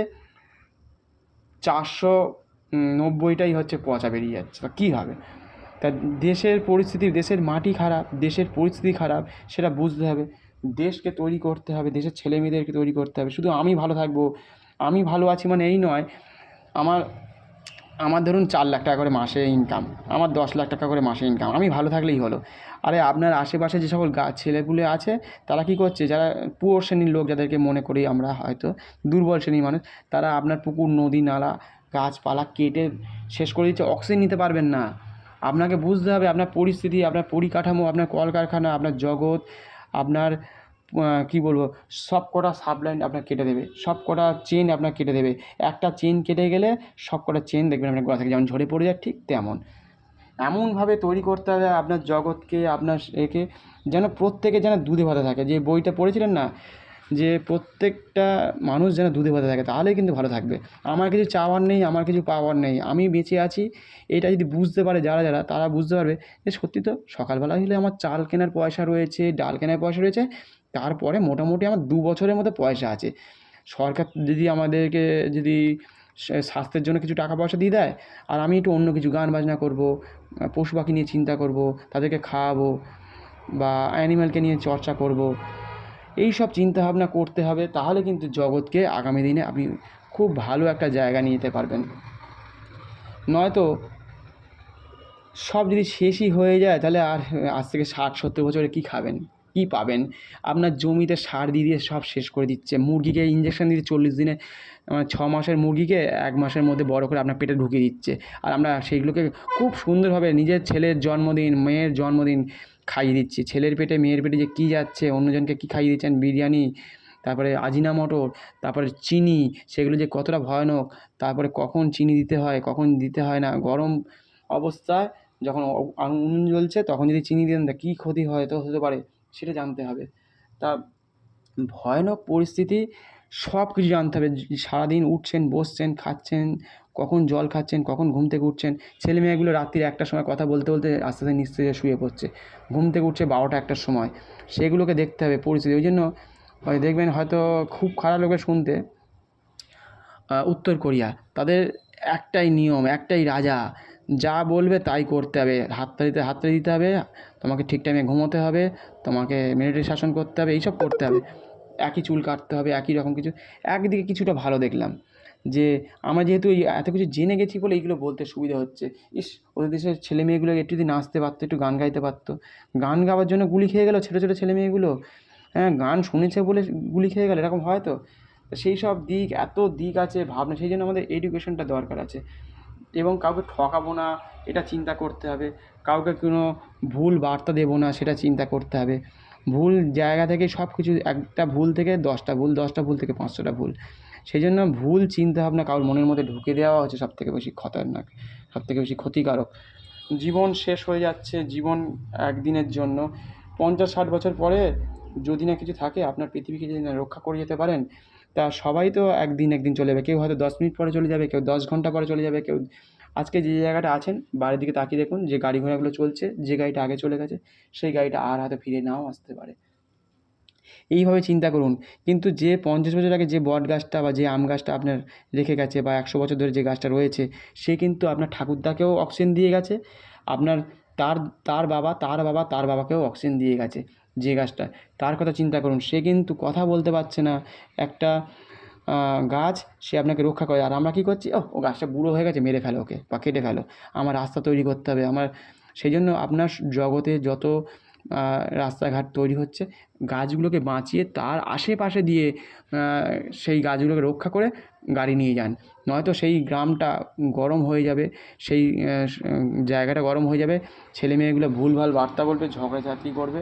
490টাই হচ্ছে পচা বেরিয়ে যাচ্ছে। তা কী হবে? তা দেশের পরিস্থিতি, দেশের মাটি খারাপ, দেশের পরিস্থিতি খারাপ, সেটা বুঝতে হবে। দেশকে তৈরি করতে হবে, দেশের ছেলে মেয়েদেরকে তৈরি করতে হবে। শুধু আমি ভালো থাকবো, আমি ভালো আছি মানে এই নয়। আমার আমার ধরুন 4 লাখ টাকা করে মাসে ইনকাম, আমার 10 লাখ টাকা করে মাসে ইনকাম, আমি ভালো থাকলেই হলো। আরে আপনার আশেপাশে যে সকল ছেলেপুলে আছে, তারা কী করছে? যারা পুয়োর শ্রেণীর লোক, যাদেরকে মনে করি আমরা হয়তো দুর্বল শ্রেণীর মানুষ, তারা আপনার পুকুর, নদী, নালা, গাছপালা কেটে শেষ করে দিচ্ছে। অক্সিজেন নিতে পারবেন না। আপনাকে বুঝতে হবে আপনার পরিস্থিতি, আপনার পরিকাঠামো, আপনার কলকারখানা, আপনার জগৎ, আপনার কী বলবো, সব কটা সাবলাইন আপনার কেটে দেবে, সব কটা চেন আপনার কেটে দেবে। একটা চেন কেটে গেলে সব কটা চেন দেখবেন আপনার গলা থেকে যেমন ঝরে পড়ে যায়, ঠিক তেমন। এমনভাবে তৈরি করতে হবে আপনার জগৎকে, আপনার একে, যেন প্রত্যেকে যেন দুধে ভাতে থাকে। যে বইটা পড়েছিলেন না, যে প্রত্যেকটা মানুষ যেন দুধে ভাতে থাকে, তাহলেই কিন্তু ভালো থাকবে। আমার কিছু চাওয়ার নেই, আমার কিছু পাওয়ার নেই, আমি বেঁচে আছি, এটা যদি বুঝতে পারে যারা তারা বুঝতে পারবে যে সত্যি তো সকালবেলা হলে আমার চাল কেনার পয়সা রয়েছে, ডাল কেনার পয়সা রয়েছে, তারপরে মোটামুটি আমার 2 বছরের মতো পয়সা আছে। সরকার যদি আমাদেরকে যদি স্বাস্থ্যের জন্য কিছু টাকা পয়সা দিয়ে দেয়, আর আমি একটু অন্য কিছু গান বাজনা করব, পশু পাখি নিয়ে চিন্তা করব, তাদেরকে খাওয়াবো, বা অ্যানিম্যালকে নিয়ে চর্চা করব, এই সব চিন্তাভাবনা করতে হবে। তাহলে কিন্তু জগৎকে আগামী দিনে আপনি খুব ভালো একটা জায়গা নিয়ে যেতে পারবেন। নয়তো সব যদি শেষই হয়ে যায়, তাহলে আর আজ থেকে 60-70 বছরে কী খাবেন, কী পাবেন? আপনার জমিতে সার দিয়ে সব শেষ করে দিচ্ছে। মুরগিকে ইঞ্জেকশন দিচ্ছে 40 দিনে, 6 মাসের মুরগিকে 1 মাসের মধ্যে বড় করে আপনার পেটে ঢুকিয়ে দিচ্ছে। আর আমরা সেইগুলোকে খুব সুন্দরভাবে নিজের ছেলের জন্মদিন, মেয়ের জন্মদিন খাইয়ে দিচ্ছি। ছেলের পেটে, মেয়ের পেটে যে কী যাচ্ছে, অন্যজনকে কী খাইয়ে দিচ্ছেন, বিরিয়ানি, তারপরে আজিনামোটো, তারপরে চিনি, সেগুলো যে কতটা ভয়ানক। তারপরে কখন চিনি দিতে হয়, কখন দিতে হয় না, গরম অবস্থায় যখন উনুন জ্বলছে তখন যদি চিনি দেন, তা কী ক্ষতি হয়তো হতে পারে সেটা জানতে হবে। তা ভয়ানক পরিস্থিতি, সব কিছু জানতে হবে। সারাদিন উঠছেন, বসছেন, খাচ্ছেন, কখন জল খাচ্ছেন, কখন ঘুম থেকে উঠছেন। ছেলেমেয়েগুলো রাত্রির 1টার সময় কথা বলতে বলতে আস্তে আস্তে নিস্তেজে শুয়ে পড়ছে, ঘুম থেকে উঠছে 12টা-1টার সময়। সেগুলোকে দেখতে হবে পরিস্থিতি। ওই জন্য দেখবেন হয়তো খুব খারাপ লাগবে শুনতে, উত্তর কোরিয়া, তাদের একটাই নিয়ম, একটাই রাজা, যা বলবে তাই করতে হবে। হাততালি দিতে হবে, তোমাকে ঠিক টাইমে ঘুমোতে হবে, তোমাকে মিলিটারি শাসন করতে হবে, এইসব করতে হবে। একই চুল কাটতে হবে, একই রকম কিছু। একদিকে কিছুটা ভালো দেখলাম যে আমরা যেহেতু এই এত কিছু জেনে গেছি বলে এইগুলো বলতে সুবিধা হচ্ছে। ইস, ওদের দেশের ছেলে মেয়েগুলো একটু যদি নাচতে পারতো, একটু গান গাইতে পারতো। গান গাওয়ার জন্য গুলি খেয়ে গেল ছোটো ছোটো ছেলে মেয়েগুলো। হ্যাঁ, গান শুনেছে বলে গুলি খেয়ে গেল, এরকম হয় তো? সেই সব দিক, এত দিক আছে ভাবনা, সেই জন্য আমাদের এডুকেশনটা দরকার আছে। এবং কাউকে ঠকাবো না, এটা চিন্তা করতে হবে। কাউকে কোনো ভুল বার্তা দেবো না, সেটা চিন্তা করতে হবে। ভুল জায়গা থেকে সব কিছু, একটা ভুল থেকে 10টা ভুল, 10টা ভুল থেকে 500টা ভুল। সেই জন্য ভুল চিন্তাভাবনা কারোর মনের মধ্যে ঢুকে দেওয়া হচ্ছে সবথেকে বেশি খতরনাক, সবথেকে বেশি ক্ষতিকারক। জীবন শেষ হয়ে যাচ্ছে, জীবন একদিনের জন্য। 50-60 বছর পরে যদি না কিছু থাকে, আপনার পৃথিবীকে যদি না রক্ষা করে যেতে পারেন, তা সবাই তো একদিন চলে যাবে। কেউ হয়তো 10 মিনিট পরে চলে যাবে, কেউ 10 ঘন্টা পরে চলে যাবে, কেউ আজকে যে জায়গাটা আছেন বাইরের দিকে তাকিয়ে দেখুন, যে গাড়ি ঘোড়াগুলো চলছে, যে গাড়িটা আগে চলে গেছে সেই গাড়িটা আর হয়তো ফিরে নাও আসতে পারে। এইভাবে চিন্তা করুন। কিন্তু যে 50 বছর আগে যে বট গাছটা বা যে আম গাছটা আপনার রেখে গেছে, বা 100 বছর ধরে যে গাছটা রয়েছে, সে কিন্তু আপনার ঠাকুরদাকেও অক্সিজেন দিয়ে গেছে। আপনার তার বাবাকেও অক্সিজেন দিয়ে গেছে। যে গাছটা, তার কথা চিন্তা করুন। সে কিন্তু কথা বলতে পারছে না, একটা গাছ, সে আপনাকে রক্ষা করে। আর আমরা কী করছি? ও গাছটা বুড়ো হয়ে গেছে, মেরে ফেলো ওকে বা কেটে ফেলো, আমার রাস্তা তৈরি করতে হবে আমার। সেই জন্য আপনার জগতে যত রাস্তাঘাট তৈরি হচ্ছে, গাছগুলোকে বাঁচিয়ে তার আশেপাশে দিয়ে সেই গাছগুলোকে রক্ষা করে গাড়ি নিয়ে যান। নয়তো সেই গ্রামটা গরম হয়ে যাবে, সেই জায়গাটা গরম হয়ে যাবে। ছেলেমেয়েগুলো ভুলভাল বার্তা বলবে, ঝগড়াঝাটি করবে,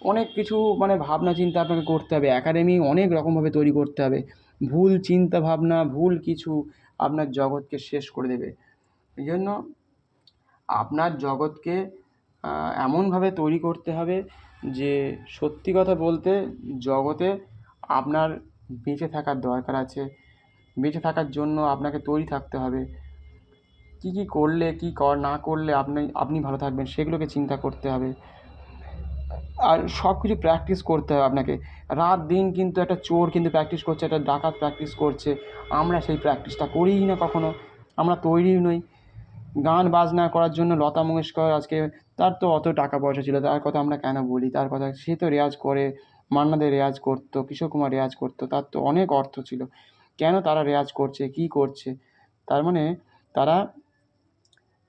অনেক কিছু মানে ভাবনা চিন্তা আপনাকে করতে হবে। একাডেমি অনেক রকমভাবে তৈরি করতে হবে। ভুল চিন্তা ভাবনা, ভুল কিছু আপনার জগৎকে শেষ করে দেবে। এই জন্য আপনার জগৎকে এমনভাবে তৈরি করতে হবে যে, সত্যি কথা বলতে, জগতে আপনার বেঁচে থাকার দরকার আছে। বেঁচে থাকার জন্য আপনাকে তৈরি থাকতে হবে। কী কী করলে না করলে আপনি ভালো থাকবেন সেগুলোকে চিন্তা করতে হবে। আর সব কিছু প্র্যাকটিস করতে হবে আপনাকে। রাত দিন কিন্তু একটা চোর কিন্তু প্র্যাকটিস করছে, একটা ডাকাত প্র্যাকটিস করছে। আমরা সেই প্র্যাকটিসটা করিই না কখনো, আমরা তৈরিই নই। গান বাজনা করার জন্য লতা মঙ্গেশকর আজকে, তার তো অত টাকা পয়সা ছিল, তার কথা আমরা কেন বলি, তার কথা, সে তো রেয়াজ করে, মান্না দে রেয়াজ করতো, কিশোর কুমার রেয়াজ করতো, তার তো অনেক অর্থ ছিল। কেন তারা রেয়াজ করছে, কী করছে? তার মানে তারা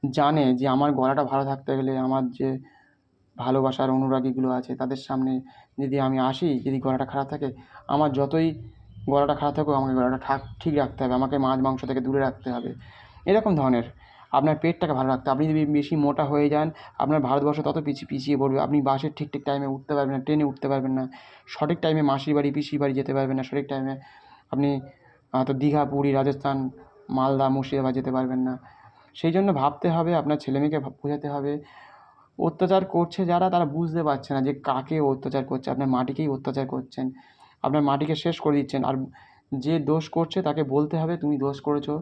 জানে যে আমার গলাটা ভালো থাকতে গেলে, আমার যে ভালোবাসার অনুরাগীগুলো আছে তাদের সামনে যদি আমি আসি, যদি গলাটা খারাপ থাকে, আমার যতই গলাটা খারাপ থাকুক, আমাকে গলাটা ঠিক রাখতে হবে, আমাকে মাছ মাংস থেকে দূরে রাখতে হবে। এরকম ধরনের আপনার পেটটাকে ভালো রাখতে হবে। আপনি যদি বেশি মোটা হয়ে যান, আপনার ভারতবর্ষ তত পিছিয়ে পড়বে। আপনি বাসে ঠিক টাইমে উঠতে পারবেন না, ট্রেনে উঠতে পারবেন না, সঠিক টাইমে মাসির বাড়ি পিসির বাড়ি যেতে পারবেন না, সঠিক টাইমে আপনি হয়তো দীঘা, পুরী, রাজস্থান, মালদা, মুর্শিদাবাদ যেতে পারবেন না। সেই জন্য ভাবতে হবে, আপনার ছেলেমেয়েকে বোঝাতে হবে। অত্যাচার করছে যারা, তারা বুঝতে পারছে না যে কাকে অত্যাচার করছে। আপনার মাটিকেই অত্যাচার করছেন, আপনার মাটিকে শেষ করে দিচ্ছেন। আর যে দোষ করছে তাকে বলতে হবে, তুমি দোষ করেছো,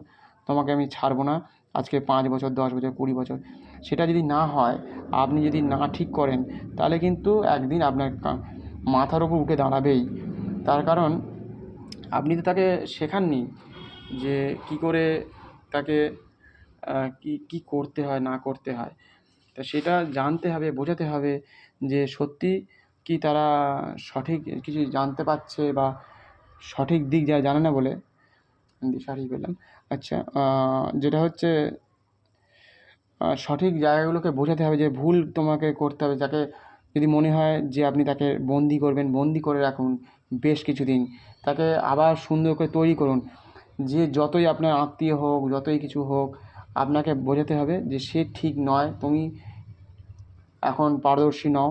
তোমাকে আমি ছাড়বো না, আজকে 5 বছর, 10 বছর, 20 বছর। সেটা যদি না হয়, আপনি যদি না ঠিক করেন, তাহলে কিন্তু একদিন আপনার মাথার ওপর উঠে দাঁড়াবেই। তার কারণ আপনি তো তাকে শেখাননি যে কী করে তাকে কী করতে হয় না করতে হয়। তা সেটা জানতে হবে, বোঝাতে হবে যে সত্যি কি তারা সঠিক কিছু জানতে পারছে, বা সঠিক দিক যারা জানে না বলে দিশাহারি পেলাম। আচ্ছা, যেটা হচ্ছে সঠিক জায়গাগুলোকে বোঝাতে হবে যে ভুল তোমাকে করতে হবে। যাকে যদি মনে হয় যে আপনি তাকে বন্দি করবেন, বন্দি করে রাখুন বেশ কিছুদিন, তাকে আবার সুন্দর করে তৈরি করুন। যে যতই আপনার আত্মীয় হোক, যতই কিছু হোক, আপনাকে বোঝাতে হবে যে সে ঠিক নয়, তুমি এখন পারদর্শী নও,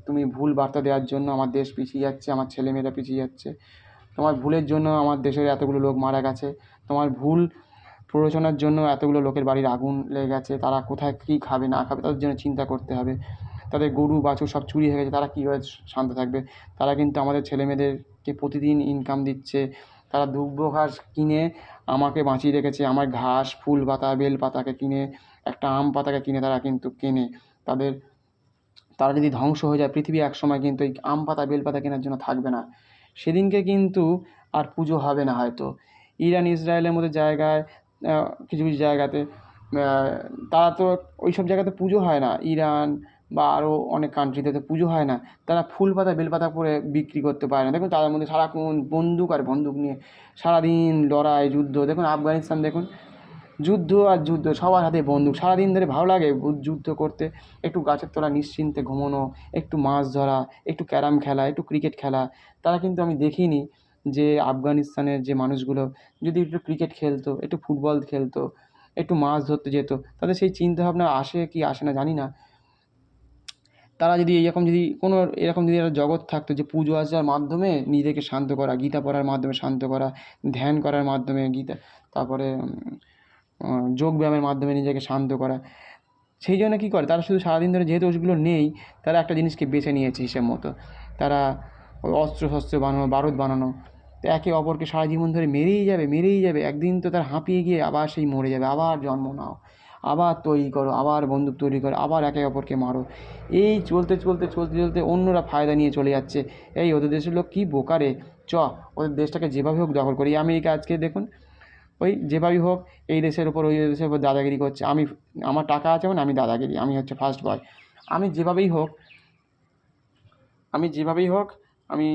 তুমি ভুল বার্তা দেওয়ার জন্য আমার দেশ পিছিয়ে যাচ্ছে, আমার ছেলেমেয়েরা পিছিয়ে যাচ্ছে। তোমার ভুলের জন্য আমার দেশের এতগুলো লোক মারা গেছে। তোমার ভুল প্ররোচনার জন্য এতগুলো লোকের বাড়ির আগুন লেগে গেছে। তারা কোথায় কী খাবে না খাবে তাদের জন্য চিন্তা করতে হবে। তাদের গরু বাছুর সব চুরি হয়ে গেছে, তারা কীভাবে শান্ত থাকবে? তারা কিন্তু আমাদের ছেলেমেয়েদেরকে প্রতিদিন ইনকাম দিচ্ছে। তারা দুব্বো ঘাস কিনে আমাকে বাঁচিয়ে রেখেছে। আমার ঘাস, ফুল পাতা, বেল পাতাকে কিনে, একটা আম পাতাকে কিনে তারা কিন্তু কেনে। তাদের তারা যদি ধ্বংস হয়ে যায়, পৃথিবী একসময় কিন্তু এই আম পাতা, বেল পাতা কেনার জন্য থাকবে না। সেদিনকে কিন্তু আর পুজো হবে না হয়তো। ইরান, ইসরায়েলের মতো জায়গায়, কিছু কিছু জায়গাতে, তারা তো ওই সব জায়গাতে পুজো হয় না। ইরান বা আরও অনেক কান্ট্রিতে তো পুজো হয় না। তারা ফুল পাতা, বেল পাতা পরে বিক্রি করতে পারে না। দেখুন তাদের মধ্যে সারাক্ষণ বন্দুক আর বন্দুক নিয়ে সারাদিন লড়াই, যুদ্ধ। দেখুন আফগানিস্তান, দেখুন যুদ্ধ আর যুদ্ধ, সবার হাতে বন্দুক। সারাদিন ধরে ভালো লাগে যুদ্ধ করতে? একটু গাছের তলায় নিশ্চিন্তে ঘুমোনো, একটু মাছ ধরা, একটু ক্যারাম খেলা, একটু ক্রিকেট খেলা। তারা কিন্তু আমি দেখিনি যে আফগানিস্তানের যে মানুষগুলো যদি একটু ক্রিকেট খেলতো, একটু ফুটবল খেলতো, একটু মাছ ধরতে যেত, তাদের সেই চিন্তাভাবনা আসে কি আসে না জানি না। তারা যদি এরকম যদি একটা জগৎ থাকতো যে পুজো আর্চার মাধ্যমে নিজেকে শান্ত করা, গীতা পড়ার মাধ্যমে শান্ত করা, ধ্যান করার মাধ্যমে তারপরে যোগব্যায়ামের মাধ্যমে নিজেকে শান্ত করা। সেই জন্য কী করে তারা, শুধু সারাদিন ধরে যেহেতু ওগুলো নেই, তারা একটা জিনিসকে বেছে নিয়েছে হিসেব মতো। তারা ওই অস্ত্র বানানো, বারুদ বানানো। তো একে অপরকে সারা জীবন ধরে মেরেই যাবে। একদিন তো তারা হাঁপিয়ে গিয়ে আবার সেই মরে যাবে। আবার জন্ম নাও, আবার তৈরি করো, আবার বন্দুক তৈরি করো, আবার একে অপরকে মারো। এই চলতে অন্যরা ফায়দা নিয়ে চলে যাচ্ছে। এই ওদের দেশের লোক কী বোকা রে! ওদের দেশটাকে যেভাবে হোক দখল করি। আমেরিকা আজকে দেখুন, ওই যেভাবেই হোক এই দেশের ওপর ওই দেশের ওপর দাদাগিরি করছে। আমার টাকা আছে মানে আমি দাদাগিরি, আমি হচ্ছে ফার্স্ট বয়। আমি যেভাবেই হোক আমি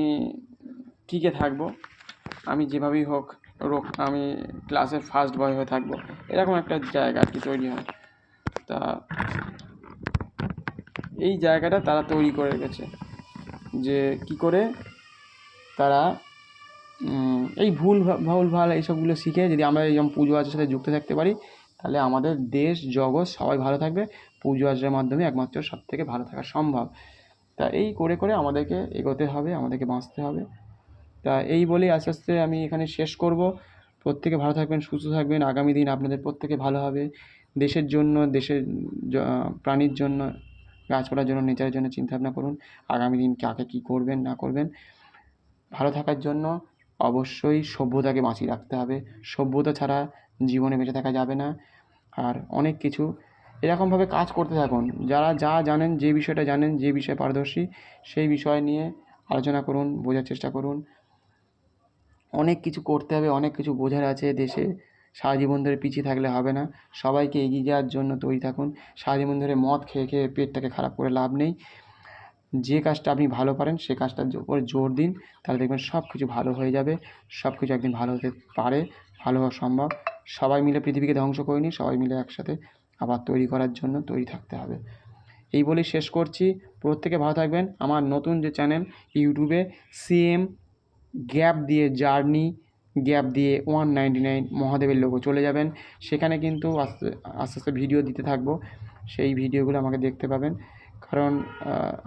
টিকে থাকবো। আমি যেভাবেই হোক আমি ক্লাসের ফার্স্ট বয় হয়ে থাকবো। এরকম একটা জায়গা আর কি তৈরি হয়। তা এই জায়গাটা তারা তৈরি করে রেখেছে যে কী করে তারা এই ভুলভাল এইসবগুলো শিখে যদি আমরা এইরকম পুজো আর্চার সাথে যুক্ত থাকতে পারি, তাহলে আমাদের দেশ জগৎ সবাই ভালো থাকবে। পুজো আর্চার মাধ্যমে একমাত্র সবথেকে ভালো থাকা সম্ভব। তা এই করে আমাদেরকে এগোতে হবে, আমাদেরকে বাঁচতে হবে। তা এই বলেই আস্তে আস্তে আমি এখানে শেষ করব। প্রত্যেকে ভালো থাকবেন, সুস্থ থাকবেন। আগামী দিন আপনাদের প্রত্যেকে ভালো হবে। দেশের জন্য, দেশের প্রাণীর জন্য, গাছপালার জন্য, নেচারের জন্য চিন্তাভাবনা করুন। আগামী দিন কাকে কী করবেন না করবেন। ভালো থাকার জন্য অবশ্যই সভ্যতাকে বাঁচিয়ে রাখতে হবে। সভ্যতা ছাড়া জীবনে বেঁচে থাকা যাবে না। আর অনেক কিছু এরকমভাবে কাজ করতে থাকুন। যারা যা জানেন, যে বিষয়টা জানেন, যে বিষয়ে পারদর্শী, সেই বিষয় নিয়ে আলোচনা করুন, বোঝার চেষ্টা করুন। অনেক কিছু করতে হবে, অনেক কিছু বোঝার আছে দেশে। সারা জীবন ধরে পিছিয়ে থাকলে হবে না। সবাইকে এগিয়ে যাওয়ার জন্য তৈরি থাকুন। সারা জীবন ধরে মদ খেয়ে খেয়ে পেটটাকে খারাপ করে লাভ নেই। যে কাজটা আপনি ভালো পারেন সে কাজটার উপরে জোর দিন, তাহলে দেখবেন সব কিছু ভালো হয়ে যাবে। সব কিছু একদিন ভালো হতে পারে, ভালো হওয়া সম্ভব। সবাই মিলে পৃথিবীকে ধ্বংস করিনি, সবাই মিলে একসাথে আবার তৈরি করার জন্য তৈরি থাকতে হবে। এই বলেই শেষ করছি। প্রত্যেকে ভালো থাকবেন। আমার নতুন যে চ্যানেল ইউটিউবে সিএম গ্যাপ দিয়ে জার্নি, গ্যাপ দিয়ে 199 মহাদেবের লোগো, চলে যাবেন। সেখানে কিন্তু আস্তে আস্তে আস্তে ভিডিও দিতে থাকবো। সেই ভিডিওগুলো আমাকে দেখতে পাবেন। কারণ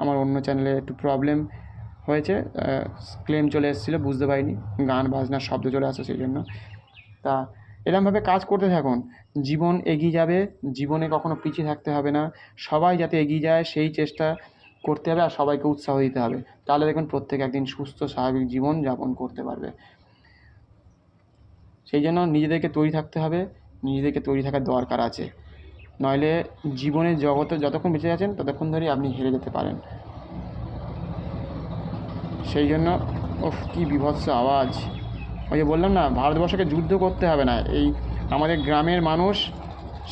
আমার অন্য চ্যানেলে একটু প্রবলেম হয়েছে, ক্লেম চলে এসেছিলো, বুঝতে পারিনি, গান বাজনার শব্দ চলে আসে, সেই জন্য। তা এরমভাবে কাজ করতে থাকুন, জীবন এগিয়ে যাবে। জীবনে কখনো পিছিয়ে থাকতে হবে না। সবাই যাতে এগিয়ে যায় সেই চেষ্টা করতে হবে, আর সবাইকে উৎসাহ দিতে হবে। তাহলে দেখবেন প্রত্যেকে একদিন সুস্থ স্বাভাবিক জীবন যাপন করতে পারবে। সেই জন্য নিজেদেরকে তৈরি থাকতে হবে, নিজেদেরকে তৈরি থাকার দরকার আছে। নইলে জীবনের জগতে যতক্ষণ বেঁচে আছেন ততক্ষণ ধরেই আপনি হেরে যেতে পারেন। সেই জন্য কী বীভৎস আওয়াজ! ওই যে বললাম না, ভারতবর্ষকে যুদ্ধ করতে হবে না, এই আমাদের গ্রামের মানুষ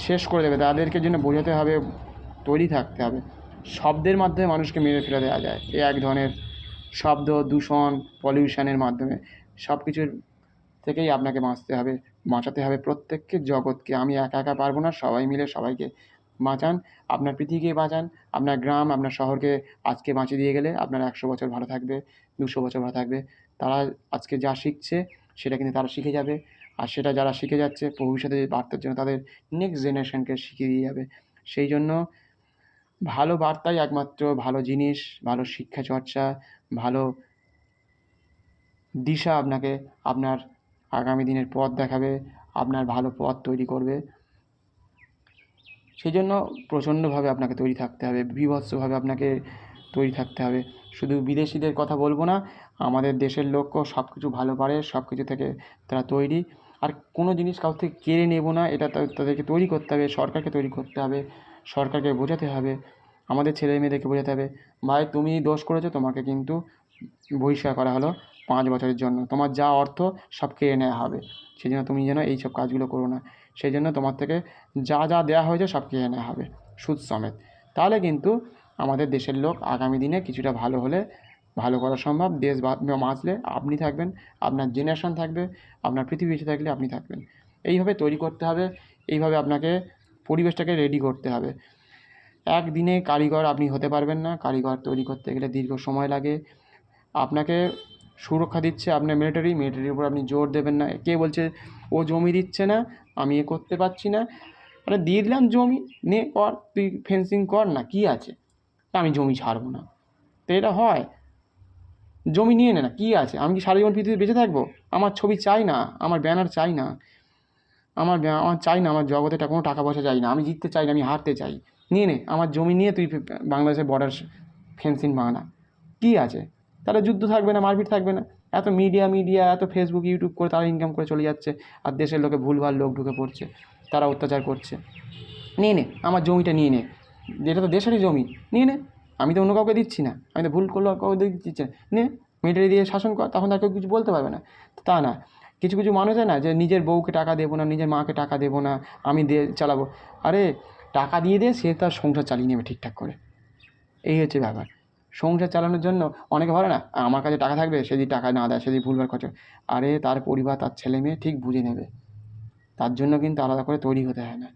শেষ করে দেবে। তাদেরকে জন্য বোঝাতে হবে, তৈরি থাকতে হবে। শব্দের মাধ্যমে মানুষকে মেরে ফেলে দেওয়া যায়, এই এক ধরনের শব্দ দূষণ, পলিউশনের মাধ্যমে। সব কিছুর থেকেই আপনাকে বাঁচাতে হবে প্রত্যেককে, জগৎকে। আমি একা একা পারবো না, সবাই মিলে সবাইকে বাঁচান। আপনার পৃথিবীকে বাঁচান, আপনার গ্রাম, আপনার শহরকে আজকে বাঁচিয়ে দিয়ে গেলে আপনার 100 বছর ভালো থাকবে, 200 বছর ভালো থাকবে। তারা আজকে যা শিখছে সেটা কিন্তু তারা শিখে যাবে, আর সেটা যারা শিখে যাচ্ছে ভবিষ্যতে বার্তার জন্য তাদের নেক্সট জেনারেশনকে শিখিয়ে দিয়ে যাবে। সেই জন্য ভালো বার্তাই একমাত্র ভালো জিনিস, ভালো শিক্ষা চর্চা, ভালো দিশা আপনাকে আপনার আগামী দিনের পথ দেখাবে, আপনার ভালো পথ তৈরি করবে। সেই জন্য প্রচণ্ডভাবে আপনাকে তৈরি থাকতে হবে, বীভৎসভাবে আপনাকে তৈরি থাকতে হবে। শুধু বিদেশিদের কথা বলবো না, আমাদের দেশের লোকও সব কিছু ভালো পারে, সব কিছু থেকে তারা তৈরি। আর কোনো জিনিস কারোর থেকে কেড়ে নেব না, এটা তাদেরকে তৈরি করতে হবে, সরকারকে তৈরি করতে হবে, সরকারকে বোঝাতে হবে, আমাদের ছেলে মেয়েদেরকে বোঝাতে হবে, ভাই তুমি দোষ করেছো, তোমাকে কিন্তু বহিষ্কার করা হলো 5 বছরের জন্য, তোমার যা অর্থ সব কেড়ে নেওয়া হবে। সেই জন্য তুমি যেন এইসব কাজগুলো করো না। সেই জন্য তোমার থেকে যা যা দেওয়া হয়েছে সব কেড়ে নেওয়া হবে, সুদ সমেত। তাহলে কিন্তু আমাদের দেশের লোক আগামী দিনে কিছুটা ভালো হলে ভালো করা সম্ভব। দেশ বাঁচলে আপনি থাকবেন, আপনার জেনারেশন থাকবে, আপনার পৃথিবী বেঁচে থাকলে আপনি থাকবেন। এইভাবে তৈরি করতে হবে, এইভাবে আপনাকে পরিবেশটাকে রেডি করতে হবে। একদিনে কারিগর আপনি হতে পারবেন না, কারিগর তৈরি করতে গেলে দীর্ঘ সময় লাগে। আপনাকে সুরক্ষা দিচ্ছে আপনার মিলিটারির উপর আপনি জোর দেবেন না। কে বলছে ও জমি দিচ্ছে না, আমি এ করতে পারছি না, আরে দিয়ে দিলাম জমি, নে কর, তুই ফেন্সিং কর না, কী আছে, আমি জমি ছাড়বো না। তো এটা হয়? জমি নিয়ে নে না, কী আছে, আমি কি সারা জীবন পৃথিবীতে বেঁচে থাকবো? আমার ছবি চাই না, আমার ব্যানার চাই না, আমার চাই না, আমার জগতে কোনো টাকা পয়সা চাই না, আমি জিততে চাই না, আমি হারতে চাই। নিয়ে নে আমার জমি, নিয়ে তুই বাংলাদেশের বর্ডার ফেন্সিং বানা, কী আছে? তাহলে যুদ্ধ থাকবে না, মারপিট থাকবে না। এত মিডিয়া এত ফেসবুক ইউটিউব করে তারা ইনকাম করে চলে যাচ্ছে, আর দেশের লোকে ভুলভাল লোক ঢুকে পড়ছে, তারা অত্যাচার করছে। নিয়ে নে আমার জমিটা, নিয়ে নে, যেটা তো দেশেরই জমি, নিয়ে নে, আমি তো অন্য কাউকে দিচ্ছি না, আমি তো ভুল করলেও কাউকে দিচ্ছি না, নে, মিলিটারি দিয়ে শাসন কর, তখন তার কেউ কিছু বলতে পারবে না। তা না, কিছু কিছু মানুষ হয় না যে নিজের বউকে টাকা দেবো না, নিজের মাকে টাকা দেবো না, আমি চালাবো। আরে টাকা দিয়ে দে, সে তার সংসার চালিয়ে নেবে ঠিকঠাক করে। এই হচ্ছে ব্যাপার। সংসার চালানোর জন্য অনেকে ভাবে না আমার কাছে টাকা থাকবে, সে যদি টাকা না দেয়, সে যদি ভুলভাল খরচ, আরে তার পরিবার, তার ছেলে মেয়ে ঠিক বুঝে নেবে। তার জন্য কিন্তু আলাদা করে তৈরি হতে হয় না।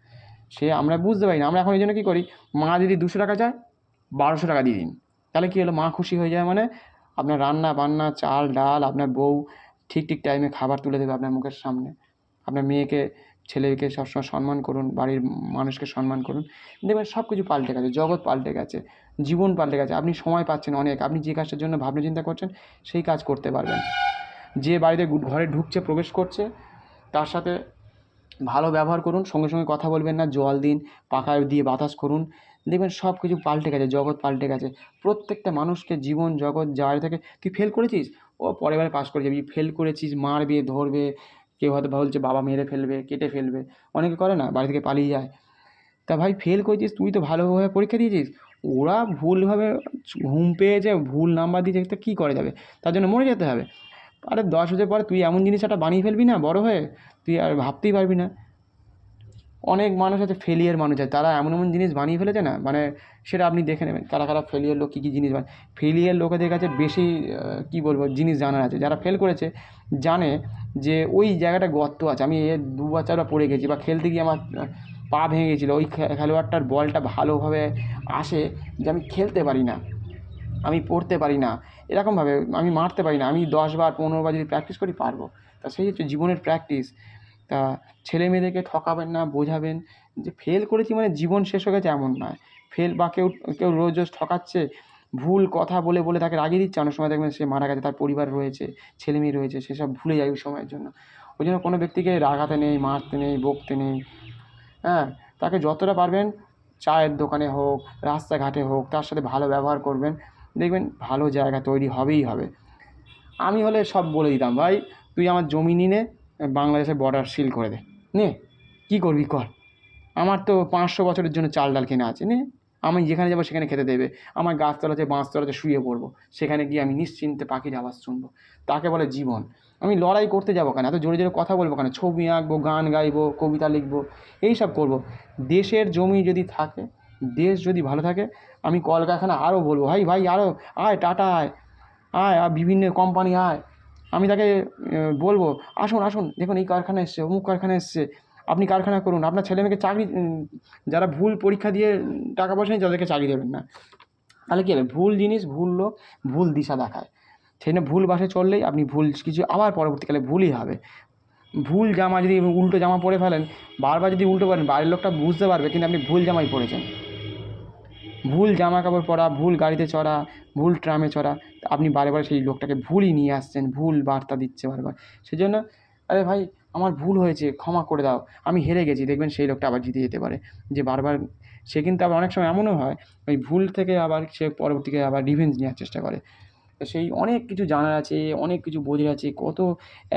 সে আমরা বুঝতে পারি না, আমরা এখন এই জন্য কী করি, মা যদি 200 টাকা চায় 1200 টাকা দিয়ে দিন, তাহলে কী হলো, মা খুশি হয়ে যায়। মানে আপনার রান্না বান্না, চাল ডাল, আপনার বউ ঠিক ঠিক টাইমে খাবার তুলে দেবে আপনার মুখের সামনে। আপনার মেয়েকে, ছেলেকে সবসময় সম্মান করুন, বাড়ির মানুষকে সম্মান করুন, দেখবেন সব কিছু পাল্টে গেছে, জগৎ পাল্টে গেছে, জীবন পাল্টে গেছে। আপনি সময় পাচ্ছেন অনেক, আপনি যে কাজটার জন্য ভাবনা চিন্তা করছেন সেই কাজ করতে পারবেন। যে বাড়িতে ঘরে ঢুকছে, প্রবেশ করছে, তার সাথে ভালো ব্যবহার করুন, সঙ্গে সঙ্গে কথা বলবেন না, জল দিন, পাখায় দিয়ে বাতাস করুন, দেখবেন সব কিছু পাল্টে গেছে, জগৎ পাল্টে গেছে। প্রত্যেকটা মানুষকে জীবন জগৎ যার থেকে, তুই ফেল করেছিস, ও পরের বারে পাস করে যাবি, ফেল করেছিস মারবে ধরবে, কেউ হয়তো বলছে বাবা মেরে ফেলবে, কেটে ফেলবে, অনেকে করে না, বাড়ি থেকে পালিয়ে যায়। তা ভাই ফেল করেছিস, তুই তো ভালোভাবে পরীক্ষা দিয়েছিস, ওরা ভুলভাবে ঘুম পেয়েছে, ভুল নাম্বার দিয়েছে, তো কী করা যাবে, তার জন্য মরে যেতে হবে? আরে 10 বছর পরে তুই এমন জিনিস একটা বানিয়ে ফেলবি না বড় হয়ে, তুই আর ভাবতেই পারবি না। অনেক মানুষ আছে, ফেলিয়ার মানুষ আছে, তারা এমন এমন জিনিস বানিয়ে ফেলেছে না, মানে সেটা আপনি দেখে নেবেন কারা কারা ফেলিয়ার লোক কী কী জিনিস বানায়। ফেলিয়ার লোকেদের কাছে বেশি কী বলবো জিনিস জানার আছে। যারা ফেল করেছে জানে যে ওই জায়গাটা গর্ত আছে, আমি 2বার 4বার পড়ে গেছি, বা খেলতে গিয়ে আমার পা ভেঙে গেছিলো, ওই খেলোয়াড়টার বলটা ভালোভাবে আসে যে আমি খেলতে পারি না, আমি পড়তে পারি না, এরকমভাবে আমি মারতে পারি না, আমি 10বার 15বার যদি প্র্যাকটিস করি পারবো। তা সেই হচ্ছে জীবনের প্র্যাকটিস। তা ছেলে মেয়েদেরকে ঠকাবেন না, বোঝাবেন যে ফেল করেছি মানে জীবন শেষ হয়ে গেছে এমন নয়। ফেল বা কেউ কেউ রোজ রোজ ঠকাচ্ছে, ভুল কথা বলে বলে তাকে রাগিয়ে দিচ্ছে, অনেক সময় দেখবেন সে মারা গেছে, তার পরিবার রয়েছে, ছেলে মেয়ে রয়েছে, সেসব ভুলে যায় ওই সময়ের জন্য। ওই জন্য কোনো ব্যক্তিকে রাগাতে নেই, মারতে নেই, বকতে নেই। হ্যাঁ, তাকে যতটা পারবেন চায়ের দোকানে হোক, রাস্তাঘাটে হোক, তার সাথে ভালো ব্যবহার করবেন, দেখবেন ভালো জায়গা তৈরি হবেই হবে। আমি হলে সব বলে দিতাম, ভাই তুই আমার জমি নিয়ে নে, বাংলাদেশের বর্ডার সিল করে দে, নে কী করবি কর, আমার তো 500 বছরের জন্য চাল ডাল কেনা আছে, নে, আমি যেখানে যাবো সেখানে খেতে দেবে, আমার গাছতলাতে বাঁশতলাতে শুয়ে পড়বো, সেখানে গিয়ে আমি নিশ্চিন্তে পাখির আওয়াজ শুনবো, তাকে বলে জীবন। আমি লড়াই করতে যাবো কেন, এত জোরে জোরে কথা বলবো কেন, ছবি আঁকবো, গান গাইবো, কবিতা লিখবো, এইসব করবো। দেশের জমি যদি থাকে, দেশ যদি ভালো থাকে, আমি কলকারখানা আরও বলবো, ভাই ভাই আরও আয়, টাটা আয়, আয় আর বিভিন্ন কোম্পানি আয়। আমি তাকে বলবো, আসুন আসুন, দেখুন এই কারখানা এসছে, অমুক কারখানা এসছে, আপনি কারখানা করুন, আপনার ছেলেমেয়েকে চাকরি, যারা ভুল পরীক্ষা দিয়ে টাকা পয়সা নিয়ে তাদেরকে চাকরি দেবেন না। তাহলে কী হবে, ভুল জিনিস, ভুল লোক, ভুল দিশা দেখায়, সেই জন্য ভুল বাসে চললেই আপনি ভুল কিছু আবার পরবর্তীকালে ভুলই হবে। ভুল জামা যদি উল্টো জামা পরে ফেলেন, বারবার যদি উল্টো পরেন, বাইরের লোকটা বুঝতে পারবে কিন্তু আপনি ভুল জামাই পরেছেন। ভুল জামা কাপড় পরা, ভুল গাড়িতে চড়া, ভুল ট্রামে চড়া, আপনি বারে বারে সেই লোকটাকে ভুলই নিয়ে আসছেন, ভুল বার্তা দিচ্ছে বারবার। সেই জন্য, আরে ভাই আমার ভুল হয়েছে, ক্ষমা করে দাও, আমি হেরে গেছি, দেখবেন সেই লোকটা আবার জিতে যেতে পারে। যে বারবার সে কিন্তু আবার অনেক সময় এমনও হয়, ওই ভুল থেকে আবার সে পরবর্তীকালে আবার রিভেঞ্জ নেওয়ার চেষ্টা করে। তো সেই অনেক কিছু জানার আছে, অনেক কিছু বোঝার আছে, কত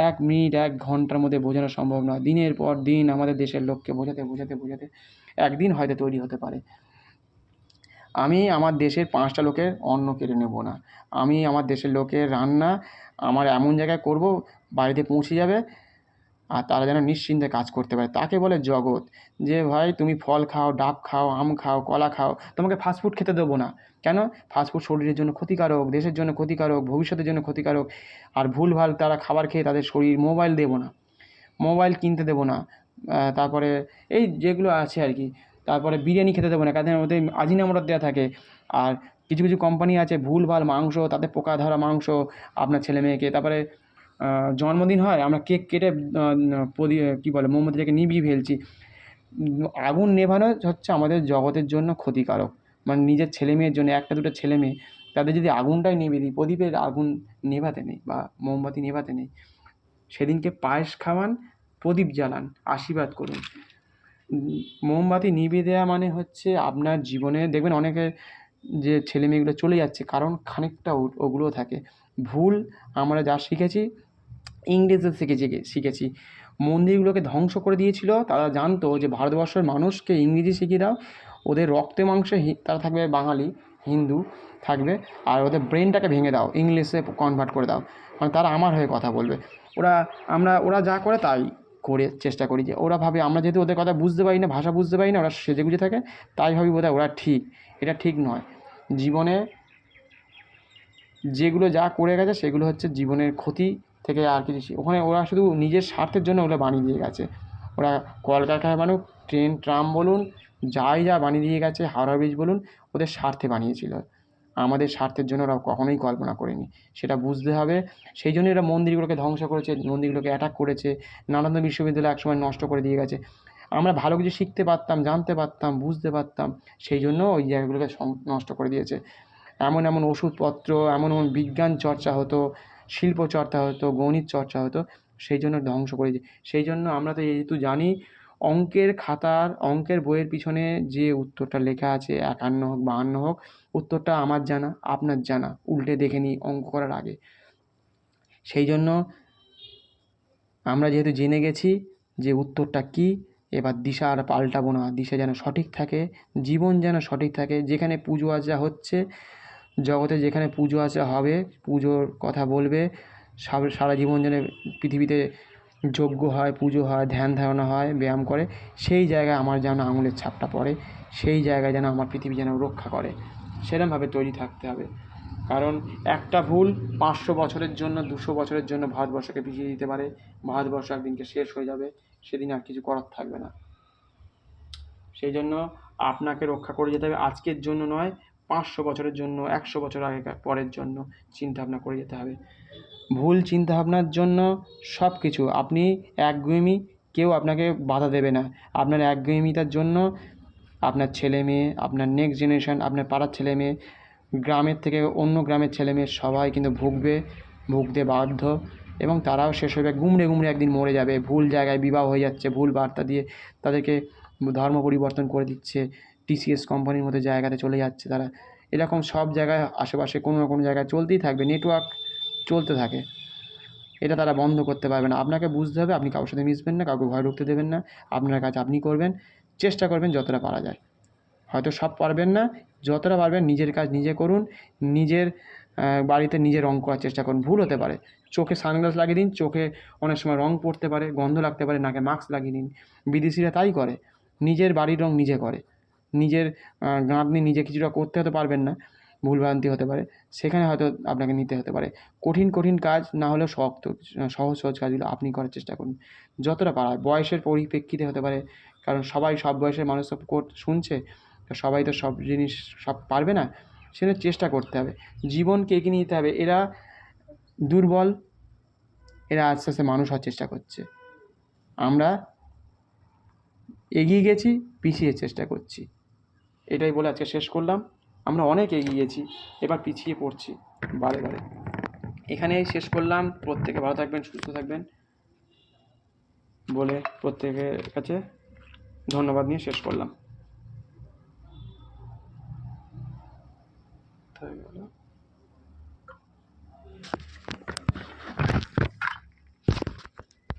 1 মিনিট 1 ঘন্টার মধ্যে বোঝানো সম্ভব নয়। দিনের পর দিন আমাদের দেশের লোককে বোঝাতে বোঝাতে বোঝাতে একদিন হয়তো তৈরি হতে পারে। আমি আমার দেশের 5টা লোকের অন্ন কেড়ে নেব না। আমি আমার দেশের লোকের রান্না আমার এমন জায়গায় করব, বাড়িতে পৌঁছে যাবে, আর তারা যেন নিশ্চিন্তে কাজ করতে পারে। তাকে বলে জগৎ। যে ভাই তুমি ফল খাও, ডাব খাও, আম খাও, কলা খাও, তোমাকে ফাস্ট ফুড খেতে দেবো না। কেন? ফাস্ট ফুড শরীরের জন্য ক্ষতিকারক, দেশের জন্য ক্ষতিকারক, ভবিষ্যতের জন্য ক্ষতিকারক। আর ভুলভাল তারা খাবার খেয়ে তাদের শরীর, মোবাইল দেবো না, মোবাইল কিনতে দেবো না। তারপরে এই যেগুলো আছে আর কি, তারপরে বিরিয়ানি খেতে দেবো না, কারণ ওদের আজিনামোটো দেওয়া থাকে। আর কিছু কিছু কোম্পানি আছে ভুলভাল মাংস, তাতে পোকা ধরা মাংস আপনার ছেলে মেয়েকে, তারপরে জন্মদিন হয়, আমরা কেক কেটে কী বলে মোমবাতিটাকে নিভিয়ে ফেলছি। আগুন নেভানো হচ্ছে আমাদের জগতের জন্য ক্ষতিকারক। মানে নিজের ছেলে মেয়ের জন্য, একটা দুটো ছেলে মেয়ে, তাদের যদি আগুনটাই নিভিয়ে দিই, প্রদীপের আগুন নেভাতে নেই বা মোমবাতি নেভাতে নেই, সেদিনকে পায়েস খাওয়ান, প্রদীপ জ্বালান, আশীর্বাদ করুন। মোমবাতি নিভিয়ে দেওয়া মানে হচ্ছে আপনার জীবনে দেখবেন অনেকে যে ছেলে মেয়েগুলো চলে যাচ্ছে, কারণ খানিকটা ওগুলোও থাকে। ভুল আমরা যা শিখেছি, ইংরেজদের শিখেছি। মন্দিরগুলোকে ধ্বংস করে দিয়েছিল, তারা জানতো যে ভারতবর্ষের মানুষকে ইংরেজি শিখিয়ে দাও, ওদের রক্তে মাংসে তারা থাকবে বাঙালি, হিন্দু থাকবে, আর ওদের ব্রেনটাকে ভেঙে দাও, ইংলিশে কনভার্ট করে দাও, মানে তারা আমার হয়ে কথা বলবে। ওরা যা করে তাই করে চেষ্টা করি, যে ওরা ভাবে আমরা যেহেতু ওদের কথা বুঝতে পারি না, ভাষা বুঝতে পারি না, ওরা সেজেগুজে থাকে, তাই ভাবি বোধহয় ওরা ঠিক। এটা ঠিক নয়। জীবনে যেগুলো যা করে গেছে সেগুলো হচ্ছে জীবনের ক্ষতি থেকে আর কিছু ওখানে ওরা শুধু নিজের স্বার্থের জন্য ওগুলো বানিয়ে দিয়ে গেছে। ওরা কলকারখানা বানুক, ট্রেন ট্রাম বলুন, যা বানিয়ে দিয়ে গেছে, হাওড়া ব্রিজ বলুন, ওদের স্বার্থে বানিয়েছিল। আমাদের স্বার্থের জন্য ওরা কখনোই কল্পনা করেনি, সেটা বুঝতে হবে। সেই জন্যই ওরা মন্দিরগুলোকে ধ্বংস করেছে, মন্দিরগুলোকে অ্যাটাক করেছে, নালন্দা বিশ্ববিদ্যালয় একসময় নষ্ট করে দিয়ে গেছে। আমরা ভালো কিছু শিখতে পারতাম, জানতে পারতাম, বুঝতে পারতাম, সেই জন্য ওই জায়গাগুলোকে নষ্ট করে দিয়েছে। এমন এমন ওষুধপত্র, এমন এমন বিজ্ঞান চর্চা হতো, শিল্প চর্চা হতো, গণিত চর্চা হতো, সেই জন্য ধ্বংস করে দিয়েছে। সেই জন্য আমরা তো যেহেতু জানি, অঙ্কের বইয়ের পিছনে যে উত্তরটা লেখা আছে, 51 হোক 52 হোক, উত্তরটা আমার জানা, আপনার জানা, উল্টে দেখে নিই অঙ্ক করার আগে। সেই জন্য আমরা যেহেতু জেনে গেছি যে উত্তরটা কী, এবার দিশা আর পাল্টাবো না। দিশা যেন সঠিক থাকে, জীবন যেন সঠিক থাকে। যেখানে পুজো আর্চা হচ্ছে, জগতে যেখানে পুজো আর্চা হবে, পুজোর কথা বলবে, সারা জীবন যেন পৃথিবীতে যজ্ঞ হয়, পুজো হয়, ধ্যান ধারণা হয়, ব্যায়াম করে, সেই জায়গায় আমার যেন আঙুলের ছাপটা পড়ে, সেই জায়গায় যেন আমার পৃথিবী যেন রক্ষা করে, সেরকমভাবে তৈরি থাকতে হবে। কারণ একটা ভুল 500 বছরের জন্য, 200 বছরের জন্য ভারতবর্ষকে পিছিয়ে দিতে পারে। ভারতবর্ষ একদিনকে শেষ হয়ে যাবে, সেদিন আর কিছু করার থাকবে না। সেই জন্য আপনাকে রক্ষা করে যেতে হবে, আজকের জন্য নয়, 500 বছরের জন্য, 100 বছর আগেকার পরের জন্য চিন্তাভাবনা করে যেতে হবে। ভুল চিন্তাভাবনার জন্য সব কিছু, আপনি একগুঁয়েমি, কেউ আপনাকে বাধা দেবে না। আপনার একগুঁয়েমিতার জন্য আপনার ছেলে মেয়ে, আপনার নেক্সট জেনারেশন, আপনার পাড়ার ছেলে মেয়ে, গ্রামের থেকে অন্য গ্রামের ছেলে মেয়ে সবাই কিন্তু ভুগতে বাধ্য, এবং তারাও শেষ হবে, গুমড়ে একদিন মরে যাবে। ভুল জায়গায় বিবাহ হয়ে যাচ্ছে, ভুল বার্তা দিয়ে তাদেরকে ধর্ম পরিবর্তন করে দিচ্ছে, TCS কোম্পানির মতো জায়গাতে চলে যাচ্ছে তারা। এরকম সব জায়গায় আশেপাশে কোনো না কোনো জায়গায় চলতেই থাকবে, নেটওয়ার্ক চলতে থাকে, এটা তারা বন্ধ করতে পারবে না। আপনাকে বুঝতে হবে, আপনি কারোর সাথে মিশবেন না, কাউকে ভয় ঢুকতে দেবেন না, আপনার কাজ আপনি করবেন, চেষ্টা করবেন যতটা পারা যায়। হয়তো সব পারবেন না, যতটা পারবেন নিজের কাজ নিজে করুন, নিজের বাড়িতে নিজে রং করার চেষ্টা করুন। ভুল হতে পারে, চোখে সানগ্লাস লাগিয়ে দিন, চোখে অনেক সময় রং পড়তে পারে, গন্ধ লাগতে পারে, নাকে মাস্ক লাগিয়ে নিন। বিদেশিরা তাই করে, নিজের বাড়ির রং নিজে করে, নিজের গাঁথনি নিজে কিছুটা করতে হতে পারবেন না, ভুলভ্রান্তি হতে পারে, সেখানে হয়তো আপনাকে নিতে হতে পারে। কঠিন কাজ না হলেও সহজ কাজগুলো আপনি করার চেষ্টা করুন যতটা পারা। বয়সের পরিপ্রেক্ষিতে হতে পারে, কারণ সবাই সব বয়সের মানুষ সব শুনছে, তো সবাই তো সব জিনিস সব পারবে না, সেটা চেষ্টা করতে হবে, জীবনকে এগিয়ে নিতে হবে। এরা দুর্বল, এরা আস্তে আস্তে মানুষ হওয়ার চেষ্টা করছে, আমরা এগিয়ে গেছি, পিছিয়ে চেষ্টা করছি। এটাই বলে আজকে শেষ করলাম। আমরা অনেক এগিয়ে গেছি, এবার পিছিয়ে পড়ছি বারে। এখানেই শেষ করলাম। প্রত্যেকে ভালো থাকবেন, সুস্থ থাকবেন বলে প্রত্যেকের কাছে ধন্যবাদ নিয়ে শেষ করলাম।